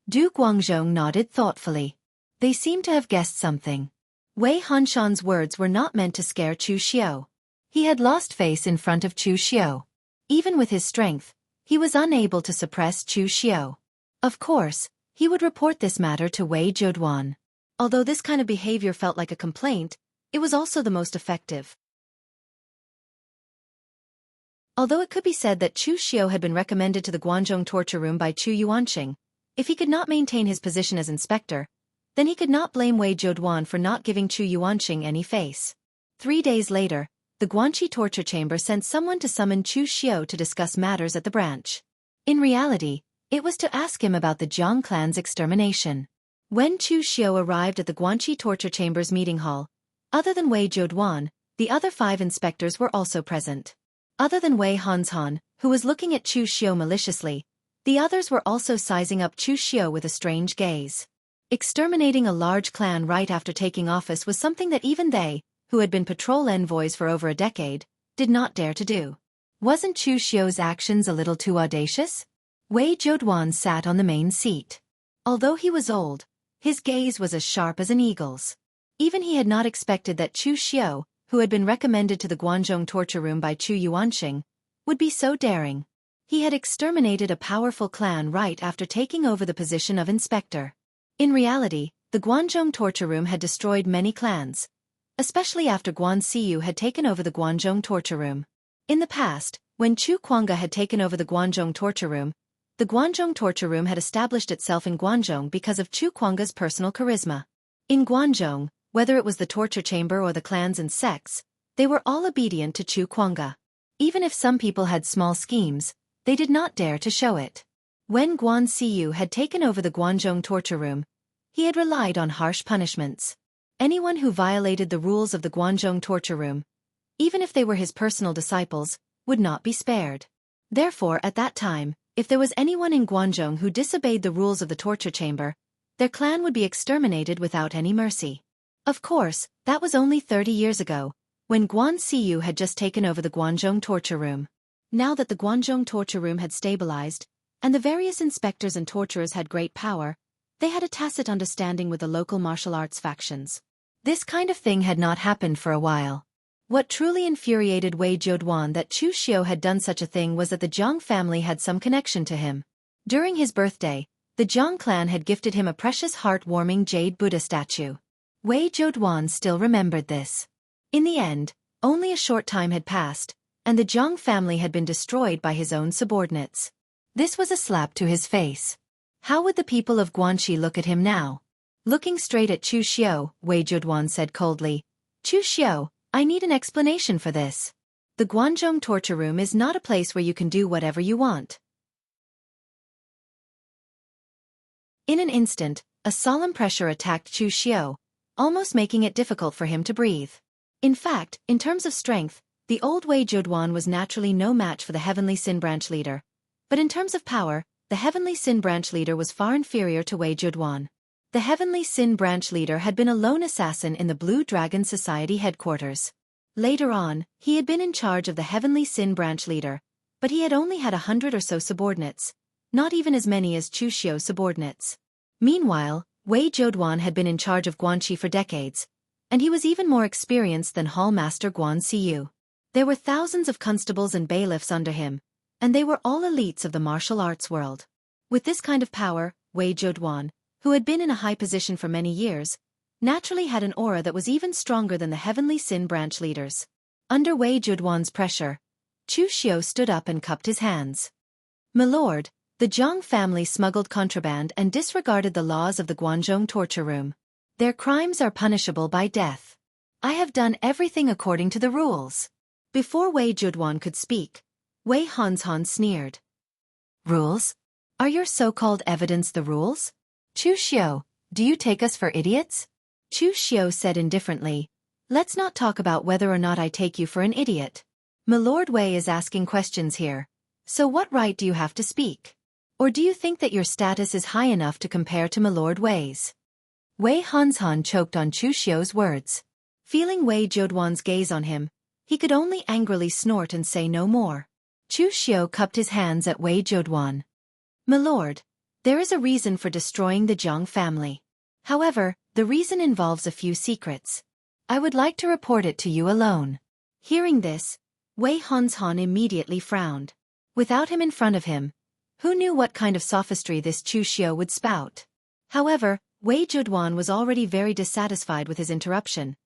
Du Guangzhong nodded thoughtfully. They seemed to have guessed something. Wei Hanshan's words were not meant to scare Chu Xiao. He had lost face in front of Chu Xiao. Even with his strength, he was unable to suppress Chu Xiao. Of course, he would report this matter to Wei Juduan. Although this kind of behavior felt like a complaint, it was also the most effective. Although it could be said that Chu Xiao had been recommended to the Guangzhong torture room by Chu Yuanqing, if he could not maintain his position as inspector, then he could not blame Wei Juduan for not giving Chu Yuanqing any face. 3 days later, the Guanxi torture chamber sent someone to summon Chu Xiao to discuss matters at the branch. In reality, it was to ask him about the Jiang clan's extermination. When Chu Xiao arrived at the Guanxi torture chamber's meeting hall, other than Wei Juduan, the other 5 inspectors were also present. Other than Wei Hanzhan, who was looking at Chu Xiao maliciously, the others were also sizing up Chu Xiao with a strange gaze. Exterminating a large clan right after taking office was something that even they, who had been patrol envoys for over a decade, did not dare to do. Wasn't Chu Xiao's actions a little too audacious? Wei Juduan sat on the main seat. Although he was old, his gaze was as sharp as an eagle's. Even he had not expected that Chu Xiao, who had been recommended to the Guangzhong torture room by Chu Yuanqing, would be so daring. He had exterminated a powerful clan right after taking over the position of inspector. In reality, the Guangzhong torture room had destroyed many clans, especially after Guan Siyu had taken over the Guangzhong torture room. In the past, when Chu Kuanga had taken over the Guangzhong torture room, the Guangzhong torture room had established itself in Guangzhong because of Chu Kuanga's personal charisma. In Guangzhong, whether it was the torture chamber or the clans and sects, they were all obedient to Chu Kuanga. Even if some people had small schemes, they did not dare to show it. When Guan Siyu had taken over the Guangzhong torture room, he had relied on harsh punishments. Anyone who violated the rules of the Guangzhong torture room, even if they were his personal disciples, would not be spared. Therefore, at that time, if there was anyone in Guangzhong who disobeyed the rules of the torture chamber, their clan would be exterminated without any mercy. Of course, that was only 30 years ago, when Guan Siyu had just taken over the Guangzhong torture room. Now that the Guangzhong torture room had stabilized, and the various inspectors and torturers had great power, they had a tacit understanding with the local martial arts factions. This kind of thing had not happened for a while. What truly infuriated Wei Juduan that Chu Xiao had done such a thing was that the Jiang family had some connection to him. During his birthday, the Jiang clan had gifted him a precious heart-warming jade Buddha statue. Wei Juduan still remembered this. In the end, only a short time had passed, and the Jiang family had been destroyed by his own subordinates. This was a slap to his face. How would the people of Guanxi look at him now? Looking straight at Chu Xiao, Wei Juduan said coldly, "Chu Xiao, I need an explanation for this. The Guangzhong torture room is not a place where you can do whatever you want." In an instant, a solemn pressure attacked Chu Xiao, almost making it difficult for him to breathe. In fact, in terms of strength, the old Wei Juduan was naturally no match for the Heavenly Sin Branch leader. But in terms of power, the Heavenly Sin Branch leader was far inferior to Wei Juduan. The Heavenly Sin Branch leader had been a lone assassin in the Blue Dragon Society headquarters. Later on, he had been in charge of the Heavenly Sin Branch leader, but he had only had 100 or so subordinates, not even as many as Chu Xiao's subordinates. Meanwhile, Wei Juduan had been in charge of Guanxi for decades, and he was even more experienced than Hall Master Guan Siyu. There were thousands of constables and bailiffs under him, and they were all elites of the martial arts world. With this kind of power, Wei Juduan, who had been in a high position for many years, naturally had an aura that was even stronger than the heavenly Sin branch leaders. Under Wei Judwan's pressure, Chu Xiu stood up and cupped his hands. "My lord, the Zhang family smuggled contraband and disregarded the laws of the Guanzhong torture room. Their crimes are punishable by death. I have done everything according to the rules." Before Wei Judwan could speak, Wei Hanzhan sneered. "Rules? Are your so-called evidence the rules? Chu Xiu, do you take us for idiots?" Chu Xiu said indifferently, "Let's not talk about whether or not I take you for an idiot. My lord Wei is asking questions here, so what right do you have to speak? Or do you think that your status is high enough to compare to my lord Wei's?" Wei Hanzhan choked on Chu Xiu's words. Feeling Wei Judwan's gaze on him, he could only angrily snort and say no more. Chu Xiu cupped his hands at Wei Judwan. "My lord, there is a reason for destroying the Zhang family. However, the reason involves a few secrets. I would like to report it to you alone." Hearing this, Wei Hanzhan immediately frowned. Without him in front of him, who knew what kind of sophistry this Chu Xiu would spout? However, Wei Judwan was already very dissatisfied with his interruption,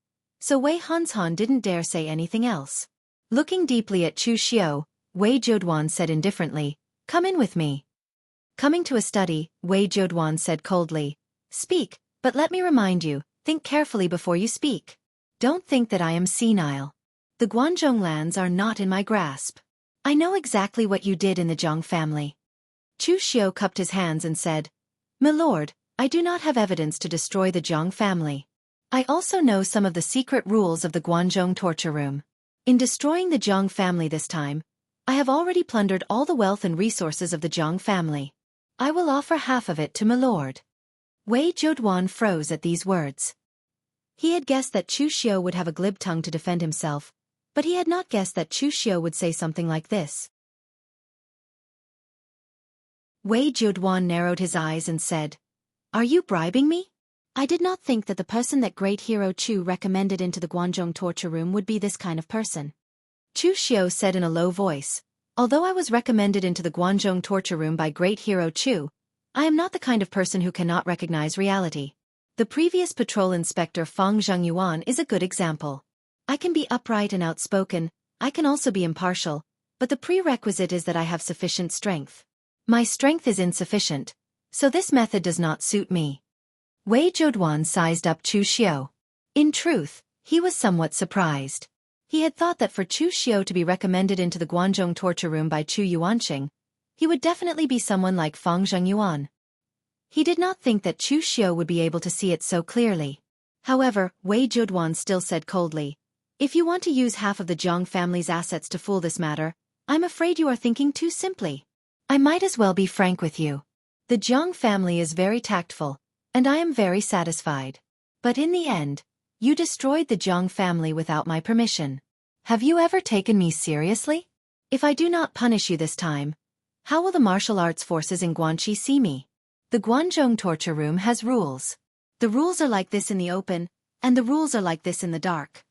so Wei Hanzhan didn't dare say anything else. Looking deeply at Chu Xiu, Wei Judwan said indifferently, "Come in with me." Coming to a study, Wei Judwan said coldly, "Speak, but let me remind you, think carefully before you speak. Don't think that I am senile. The Guanzhong lands are not in my grasp. I know exactly what you did in the Zhang family." Chu Xiu cupped his hands and said, "My lord, I do not have evidence to destroy the Zhang family. I also know some of the secret rules of the Guanzhong torture room. In destroying the Zhang family this time, I have already plundered all the wealth and resources of the Zhang family. I will offer half of it to my lord." Wei Judwan froze at these words. He had guessed that Chu Xiu would have a glib tongue to defend himself, but he had not guessed that Chu Xiu would say something like this. Wei Judwan narrowed his eyes and said, "Are you bribing me? I did not think that the person that great hero Chu recommended into the Guanzhong torture room would be this kind of person." Chu Xiu said in a low voice, "Although I was recommended into the Guanzhong torture room by great hero Chu, I am not the kind of person who cannot recognize reality. The previous patrol inspector Fang Zhengyuan is a good example. I can be upright and outspoken, I can also be impartial, but the prerequisite is that I have sufficient strength. My strength is insufficient, so this method does not suit me." Wei Judwan sized up Chu Xiu. In truth, he was somewhat surprised. He had thought that for Chu Xiu to be recommended into the Guanzhong torture room by Chu Yuanqing, he would definitely be someone like Fang Zhengyuan. He did not think that Chu Xiu would be able to see it so clearly. However, Wei Judwan still said coldly, "If you want to use half of the Zhang family's assets to fool this matter, I'm afraid you are thinking too simply. I might as well be frank with you. The Zhang family is very tactful, and I am very satisfied. But in the end, you destroyed the Zhang family without my permission. Have you ever taken me seriously? If I do not punish you this time, how will the martial arts forces in Guanxi see me? The Guanzhong torture room has rules. The rules are like this in the open, and the rules are like this in the dark."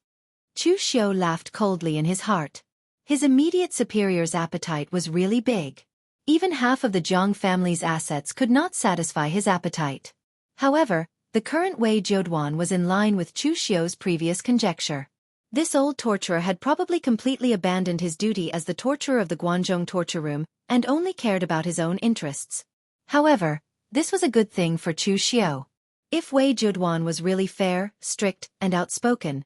Chu Xiu laughed coldly in his heart. His immediate superior's appetite was really big. Even half of the Zhang family's assets could not satisfy his appetite. However, the current Wei Judwan was in line with Chu Xiu's previous conjecture. This old torturer had probably completely abandoned his duty as the torturer of the Guanzhong torture room and only cared about his own interests. However, this was a good thing for Chu Xiu. If Wei Judwan was really fair, strict, and outspoken,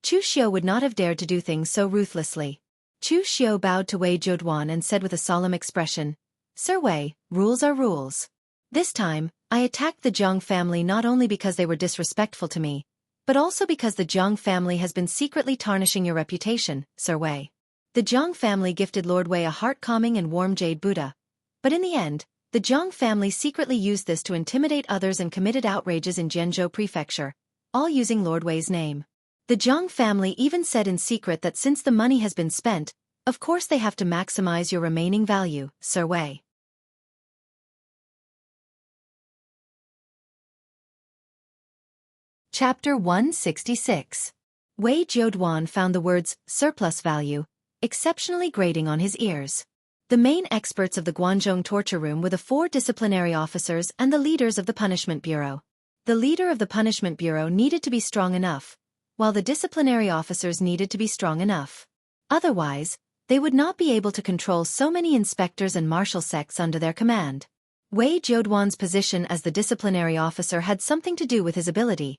Chu Xiu would not have dared to do things so ruthlessly. Chu Xiu bowed to Wei Judwan and said with a solemn expression, "Sir Wei, rules are rules. This time, I attacked the Zhang family not only because they were disrespectful to me, but also because the Zhang family has been secretly tarnishing your reputation, Sir Wei. The Zhang family gifted Lord Wei a heart-calming and warm jade Buddha, but in the end, the Zhang family secretly used this to intimidate others and committed outrages in Zhenzhou Prefecture, all using Lord Wei's name. The Zhang family even said in secret that since the money has been spent, of course they have to maximize your remaining value, Sir Wei." Chapter 166. Wei Judwan found the words surplus value exceptionally grating on his ears. The main experts of the Guanzhong torture room were the 4 disciplinary officers and the leaders of the punishment bureau. The leader of the punishment bureau needed to be strong enough, while the disciplinary officers needed to be strong enough. Otherwise, they would not be able to control so many inspectors and martial sects under their command. Wei Zhouduan's position as the disciplinary officer had something to do with his ability,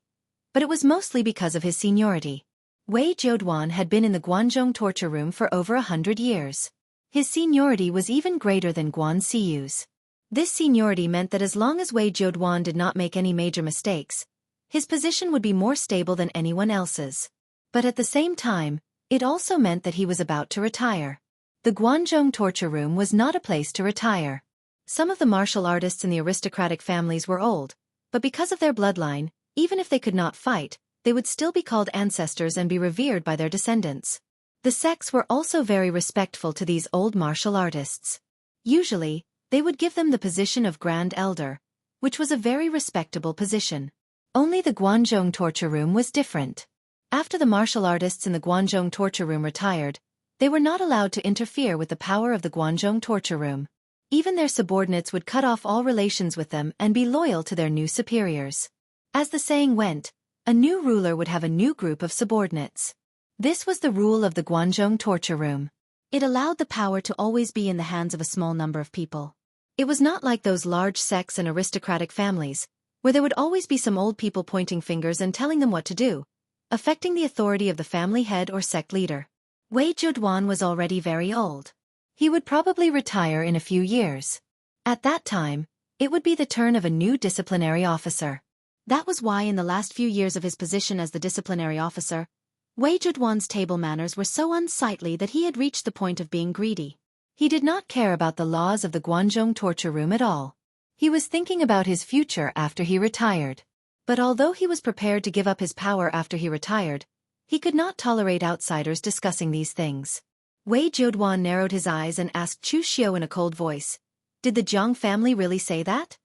but it was mostly because of his seniority. Wei Zhouduan had been in the Guanzhong torture room for over 100 years. His seniority was even greater than Guan Siyu's. This seniority meant that as long as Wei Zhouduan did not make any major mistakes, his position would be more stable than anyone else's. But at the same time, it also meant that he was about to retire. The Guanzhong torture room was not a place to retire. Some of the martial artists in the aristocratic families were old, but because of their bloodline, even if they could not fight, they would still be called ancestors and be revered by their descendants. The sects were also very respectful to these old martial artists. Usually, they would give them the position of Grand Elder, which was a very respectable position. Only the Guanzhong torture room was different. After the martial artists in the Guanzhong torture room retired, they were not allowed to interfere with the power of the Guanzhong torture room. Even their subordinates would cut off all relations with them and be loyal to their new superiors. As the saying went, a new ruler would have a new group of subordinates. This was the rule of the Guanzhong torture room. It allowed the power to always be in the hands of a small number of people. It was not like those large sects and aristocratic families, where there would always be some old people pointing fingers and telling them what to do, affecting the authority of the family head or sect leader. Wei Zhouduan was already very old. He would probably retire in a few years. At that time, it would be the turn of a new disciplinary officer. That was why in the last few years of his position as the disciplinary officer, Wei Zhouduan's table manners were so unsightly that he had reached the point of being greedy. He did not care about the laws of the Guanzhong torture room at all. He was thinking about his future after he retired. But although he was prepared to give up his power after he retired, he could not tolerate outsiders discussing these things. Wei Zhouduan narrowed his eyes and asked Chu Xiu in a cold voice, "Did the Jiang family really say that?"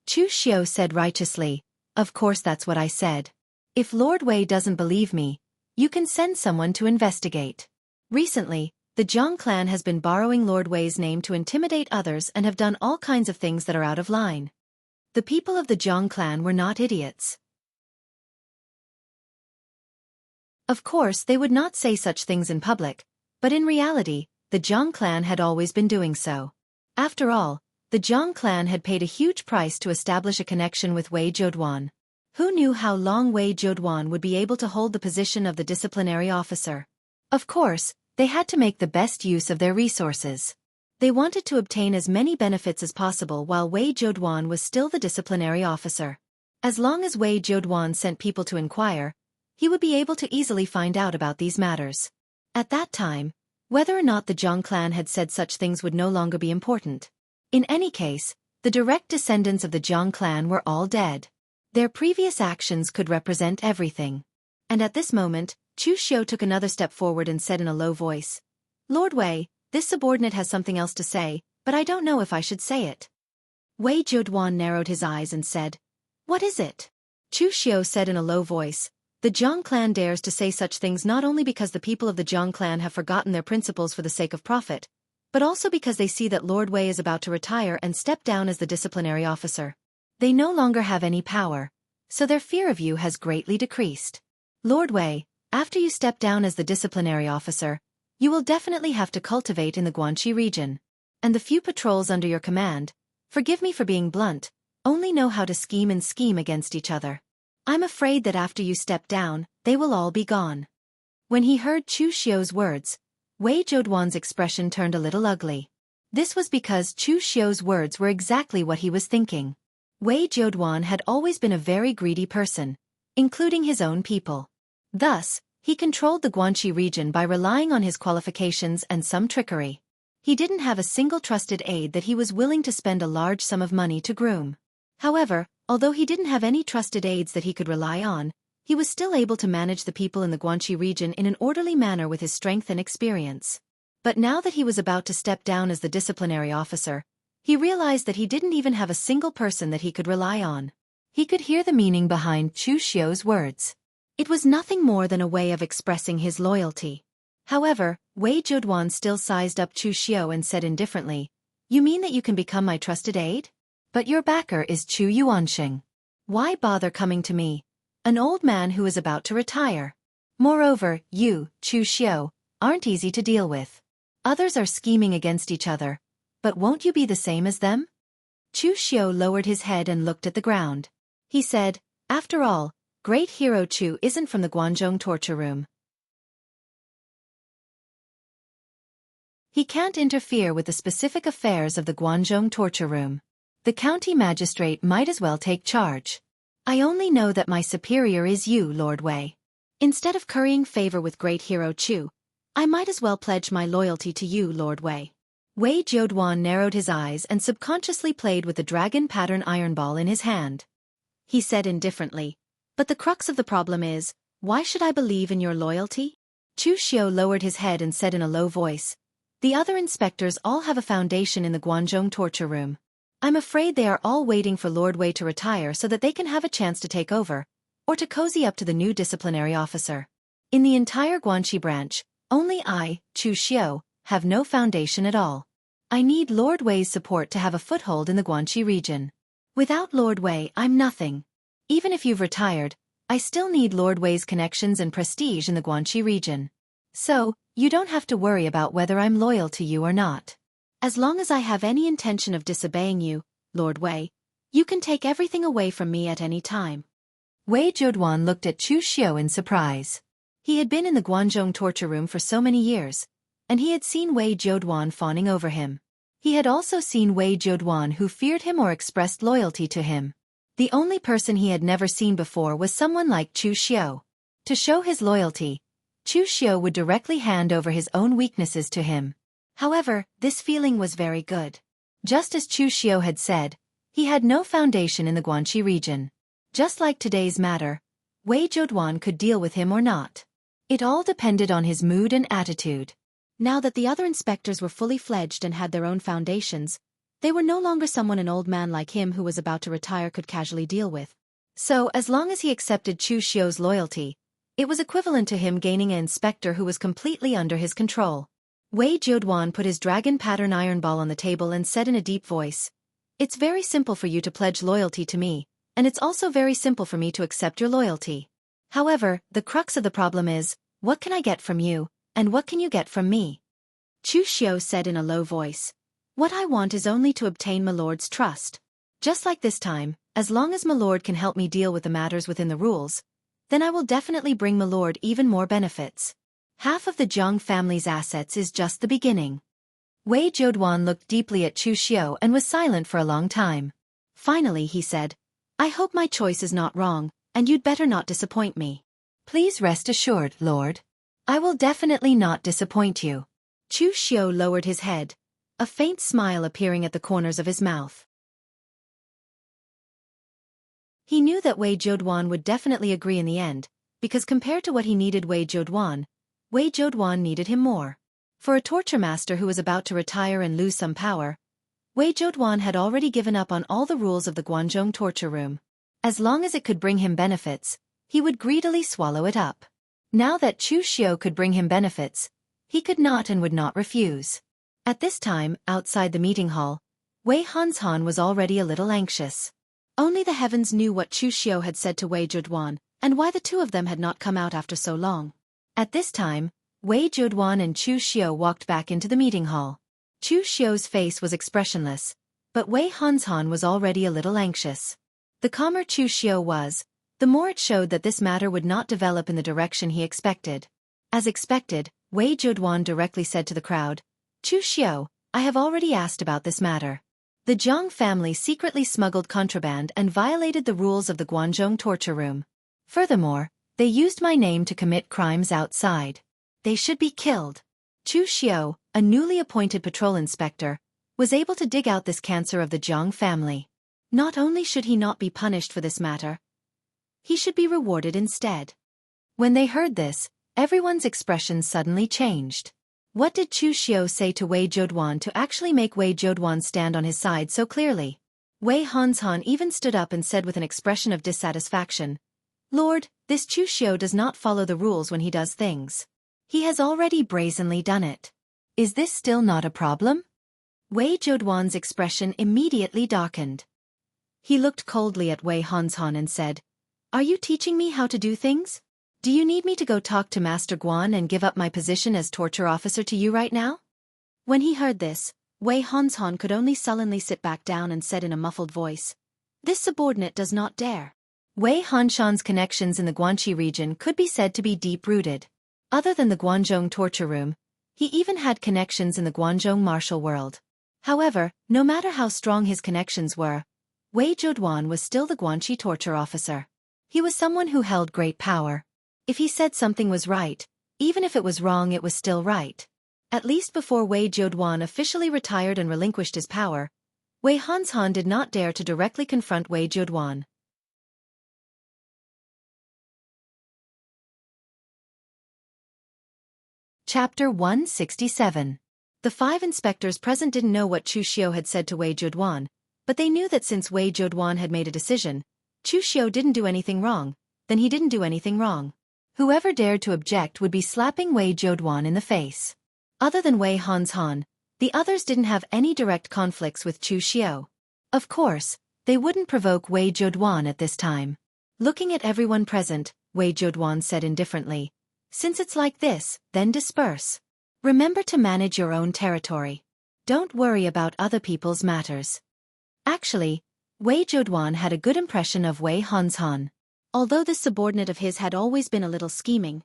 Chu Xiu said righteously, "Of course that's what I said. If Lord Wei doesn't believe me, you can send someone to investigate. Recently, the Jiang clan has been borrowing Lord Wei's name to intimidate others and have done all kinds of things that are out of line. The people of the Jiang clan were not idiots. Of course, they would not say such things in public, but in reality, the Jiang clan had always been doing so. After all, the Jiang clan had paid a huge price to establish a connection with Wei Zhouduan. Who knew how long Wei Zhouduan would be able to hold the position of the disciplinary officer? Of course, they had to make the best use of their resources. They wanted to obtain as many benefits as possible while Wei Zhouduan was still the disciplinary officer. As long as Wei Zhouduan sent people to inquire, he would be able to easily find out about these matters. At that time, whether or not the Jiang clan had said such things would no longer be important. In any case, the direct descendants of the Jiang clan were all dead. Their previous actions could represent everything. And at this moment, Chu Xiu took another step forward and said in a low voice, "Lord Wei, this subordinate has something else to say, but I don't know if I should say it." Wei Zhouduan narrowed his eyes and said, "What is it?" Chu Xiu said in a low voice, "The Jiang clan dares to say such things not only because the people of the Jiang clan have forgotten their principles for the sake of profit, but also because they see that Lord Wei is about to retire and step down as the disciplinary officer. They no longer have any power, so their fear of you has greatly decreased. Lord Wei, after you step down as the disciplinary officer, you will definitely have to cultivate in the Guanxi region. And the few patrols under your command, forgive me for being blunt, only know how to scheme against each other. I'm afraid that after you step down, they will all be gone." When he heard Chu Xiu's words, Wei Zhouduan's expression turned a little ugly. This was because Chu Xiu's words were exactly what he was thinking. Wei Zhouduan had always been a very greedy person, including his own people. Thus, he controlled the Guanxi region by relying on his qualifications and some trickery. He didn't have a single trusted aide that he was willing to spend a large sum of money to groom. However, although he didn't have any trusted aides that he could rely on, he was still able to manage the people in the Guanxi region in an orderly manner with his strength and experience. But now that he was about to step down as the disciplinary officer, he realized that he didn't even have a single person that he could rely on. He could hear the meaning behind Chu Xiu's words. It was nothing more than a way of expressing his loyalty. However, Wei Zhouduan still sized up Chu Xiu and said indifferently, "You mean that you can become my trusted aide? But your backer is Chu Yuanxing. Why bother coming to me, an old man who is about to retire? Moreover, you, Chu Xiao, aren't easy to deal with. Others are scheming against each other, but won't you be the same as them? Chu Xiao lowered his head and looked at the ground. He said, after all, Great Hero Chu isn't from the Guanzhong torture room. He can't interfere with the specific affairs of the Guanzhong torture room. The county magistrate might as well take charge. I only know that my superior is you, Lord Wei. Instead of currying favor with Great Hero Chu, I might as well pledge my loyalty to you, Lord Wei. Wei Jiuduan narrowed his eyes and subconsciously played with the dragon pattern iron ball in his hand. He said indifferently, but the crux of the problem is, why should I believe in your loyalty? Chu Xiao lowered his head and said in a low voice, the other inspectors all have a foundation in the Guanzhong torture room. I'm afraid they are all waiting for Lord Wei to retire so that they can have a chance to take over, or to cozy up to the new disciplinary officer. In the entire Guanxi branch, only I, Chu Xiao, have no foundation at all. I need Lord Wei's support to have a foothold in the Guanxi region. Without Lord Wei, I'm nothing. Even if you've retired, I still need Lord Wei's connections and prestige in the Guanxi region. So, you don't have to worry about whether I'm loyal to you or not. As long as I have any intention of disobeying you, Lord Wei, you can take everything away from me at any time. Wei Jiuduan looked at Chu Xiao in surprise. He had been in the Guanzhong torture room for so many years, and he had seen Wei Jiuduan fawning over him. He had also seen Wei Jiuduan who feared him or expressed loyalty to him. The only person he had never seen before was someone like Chu Xiao. To show his loyalty, Chu Xiao would directly hand over his own weaknesses to him. However, this feeling was very good. Just as Chu Xiao had said, he had no foundation in the Guanxi region. Just like today's matter, Wei Jiuduan could deal with him or not. It all depended on his mood and attitude. Now that the other inspectors were fully fledged and had their own foundations, they were no longer someone an old man like him who was about to retire could casually deal with. So, as long as he accepted Chu Xiao's loyalty, it was equivalent to him gaining an inspector who was completely under his control. Wei Jiuduan put his dragon pattern iron ball on the table and said in a deep voice, it's very simple for you to pledge loyalty to me, and it's also very simple for me to accept your loyalty. However, the crux of the problem is, what can I get from you, and what can you get from me? Chu Xiao said in a low voice, what I want is only to obtain my lord's trust. Just like this time, as long as my lord can help me deal with the matters within the rules, then I will definitely bring my lord even more benefits. Half of the Jiang family's assets is just the beginning. Wei Jiuduan looked deeply at Chu Xiao and was silent for a long time. Finally he said, I hope my choice is not wrong, and you'd better not disappoint me. Please rest assured, Lord. I will definitely not disappoint you. Chu Xiao lowered his head, a faint smile appearing at the corners of his mouth. He knew that Wei Jiuduan would definitely agree in the end, because compared to what he needed Wei Jiuduan needed him more. For a torture master who was about to retire and lose some power, Wei Jiuduan had already given up on all the rules of the Guanzhong torture room. As long as it could bring him benefits, he would greedily swallow it up. Now that Chu Xiao could bring him benefits, he could not and would not refuse. At this time, outside the meeting hall, Wei Hanshan was already a little anxious. Only the heavens knew what Chu Xiao had said to Wei Jiuduan, and why the two of them had not come out after so long. At this time, Wei Jiuduan and Chu Xiao walked back into the meeting hall. Chu Xiao's face was expressionless, but Wei Hanshan was already a little anxious. The calmer Chu Xiao was, the more it showed that this matter would not develop in the direction he expected. As expected, Wei Jiuduan directly said to the crowd, Chu Xiao, I have already asked about this matter. The Jiang family secretly smuggled contraband and violated the rules of the Guanzhong torture room. Furthermore, they used my name to commit crimes outside. They should be killed. Chu Xiao, a newly appointed patrol inspector, was able to dig out this cancer of the Jiang family. Not only should he not be punished for this matter, he should be rewarded instead. When they heard this, everyone's expressions suddenly changed. What did Chu Xiao say to Wei Jiuduan to actually make Wei Jiuduan stand on his side so clearly? Wei Hanshan even stood up and said with an expression of dissatisfaction, Lord, this Chu Xiao does not follow the rules when he does things. He has already brazenly done it. Is this still not a problem? Wei Jiuduan's expression immediately darkened. He looked coldly at Wei Hanzhan and said, "Are you teaching me how to do things? Do you need me to go talk to Master Guan and give up my position as torture officer to you right now?" When he heard this, Wei Hanzhan could only sullenly sit back down and said in a muffled voice, "This subordinate does not dare." Wei Hanzhan's connections in the Guanxi region could be said to be deep-rooted. Other than the Guanzhong torture room, he even had connections in the Guanzhong martial world. However, no matter how strong his connections were, Wei Zhuduan was still the Guanxi torture officer. He was someone who held great power. If he said something was right, even if it was wrong, it was still right. At least before Wei Zhuduan officially retired and relinquished his power, Wei Hanzhan did not dare to directly confront Wei Zhuduan. Chapter 167. The 5 inspectors present didn't know what Chu Xiu had said to Wei Zhuduan, but they knew that since Wei Zhuduan had made a decision, Chu Xiu didn't do anything wrong, then he didn't do anything wrong. Whoever dared to object would be slapping Wei Zhuduan in the face. Other than Wei Hanzhan, the others didn't have any direct conflicts with Chu Xiu. Of course, they wouldn't provoke Wei Zhuduan at this time. Looking at everyone present, Wei Zhuduan said indifferently, "Since it's like this, then disperse. Remember to manage your own territory. Don't worry about other people's matters." Actually, Wei Zhuduan had a good impression of Wei Hanzhan. Although this subordinate of his had always been a little scheming,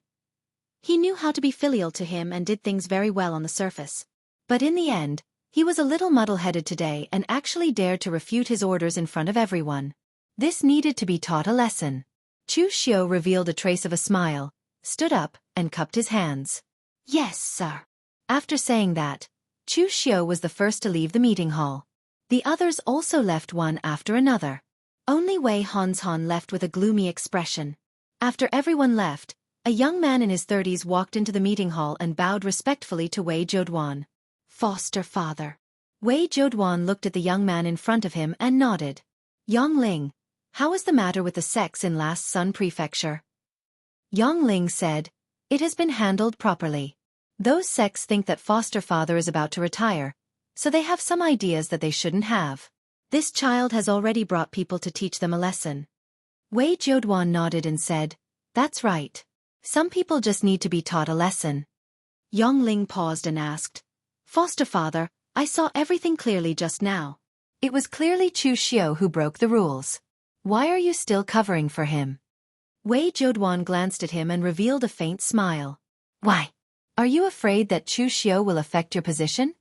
he knew how to be filial to him and did things very well on the surface. But in the end, he was a little muddle-headed today and actually dared to refute his orders in front of everyone. This needed to be taught a lesson. Chu Xiu revealed a trace of a smile, stood up, and cupped his hands. "Yes, sir." After saying that, Chu Xiu was the first to leave the meeting hall. The others also left one after another. Only Wei Hanzhan left with a gloomy expression. After everyone left, a young man in his 30s walked into the meeting hall and bowed respectfully to Wei Zhuduan. "Foster father." Wei Zhuduan looked at the young man in front of him and nodded. "Yongling, how is the matter with the sects in Last Sun Prefecture?" Yongling said, "It has been handled properly. Those sects think that foster father is about to retire, so they have some ideas that they shouldn't have. This child has already brought people to teach them a lesson." Wei Zhuduan nodded and said, "That's right. Some people just need to be taught a lesson." Yongling paused and asked, "Foster father, I saw everything clearly just now. It was clearly Chu Xiu who broke the rules. Why are you still covering for him?" Wei Zhuduan glanced at him and revealed a faint smile. "Why? Are you afraid that Chu Xiu will affect your position?"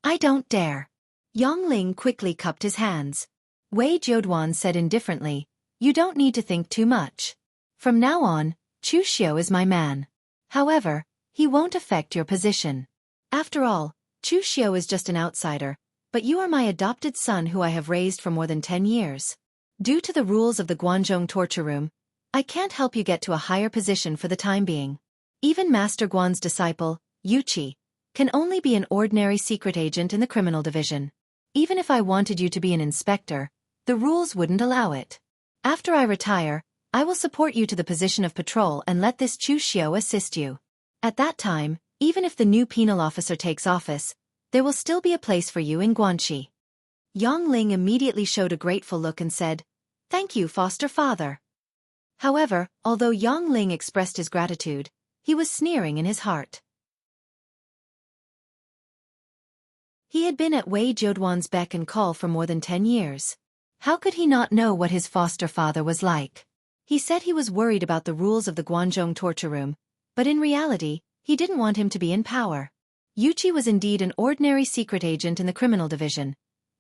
"I don't dare." Yongling quickly cupped his hands. Wei Zhuduan said indifferently, "You don't need to think too much. From now on, Chu Xiu is my man. However, he won't affect your position. After all, Chu Xiu is just an outsider, but you are my adopted son who I have raised for more than 10 years. Due to the rules of the Guanzhong torture room, I can't help you get to a higher position for the time being. Even Master Guan's disciple, Yuqi, can only be an ordinary secret agent in the criminal division. Even if I wanted you to be an inspector, the rules wouldn't allow it. After I retire, I will support you to the position of patrol and let this Chu Xiu assist you. At that time, even if the new penal officer takes office, there will still be a place for you in Guanxi." Yongling immediately showed a grateful look and said, "Thank you, foster father." However, although Yongling expressed his gratitude, he was sneering in his heart. He had been at Wei Zhuduan's beck and call for more than 10 years. How could he not know what his foster father was like? He said he was worried about the rules of the Guanzhong torture room, but in reality, he didn't want him to be in power. Yuqi was indeed an ordinary secret agent in the criminal division,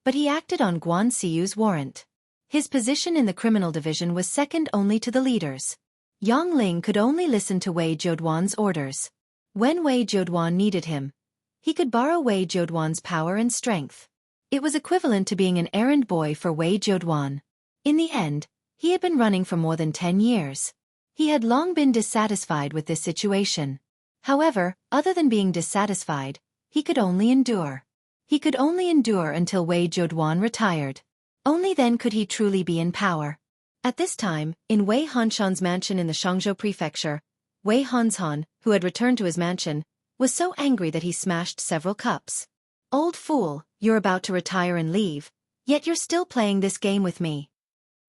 but he acted on Guan Siyu's warrant. His position in the criminal division was second only to the leaders. Yongling could only listen to Wei Zhuduan's orders. When Wei Zhuduan needed him, he could borrow Wei Zhuduan's power and strength. It was equivalent to being an errand boy for Wei Zhuduan. In the end, he had been running for more than 10 years. He had long been dissatisfied with this situation. However, other than being dissatisfied, he could only endure. He could only endure until Wei Zhuduan retired. Only then could he truly be in power. At this time, in Wei Hanzhan's mansion in the Shangzhou prefecture, Wei Hanzhan, who had returned to his mansion, was so angry that he smashed several cups. "Old fool, you're about to retire and leave, Yet you're still playing this game with me.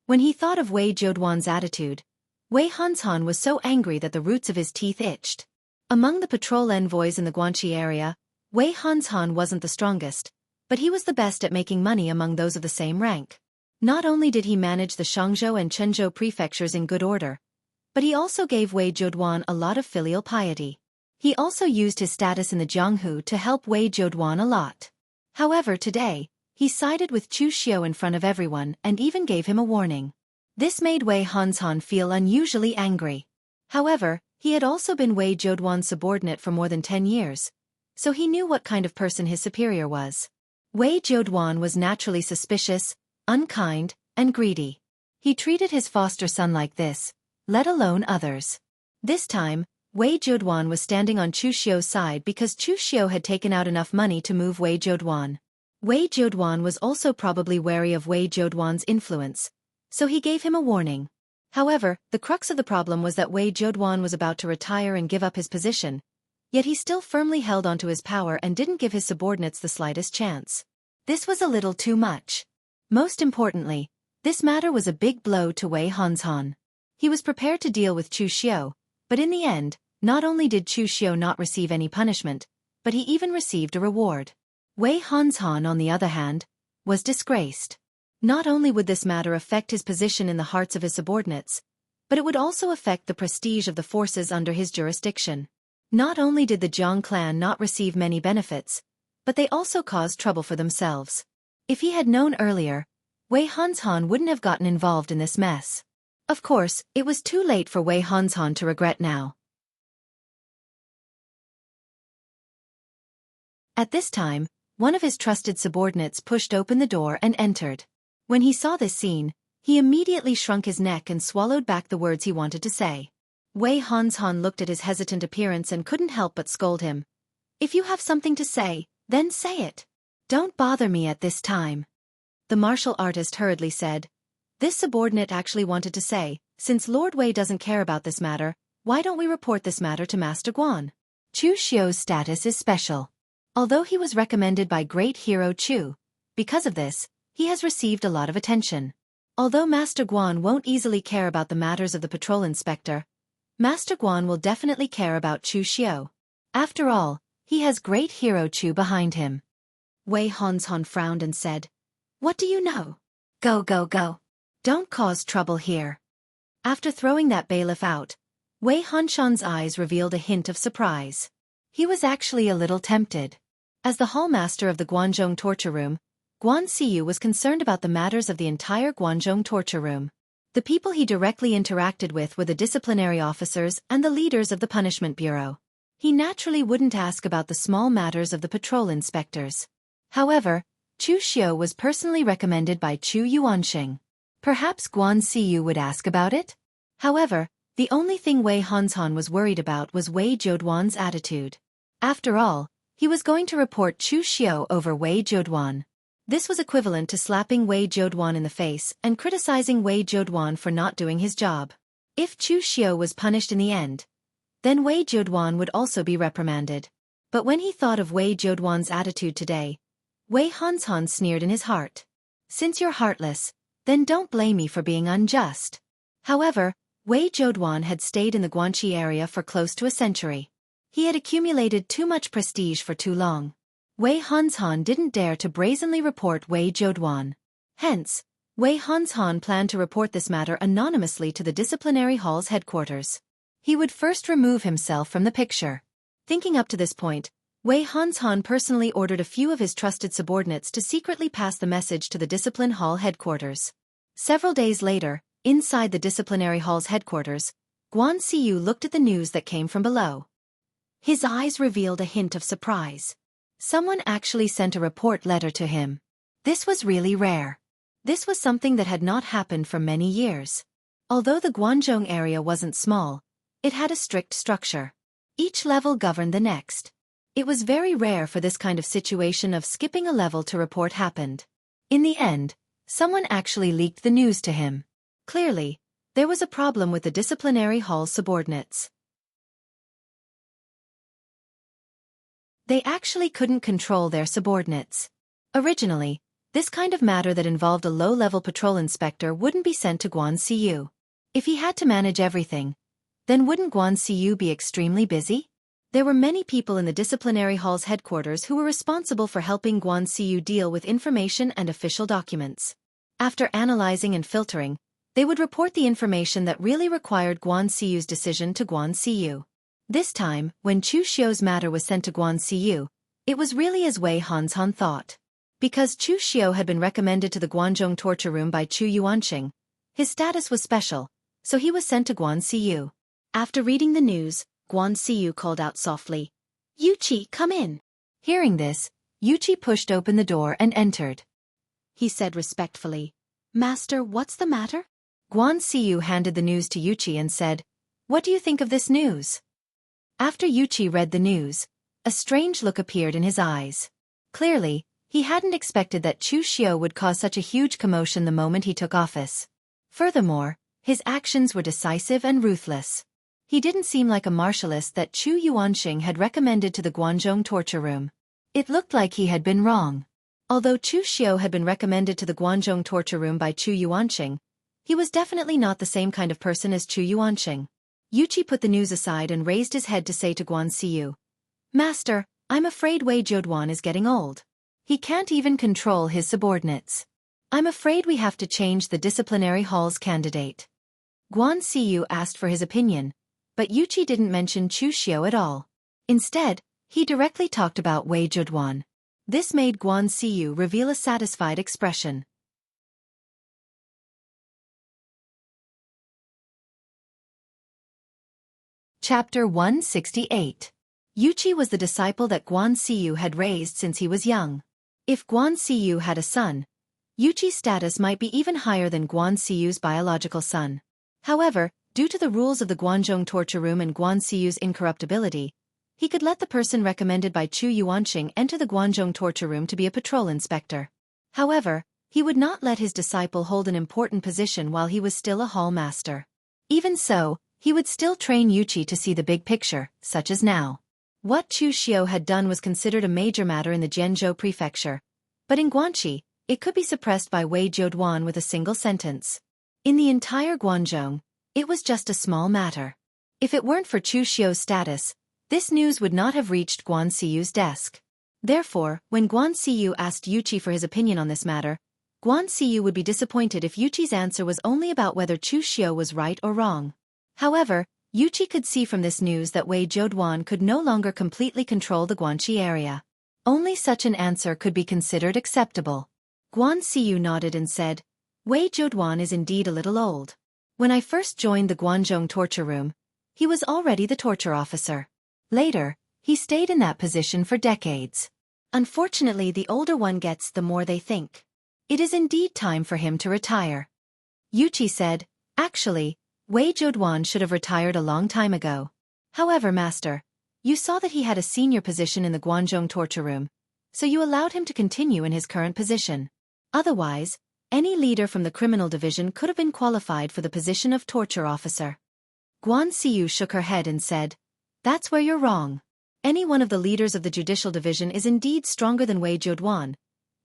When he thought of Wei Zhouduan's attitude, Wei Hanzhan was so angry that the roots of his teeth itched. Among the patrol envoys in the Guanxi area, Wei Hanzhan wasn't the strongest, but he was the best at making money among those of the same rank. Not only did he manage the Shangzhou and Quanzhou prefectures in good order, but he also gave Wei Zhouduan a lot of filial piety. He also used his status in the Jianghu to help Wei Zhouduan a lot. However, today, he sided with Chu Xiu in front of everyone and even gave him a warning. This made Wei Hanzhan feel unusually angry. However, he had also been Wei Zhouduan's subordinate for more than 10 years, so he knew what kind of person his superior was. Wei Zhouduan was naturally suspicious, unkind, and greedy. He treated his foster son like this, let alone others. This time, Wei Zhouduan was standing on Chu Xiu's side because Chu Xiu had taken out enough money to move Wei Zhouduan. Wei Zhouduan was also probably wary of Wei Zhouduan's influence, so he gave him a warning. However, the crux of the problem was that Wei Zhouduan was about to retire and give up his position, yet he still firmly held onto his power and didn't give his subordinates the slightest chance. This was a little too much. Most importantly, this matter was a big blow to Wei Hanzhan. He was prepared to deal with Chu Xiu, but in the end, not only did Chu Xiu not receive any punishment, but he even received a reward. Wei Hanzhan, on the other hand, was disgraced. Not only would this matter affect his position in the hearts of his subordinates, but it would also affect the prestige of the forces under his jurisdiction. Not only did the Jiang clan not receive many benefits, but they also caused trouble for themselves. If he had known earlier, Wei Hanzhan wouldn't have gotten involved in this mess. Of course, it was too late for Wei Hanzhan to regret now. At this time, one of his trusted subordinates pushed open the door and entered. When he saw this scene, he immediately shrunk his neck and swallowed back the words he wanted to say. Wei Hanzhan looked at his hesitant appearance and couldn't help but scold him. If you have something to say, then say it. Don't bother me at this time. The martial artist hurriedly said. This subordinate actually wanted to say, since Lord Wei doesn't care about this matter, why don't we report this matter to Master Guan? Chu Xiu's status is special. Although he was recommended by great hero Chu, because of this, he has received a lot of attention. Although Master Guan won't easily care about the matters of the patrol inspector, Master Guan will definitely care about Chu Xiu. After all, he has great hero Chu behind him. Wei Hanzhan frowned and said, What do you know? Go, go, go. Don't cause trouble here. After throwing that bailiff out, Wei Hanzhan's eyes revealed a hint of surprise. He was actually a little tempted. As the hallmaster of the Guanzhong torture room, Guan Siyu was concerned about the matters of the entire Guanzhong torture room. The people he directly interacted with were the disciplinary officers and the leaders of the punishment bureau. He naturally wouldn't ask about the small matters of the patrol inspectors. However, Chu Xiu was personally recommended by Chu Yuanxing. Perhaps Guan Siyu would ask about it? However, the only thing Wei Hanzhan was worried about was Wei Zhouduan's attitude. After all, he was going to report Chu Xiu over Wei Zhouduan. This was equivalent to slapping Wei Zhouduan in the face and criticizing Wei Zhouduan for not doing his job. If Chu Xiu was punished in the end, then Wei Zhouduan would also be reprimanded. But when he thought of Wei Zhouduan's attitude today, Wei Hanzhan sneered in his heart. Since you're heartless, then don't blame me for being unjust. However, Wei Zhouduan had stayed in the Guanxi area for close to a century. He had accumulated too much prestige for too long. Wei Hanzhan didn't dare to brazenly report Wei Zhouduan. Hence, Wei Hanzhan planned to report this matter anonymously to the disciplinary hall's headquarters. He would first remove himself from the picture. Thinking up to this point, Wei Hanzhan personally ordered a few of his trusted subordinates to secretly pass the message to the discipline hall headquarters. Several days later, inside the disciplinary hall's headquarters, Guan Siyu looked at the news that came from below. His eyes revealed a hint of surprise. Someone actually sent a report letter to him. This was really rare. This was something that had not happened for many years. Although the Guanzhong area wasn't small, it had a strict structure. Each level governed the next. It was very rare for this kind of situation of skipping a level to report happened. In the end, someone actually leaked the news to him. Clearly, there was a problem with the disciplinary hall's subordinates. They actually couldn't control their subordinates. Originally, This kind of matter that involved a low-level patrol inspector wouldn't be sent to Guan Siyu. If he had to manage everything, then wouldn't Guan Siyu be extremely busy? There were many people in the disciplinary hall's headquarters who were responsible for helping Guan Siyu deal with information and official documents. After analyzing and filtering, they would report the information that really required Guan Siyu's decision to Guan Siyu. This time, when Chu Xiu's matter was sent to Guan Siyu, it was really as Wei Hanshan thought. Because Chu Xiu had been recommended to the Guanzhong torture room by Chu Yuanqing, his status was special, so he was sent to Guan Siyu. After reading the news, Guan Siyu called out softly, "Yuqi, come in." Hearing this, Yuqi pushed open the door and entered. He said respectfully, "Master, what's the matter?" Guan Siyu handed the news to Yuqi and said, "What do you think of this news?" After Yuqi read the news, a strange look appeared in his eyes. Clearly, he hadn't expected that Chu Xiu would cause such a huge commotion the moment he took office. Furthermore, his actions were decisive and ruthless. He didn't seem like a martialist that Chu Yuanqing had recommended to the Guanzhong torture room. It looked like he had been wrong. Although Chu Xiu had been recommended to the Guanzhong torture room by Chu Yuanqing, he was definitely not the same kind of person as Chu Yuanqing. Yuqi put the news aside and raised his head to say to Guan Siyu, "Master, I'm afraid Wei Zhoduan is getting old. He can't even control his subordinates. I'm afraid we have to change the disciplinary hall's candidate." Guan Siyu asked for his opinion, but Yuqi didn't mention Chu Xiu at all. Instead, he directly talked about Wei Zhoduan. This made Guan Siyu reveal a satisfied expression. Chapter 168. Yuqi was the disciple that Guan Siyu had raised since he was young. If Guan Siyu had a son, Yuqi's status might be even higher than Guan Siyu's biological son. However, due to the rules of the Guanzhong torture room and Guan Siyu's incorruptibility, he could let the person recommended by Chu Yuanqing enter the Guanzhong torture room to be a patrol inspector. However, he would not let his disciple hold an important position while he was still a hall master. Even so, he would still train Yuqi to see the big picture, such as now. What Chu Xiu had done was considered a major matter in the Jianzhou prefecture, but in Guanxi, it could be suppressed by Wei Zhoduan with a single sentence. In the entire Guanzhong, it was just a small matter. If it weren't for Chu Xiu's status, this news would not have reached Guan Siyu's desk. Therefore, when Guan Siyu asked Yuqi for his opinion on this matter, Guan Siyu would be disappointed if Yuqi's answer was only about whether Chu Xiu was right or wrong. However, Yuqi could see from this news that Wei Zhoduan could no longer completely control the Guanxi area. Only such an answer could be considered acceptable. Guan Siyu nodded and said, "Wei Zhoduan is indeed a little old. When I first joined the Guanzhong torture room, he was already the torture officer. Later, he stayed in that position for decades. Unfortunately, the older one gets, the more they think. It is indeed time for him to retire." Yuqi said, "Actually, Wei Zhoduan should have retired a long time ago. However, Master, you saw that he had a senior position in the Guanzhong torture room, so you allowed him to continue in his current position. Otherwise, any leader from the criminal division could have been qualified for the position of torture officer." Guan Siyu shook her head and said, "That's where you're wrong. Any one of the leaders of the judicial division is indeed stronger than Wei Zhoduan,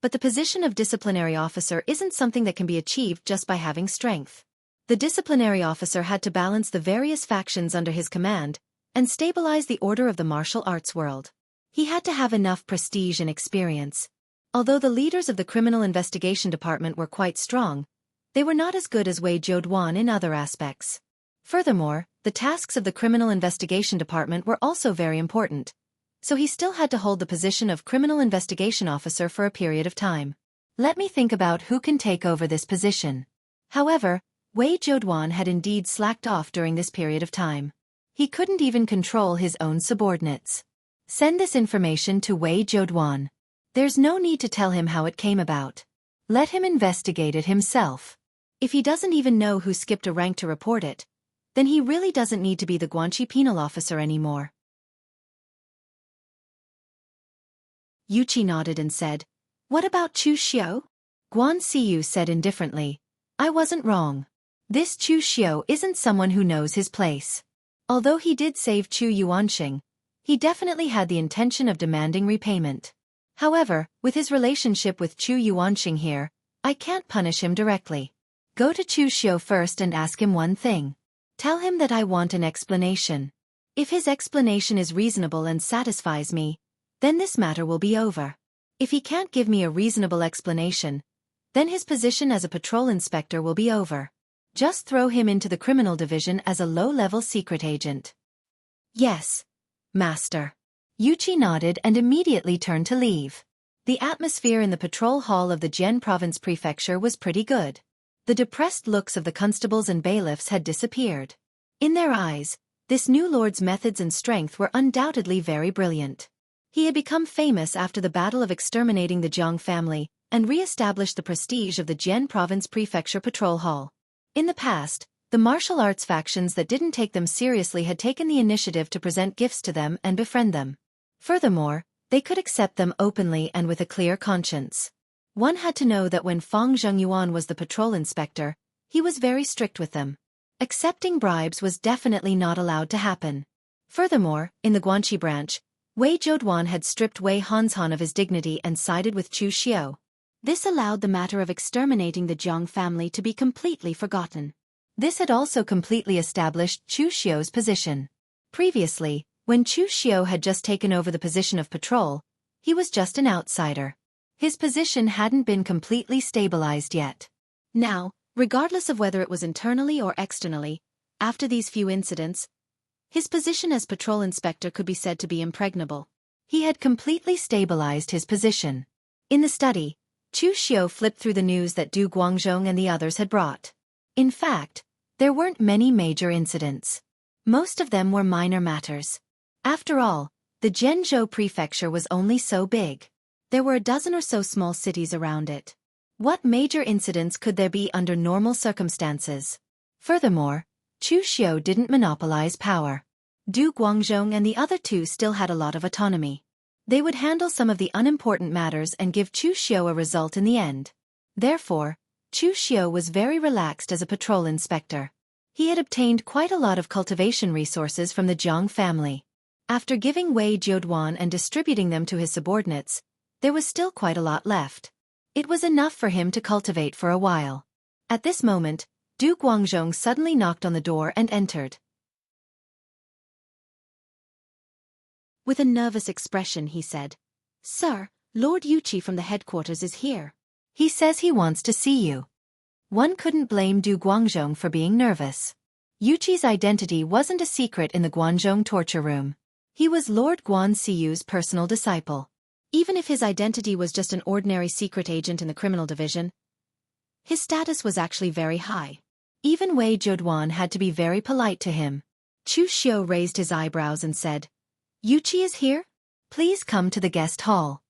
but the position of disciplinary officer isn't something that can be achieved just by having strength. The disciplinary officer had to balance the various factions under his command and stabilize the order of the martial arts world. He had to have enough prestige and experience. Although the leaders of the criminal investigation department were quite strong, they were not as good as Wei Zhoduan in other aspects. Furthermore, the tasks of the criminal investigation department were also very important, so he still had to hold the position of criminal investigation officer for a period of time. Let me think about who can take over this position." However, Wei Zhoduan had indeed slacked off during this period of time. He couldn't even control his own subordinates. Send this information to Wei Zhoduan. There's no need to tell him how it came about. Let him investigate it himself. If he doesn't even know who skipped a rank to report it, then he really doesn't need to be the Guanxi penal officer anymore. Yuqi nodded and said, "What about Chu Xiu?" Guan Siyu said indifferently, "I wasn't wrong. This Chu Xiu isn't someone who knows his place. Although he did save Chu Yuanqing, he definitely had the intention of demanding repayment. However, with his relationship with Chu Yuanqing here, I can't punish him directly. Go to Chu Xiu first and ask him one thing. Tell him that I want an explanation. If his explanation is reasonable and satisfies me, then this matter will be over. If he can't give me a reasonable explanation, then his position as a patrol inspector will be over. Just throw him into the criminal division as a low-level secret agent. Yes, Master. Yuqi nodded and immediately turned to leave. The atmosphere in the patrol hall of the Jian Province Prefecture was pretty good. The depressed looks of the constables and bailiffs had disappeared. In their eyes, this new lord's methods and strength were undoubtedly very brilliant. He had become famous after the battle of exterminating the Jiang family and re-established the prestige of the Jian Province Prefecture Patrol Hall. In the past, the martial arts factions that didn't take them seriously had taken the initiative to present gifts to them and befriend them. Furthermore, they could accept them openly and with a clear conscience. One had to know that when Fang Zhengyuan was the patrol inspector, he was very strict with them. Accepting bribes was definitely not allowed to happen. Furthermore, in the Guanxi branch, Wei Zhouduan had stripped Wei Hanzhan of his dignity and sided with Chu Xiu. This allowed the matter of exterminating the Jiang family to be completely forgotten. This had also completely established Chu Xiu's position. Previously, when Chu Xiu had just taken over the position of patrol, he was just an outsider. His position hadn't been completely stabilized yet. Now, regardless of whether it was internally or externally, after these few incidents, his position as patrol inspector could be said to be impregnable. He had completely stabilized his position. In the study, Chu Xiu flipped through the news that Du Guangzhong and the others had brought. In fact, there weren't many major incidents. Most of them were minor matters. After all, the Zhenzhou prefecture was only so big. There were a dozen or so small cities around it. What major incidents could there be under normal circumstances? Furthermore, Chu Xiu didn't monopolize power. Du Guangzhong and the other two still had a lot of autonomy. They would handle some of the unimportant matters and give Chu Xiu a result in the end. Therefore, Chu Xiu was very relaxed as a patrol inspector. He had obtained quite a lot of cultivation resources from the Jiang family. After giving Wei Zhouduan and distributing them to his subordinates, there was still quite a lot left. It was enough for him to cultivate for a while. At this moment, Du Guangzhong suddenly knocked on the door and entered. With a nervous expression, he said, "Sir, Lord Yuqi from the headquarters is here. He says he wants to see you." One couldn't blame Du Guangzhong for being nervous. Yuqi's identity wasn't a secret in the Guangzhong torture room. He was Lord Guan Siyu's personal disciple. Even if his identity was just an ordinary secret agent in the criminal division, his status was actually very high. Even Wei Zhouduan had to be very polite to him. Chu Xiu raised his eyebrows and said, "Yuqi is here? Please come to the guest hall."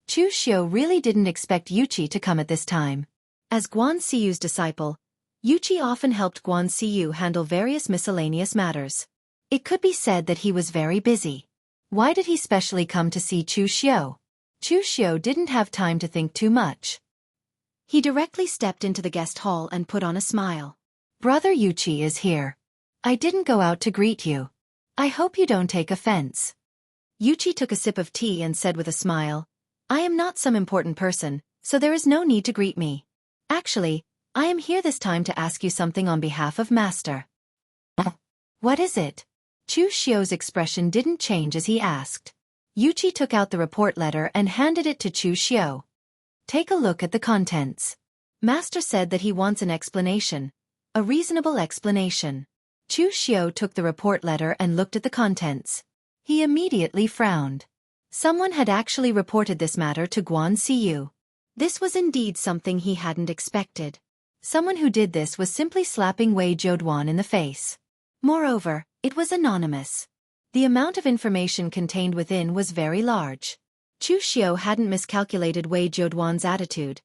Chu Xiu really didn't expect Yuqi to come at this time. As Guan Siyu's disciple, Yuqi often helped Guan Siyu handle various miscellaneous matters. It could be said that he was very busy. Why did he specially come to see Chu Xiu? Chu Xiu didn't have time to think too much. He directly stepped into the guest hall and put on a smile. "Brother Yuqi is here. I didn't go out to greet you. I hope you don't take offense." Yuqi took a sip of tea and said with a smile, "I am not some important person, so there is no need to greet me. Actually, I am here this time to ask you something on behalf of Master." "What is it?" Chu Xiu's expression didn't change as he asked. Yuqi took out the report letter and handed it to Chu Xiu. "Take a look at the contents. Master said that he wants an explanation, a reasonable explanation." Chu Xiu took the report letter and looked at the contents. He immediately frowned. Someone had actually reported this matter to Guan Siyu. This was indeed something he hadn't expected. Someone who did this was simply slapping Wei Zhouduan in the face. Moreover, it was anonymous. The amount of information contained within was very large. Chu Xiu hadn't miscalculated Wei Zhouduan's attitude,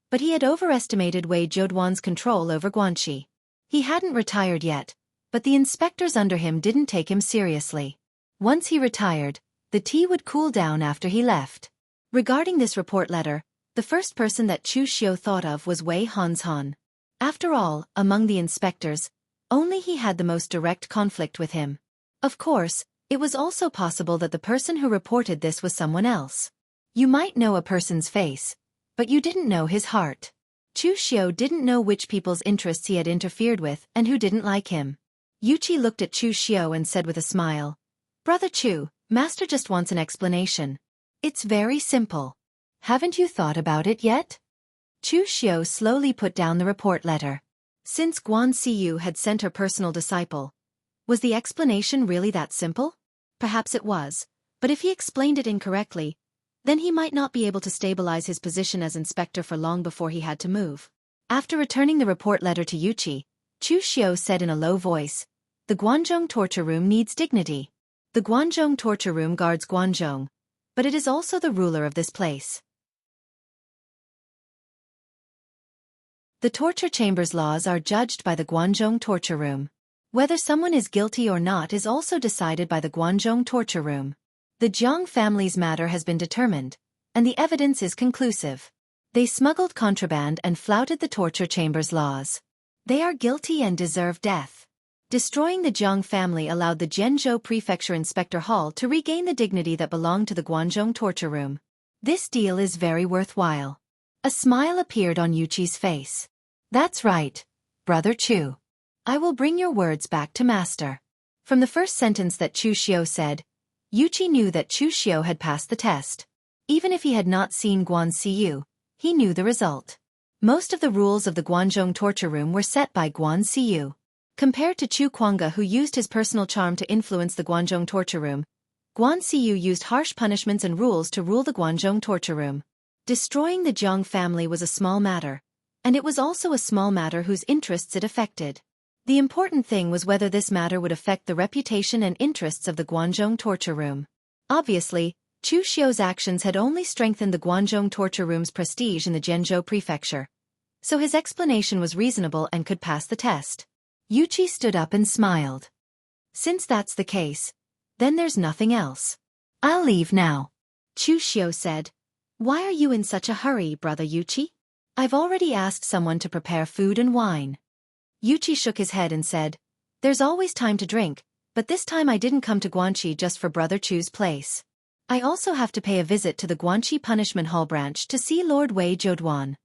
but he had overestimated Wei Zhouduan's control over Guanxi. He hadn't retired yet, but the inspectors under him didn't take him seriously. Once he retired, the tea would cool down after he left. Regarding this report letter, the first person that Chu Xiu thought of was Wei Hanzhan. After all, among the inspectors, only he had the most direct conflict with him. Of course, it was also possible that the person who reported this was someone else. You might know a person's face, but you didn't know his heart. Chu Xiao didn't know which people's interests he had interfered with and who didn't like him. Yuqi looked at Chu Xiao and said with a smile, "Brother Chu, Master just wants an explanation. It's very simple. Haven't you thought about it yet?" Chu Xiao slowly put down the report letter. Since Guan Siyu had sent her personal disciple, was the explanation really that simple? Perhaps it was, but if he explained it incorrectly, then he might not be able to stabilize his position as inspector for long before he had to move. After returning the report letter to Yuqi, Chu Xiao said in a low voice, "The Guanzhong torture room needs dignity. The Guanzhong torture room guards Guanzhong, but it is also the ruler of this place. The torture chamber's laws are judged by the Guanzhong torture room. Whether someone is guilty or not is also decided by the Guanzhong torture room. The Jiang family's matter has been determined, and the evidence is conclusive. They smuggled contraband and flouted the torture chamber's laws. They are guilty and deserve death. Destroying the Jiang family allowed the Zhenzhou Prefecture Inspector Hall to regain the dignity that belonged to the Guanzhong torture room. This deal is very worthwhile." A smile appeared on Yuqi's face. "That's right, Brother Chu. I will bring your words back to Master." From the first sentence that Chu Xiao said, Yuqi knew that Chu Xiao had passed the test. Even if he had not seen Guan Siyu, he knew the result. Most of the rules of the Guanzhong torture room were set by Guan Siyu. Compared to Chu Kuanga, who used his personal charm to influence the Guanzhong torture room, Guan Siyu used harsh punishments and rules to rule the Guanzhong torture room. Destroying the Jiang family was a small matter, and it was also a small matter whose interests it affected. The important thing was whether this matter would affect the reputation and interests of the Guanzhong torture room. Obviously, Chu Xiao's actions had only strengthened the Guanzhong torture room's prestige in the Zhenzhou prefecture, so his explanation was reasonable and could pass the test. Yuqi stood up and smiled. "Since that's the case, then there's nothing else. I'll leave now." Chu Xiao said, "Why are you in such a hurry, Brother Yuqi? I've already asked someone to prepare food and wine." Yuqi shook his head and said, "There's always time to drink, but this time I didn't come to Guanxi just for Brother Chu's place. I also have to pay a visit to the Guanxi Punishment Hall branch to see Lord Wei Zhouduan."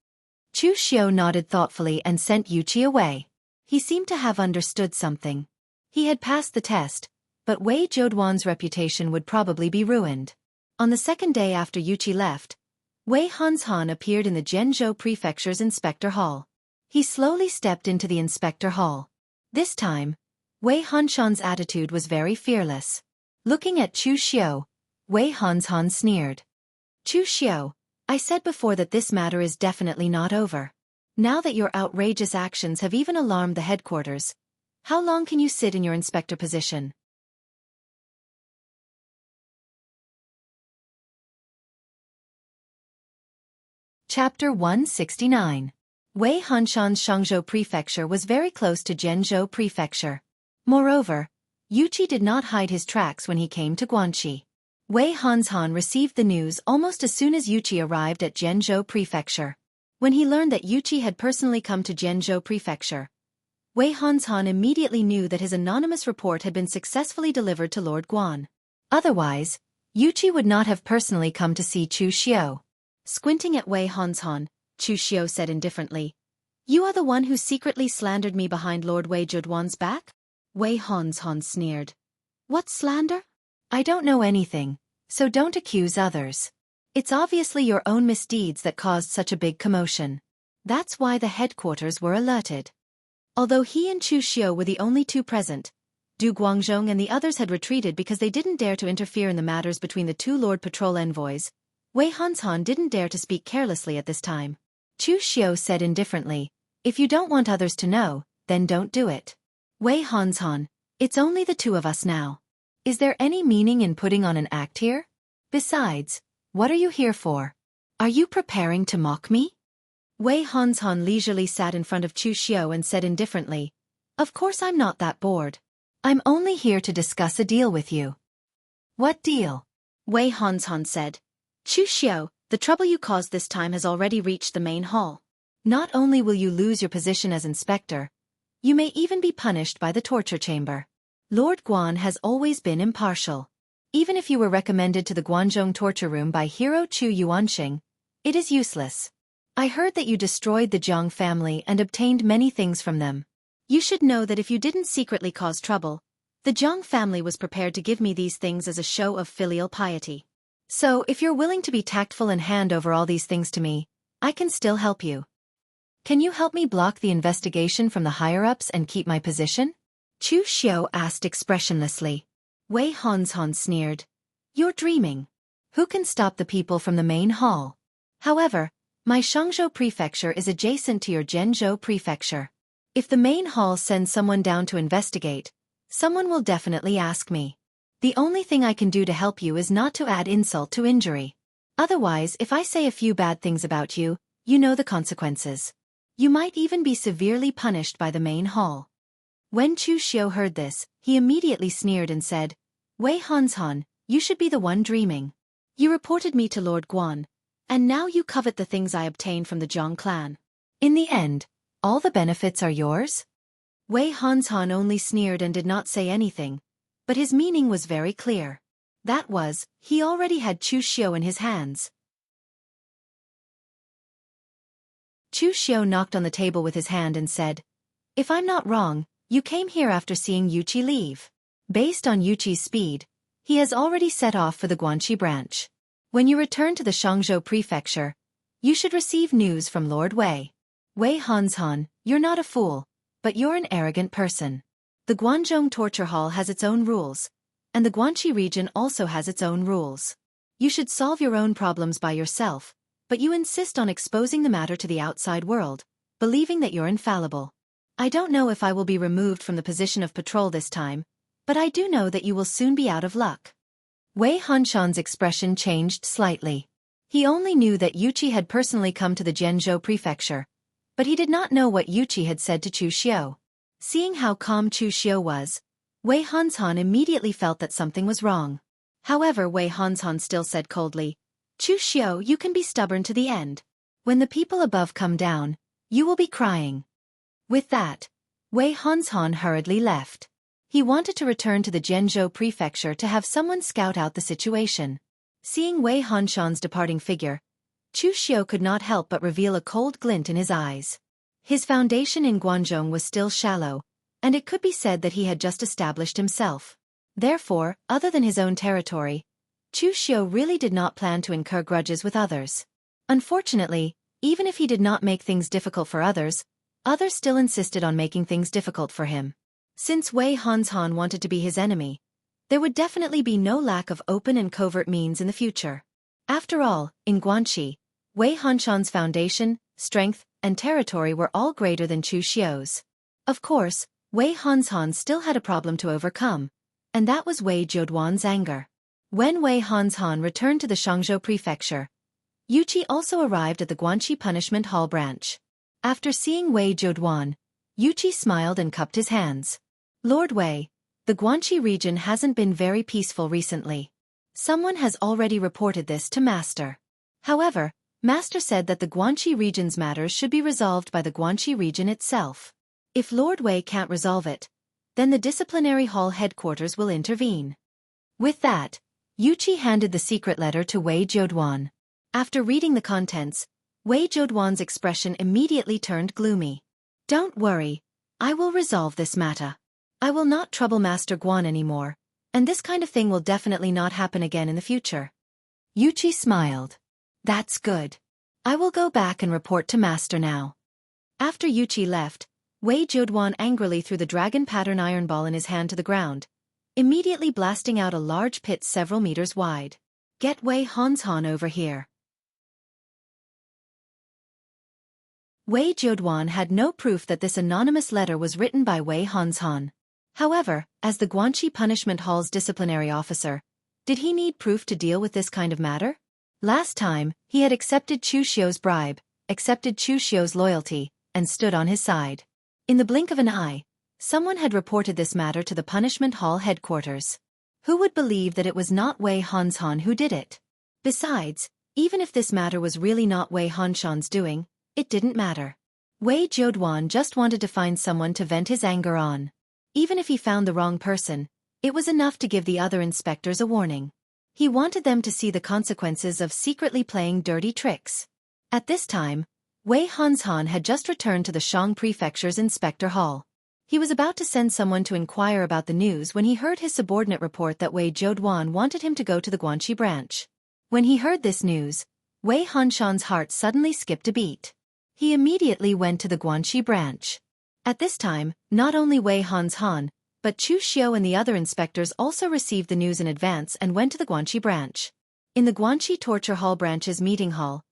Chu Xiao nodded thoughtfully and sent Yuqi away. He seemed to have understood something. He had passed the test, but Wei Zhouduan's reputation would probably be ruined. On the second day after Yuqi left, Wei Hanshan appeared in the Zhenzhou Prefecture's Inspector Hall. He slowly stepped into the Inspector Hall. This time, Wei Hanshan's attitude was very fearless. Looking at Chu Xiao, Wei Hanshan sneered. "Chu Xiao, I said before that this matter is definitely not over. Now that your outrageous actions have even alarmed the headquarters, how long can you sit in your inspector position?" Chapter 169. Wei Hanshan's Shangzhou Prefecture was very close to Zhenzhou Prefecture. Moreover, Yuqi did not hide his tracks when he came to Guanxi. Wei Hanshan received the news almost as soon as Yuqi arrived at Zhenzhou Prefecture. When he learned that Yuqi had personally come to Zhenzhou Prefecture, Wei Hanshan immediately knew that his anonymous report had been successfully delivered to Lord Guan. Otherwise, Yuqi would not have personally come to see Chu Xiao. Squinting at Wei Hanshan, Chu Xiao said indifferently, "You are the one who secretly slandered me behind Lord Wei Zhouduan's back?" Wei Hanshan sneered. "What slander? I don't know anything, so don't accuse others. It's obviously your own misdeeds that caused such a big commotion. That's why the headquarters were alerted." Although he and Chu Xiao were the only two present, Du Guangzhong and the others had retreated because they didn't dare to interfere in the matters between the two Lord Patrol envoys. Wei Hanshan didn't dare to speak carelessly at this time. Chu Xiao said indifferently, "If you don't want others to know, then don't do it." Wei Hanshan, "It's only the two of us now. Is there any meaning in putting on an act here? Besides, what are you here for? Are you preparing to mock me?" Wei Hanshan leisurely sat in front of Chu Xiao and said indifferently, "Of course I'm not that bored. I'm only here to discuss a deal with you." "What deal?" Wei Hanshan said. "Chu Xiao, the trouble you caused this time has already reached the main hall. Not only will you lose your position as inspector, you may even be punished by the torture chamber. Lord Guan has always been impartial. Even if you were recommended to the Guanzhong torture room by hero Chu Yuanxing, it is useless. I heard that you destroyed the Jiang family and obtained many things from them. You should know that if you didn't secretly cause trouble, the Jiang family was prepared to give me these things as a show of filial piety. So, if you're willing to be tactful and hand over all these things to me, I can still help you. Can you help me block the investigation from the higher-ups and keep my position? Chu Xiao asked expressionlessly. Wei Hanzhan sneered. You're dreaming. Who can stop the people from the main hall? However, my Shangzhou prefecture is adjacent to your Zhenzhou prefecture. If the main hall sends someone down to investigate, someone will definitely ask me. The only thing I can do to help you is not to add insult to injury. Otherwise, if I say a few bad things about you, you know the consequences. You might even be severely punished by the main hall. When Chu Xiao heard this, he immediately sneered and said, Wei Hanzhan, you should be the one dreaming. You reported me to Lord Guan, and now you covet the things I obtained from the Zhang clan. In the end, all the benefits are yours? Wei Hanzhan only sneered and did not say anything, but his meaning was very clear. That was, he already had Chu Xiao in his hands. Chu Xiao knocked on the table with his hand and said, If I'm not wrong, you came here after seeing Yuqi leave. Based on Yuqi's speed, he has already set off for the Guanxi branch. When you return to the Shangzhou prefecture, you should receive news from Lord Wei. Wei Hanzhan, you're not a fool, but you're an arrogant person. The Guanzhong torture hall has its own rules, and the Guanxi region also has its own rules. You should solve your own problems by yourself, but you insist on exposing the matter to the outside world, believing that you're infallible. I don't know if I will be removed from the position of patrol this time, but I do know that you will soon be out of luck. Wei Hanzhan's expression changed slightly. He only knew that Yuqi had personally come to the Zhenzhou prefecture, but he did not know what Yuqi had said to Chu Xiao. Seeing how calm Chu Xiao was, Wei Hanzhan immediately felt that something was wrong. However, Wei Hanzhan still said coldly, Chu Xiao, you can be stubborn to the end. When the people above come down, you will be crying. With that, Wei Hanzhan hurriedly left. He wanted to return to the Zhenzhou prefecture to have someone scout out the situation. Seeing Wei Hanzhan's departing figure, Chu Xiao could not help but reveal a cold glint in his eyes. His foundation in Guanzhong was still shallow, and it could be said that he had just established himself. Therefore, other than his own territory, Chu Xiao really did not plan to incur grudges with others. Unfortunately, even if he did not make things difficult for others still insisted on making things difficult for him. Since Wei Hanzhan wanted to be his enemy, there would definitely be no lack of open and covert means in the future. After all, in Guanxi, Wei Hanzhan's foundation, strength, and territory were all greater than Chu Xiao's. Of course, Wei Hanzhan still had a problem to overcome, and that was Wei Zhouduan's anger. When Wei Hanzhan returned to the Shangzhou prefecture, Yuqi also arrived at the Guanxi Punishment Hall branch. After seeing Wei Zhouduan, Yuqi smiled and cupped his hands. Lord Wei, the Guanxi region hasn't been very peaceful recently. Someone has already reported this to Master. However, Master said that the Guanxi region's matters should be resolved by the Guanxi region itself. If Lord Wei can't resolve it, then the disciplinary hall headquarters will intervene. With that, Yuqi handed the secret letter to Wei Zhouduan. After reading the contents, Wei Zhouduan's expression immediately turned gloomy. Don't worry, I will resolve this matter. I will not trouble Master Guan anymore, and this kind of thing will definitely not happen again in the future. Yuqi smiled. That's good. I will go back and report to Master now. After Yuqi left, Wei Zhouduan angrily threw the dragon pattern iron ball in his hand to the ground, immediately blasting out a large pit several meters wide. Get Wei Hanzhan over here. Wei Zhouduan had no proof that this anonymous letter was written by Wei Hanzhan. However, as the Guanxi Punishment Hall's disciplinary officer, did he need proof to deal with this kind of matter? Last time, he had accepted Chu Xiao's bribe, accepted Chu Xiao's loyalty, and stood on his side. In the blink of an eye, someone had reported this matter to the Punishment Hall headquarters. Who would believe that it was not Wei Hanzhan who did it? Besides, even if this matter was really not Wei Hanzhan's doing, it didn't matter. Wei Zhouduan just wanted to find someone to vent his anger on. Even if he found the wrong person, It was enough to give the other inspectors a warning. He wanted them to see the consequences of secretly playing dirty tricks. At this time, Wei Hanshan had just returned to the Shang Prefecture's Inspector Hall. He was about to send someone to inquire about the news when he heard his subordinate report that Wei Zhouduan wanted him to go to the Guanxi branch. When he heard this news, Wei Hanshan's heart suddenly skipped a beat. He immediately went to the Guanxi branch. At this time, not only Wei Hanshan, but Chu Xiao and the other inspectors also received the news in advance and went to the Guanxi branch. In the Guanxi Torture Hall branch's meeting hall,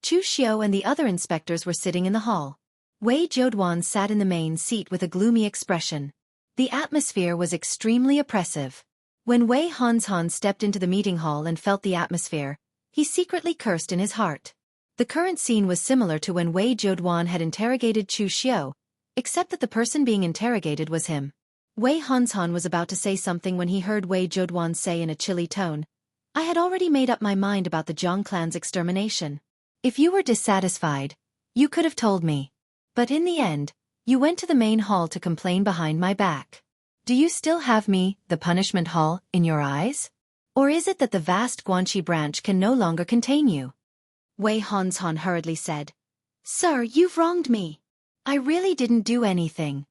Chu Xiao and the other inspectors were sitting in the hall. Wei Zhouduan sat in the main seat with a gloomy expression. The atmosphere was extremely oppressive. When Wei Hanshan stepped into the meeting hall and felt the atmosphere, he secretly cursed in his heart. The current scene was similar to when Wei Zhouduan had interrogated Chu Xiao, except that the person being interrogated was him. Wei Hanshan was about to say something when he heard Wei Zhouduan say in a chilly tone, "I had already made up my mind about the Zhang clan's extermination. If you were dissatisfied, you could have told me. But in the end, you went to the main hall to complain behind my back. Do you still have me, the punishment hall, in your eyes? Or is it that the vast Guanxi branch can no longer contain you?" Wei Hanshan hurriedly said, "Sir, you've wronged me. I really didn't do anything."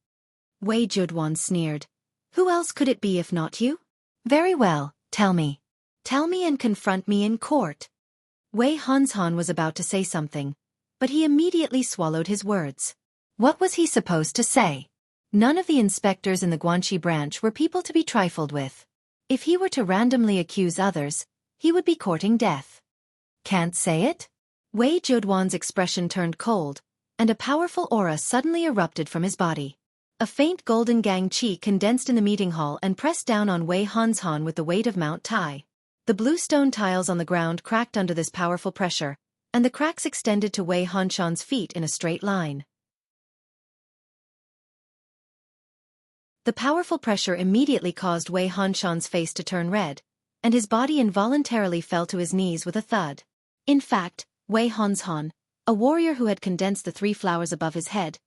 Wei Zhouduan sneered. "Who else could it be if not you?" "Very well, tell me. Tell me and confront me in court." Wei Hanshan was about to say something, but he immediately swallowed his words. What was he supposed to say? None of the inspectors in the Guanxi branch were people to be trifled with. If he were to randomly accuse others, he would be courting death. Can't say it? Wei Zhouduan's expression turned cold, and a powerful aura suddenly erupted from his body. A faint golden gang qi condensed in the meeting hall and pressed down on Wei Hanshan with the weight of Mount Tai. The blue stone tiles on the ground cracked under this powerful pressure, and the cracks extended to Wei Hanshan's feet in a straight line. The powerful pressure immediately caused Wei Hanshan's face to turn red, and his body involuntarily fell to his knees with a thud. In fact, Wei Hanshan, a warrior who had condensed the 3 flowers above his head,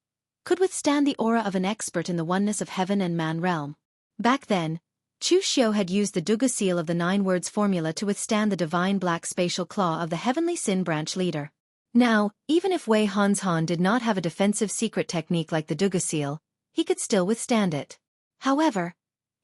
could withstand the aura of an expert in the oneness of heaven and man realm. Back then, Chu Xiao had used the Duga seal of the 9 words formula to withstand the divine black spatial claw of the heavenly Sin branch leader. Now, even if Wei Hanshan did not have a defensive secret technique like the Duga seal, he could still withstand it. However,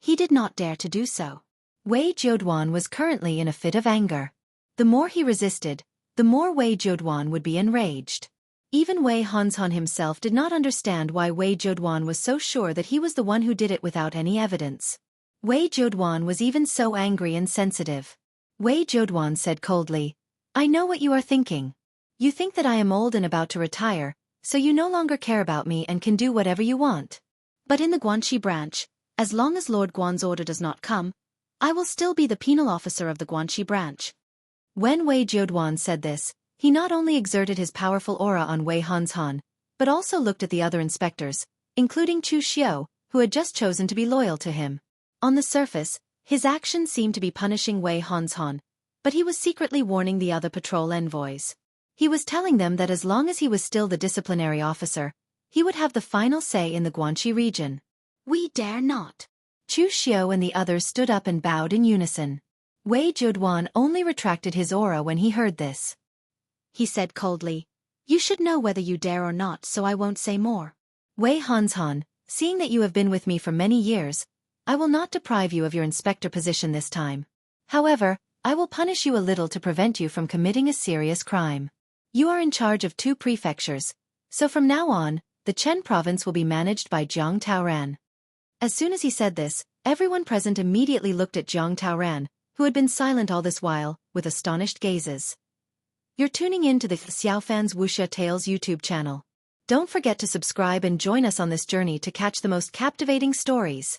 he did not dare to do so. Wei Zhouduan was currently in a fit of anger. The more he resisted, the more Wei Zhouduan would be enraged. Even Wei Hanshan himself did not understand why Wei Zhouduan was so sure that he was the one who did it without any evidence. Wei Zhouduan was even so angry and sensitive. Wei Zhouduan said coldly, "I know what you are thinking. You think that I am old and about to retire, so you no longer care about me and can do whatever you want. But in the Guanxi branch, as long as Lord Guan's order does not come, I will still be the penal officer of the Guanxi branch." When Wei Zhouduan said this, he not only exerted his powerful aura on Wei Hanshan, but also looked at the other inspectors, including Chu Xiao, who had just chosen to be loyal to him. On the surface, his actions seemed to be punishing Wei Hanshan, but he was secretly warning the other patrol envoys. He was telling them that as long as he was still the disciplinary officer, he would have the final say in the Guanxi region. "We dare not." Chu Xiao and the others stood up and bowed in unison. Wei Zhouduan only retracted his aura when he heard this. He said coldly, "You should know whether you dare or not, so I won't say more." Wei Hanshan, seeing that you have been with me for many years, I will not deprive you of your inspector position this time. However, I will punish you a little to prevent you from committing a serious crime. You are in charge of 2 prefectures, so from now on, the Chen province will be managed by Jiang Taoran. As soon as he said this, everyone present immediately looked at Jiang Taoran, who had been silent all this while, with astonished gazes. You're tuning in to the Xiaofan's Wuxia Tales YouTube channel. Don't forget to subscribe and join us on this journey to catch the most captivating stories.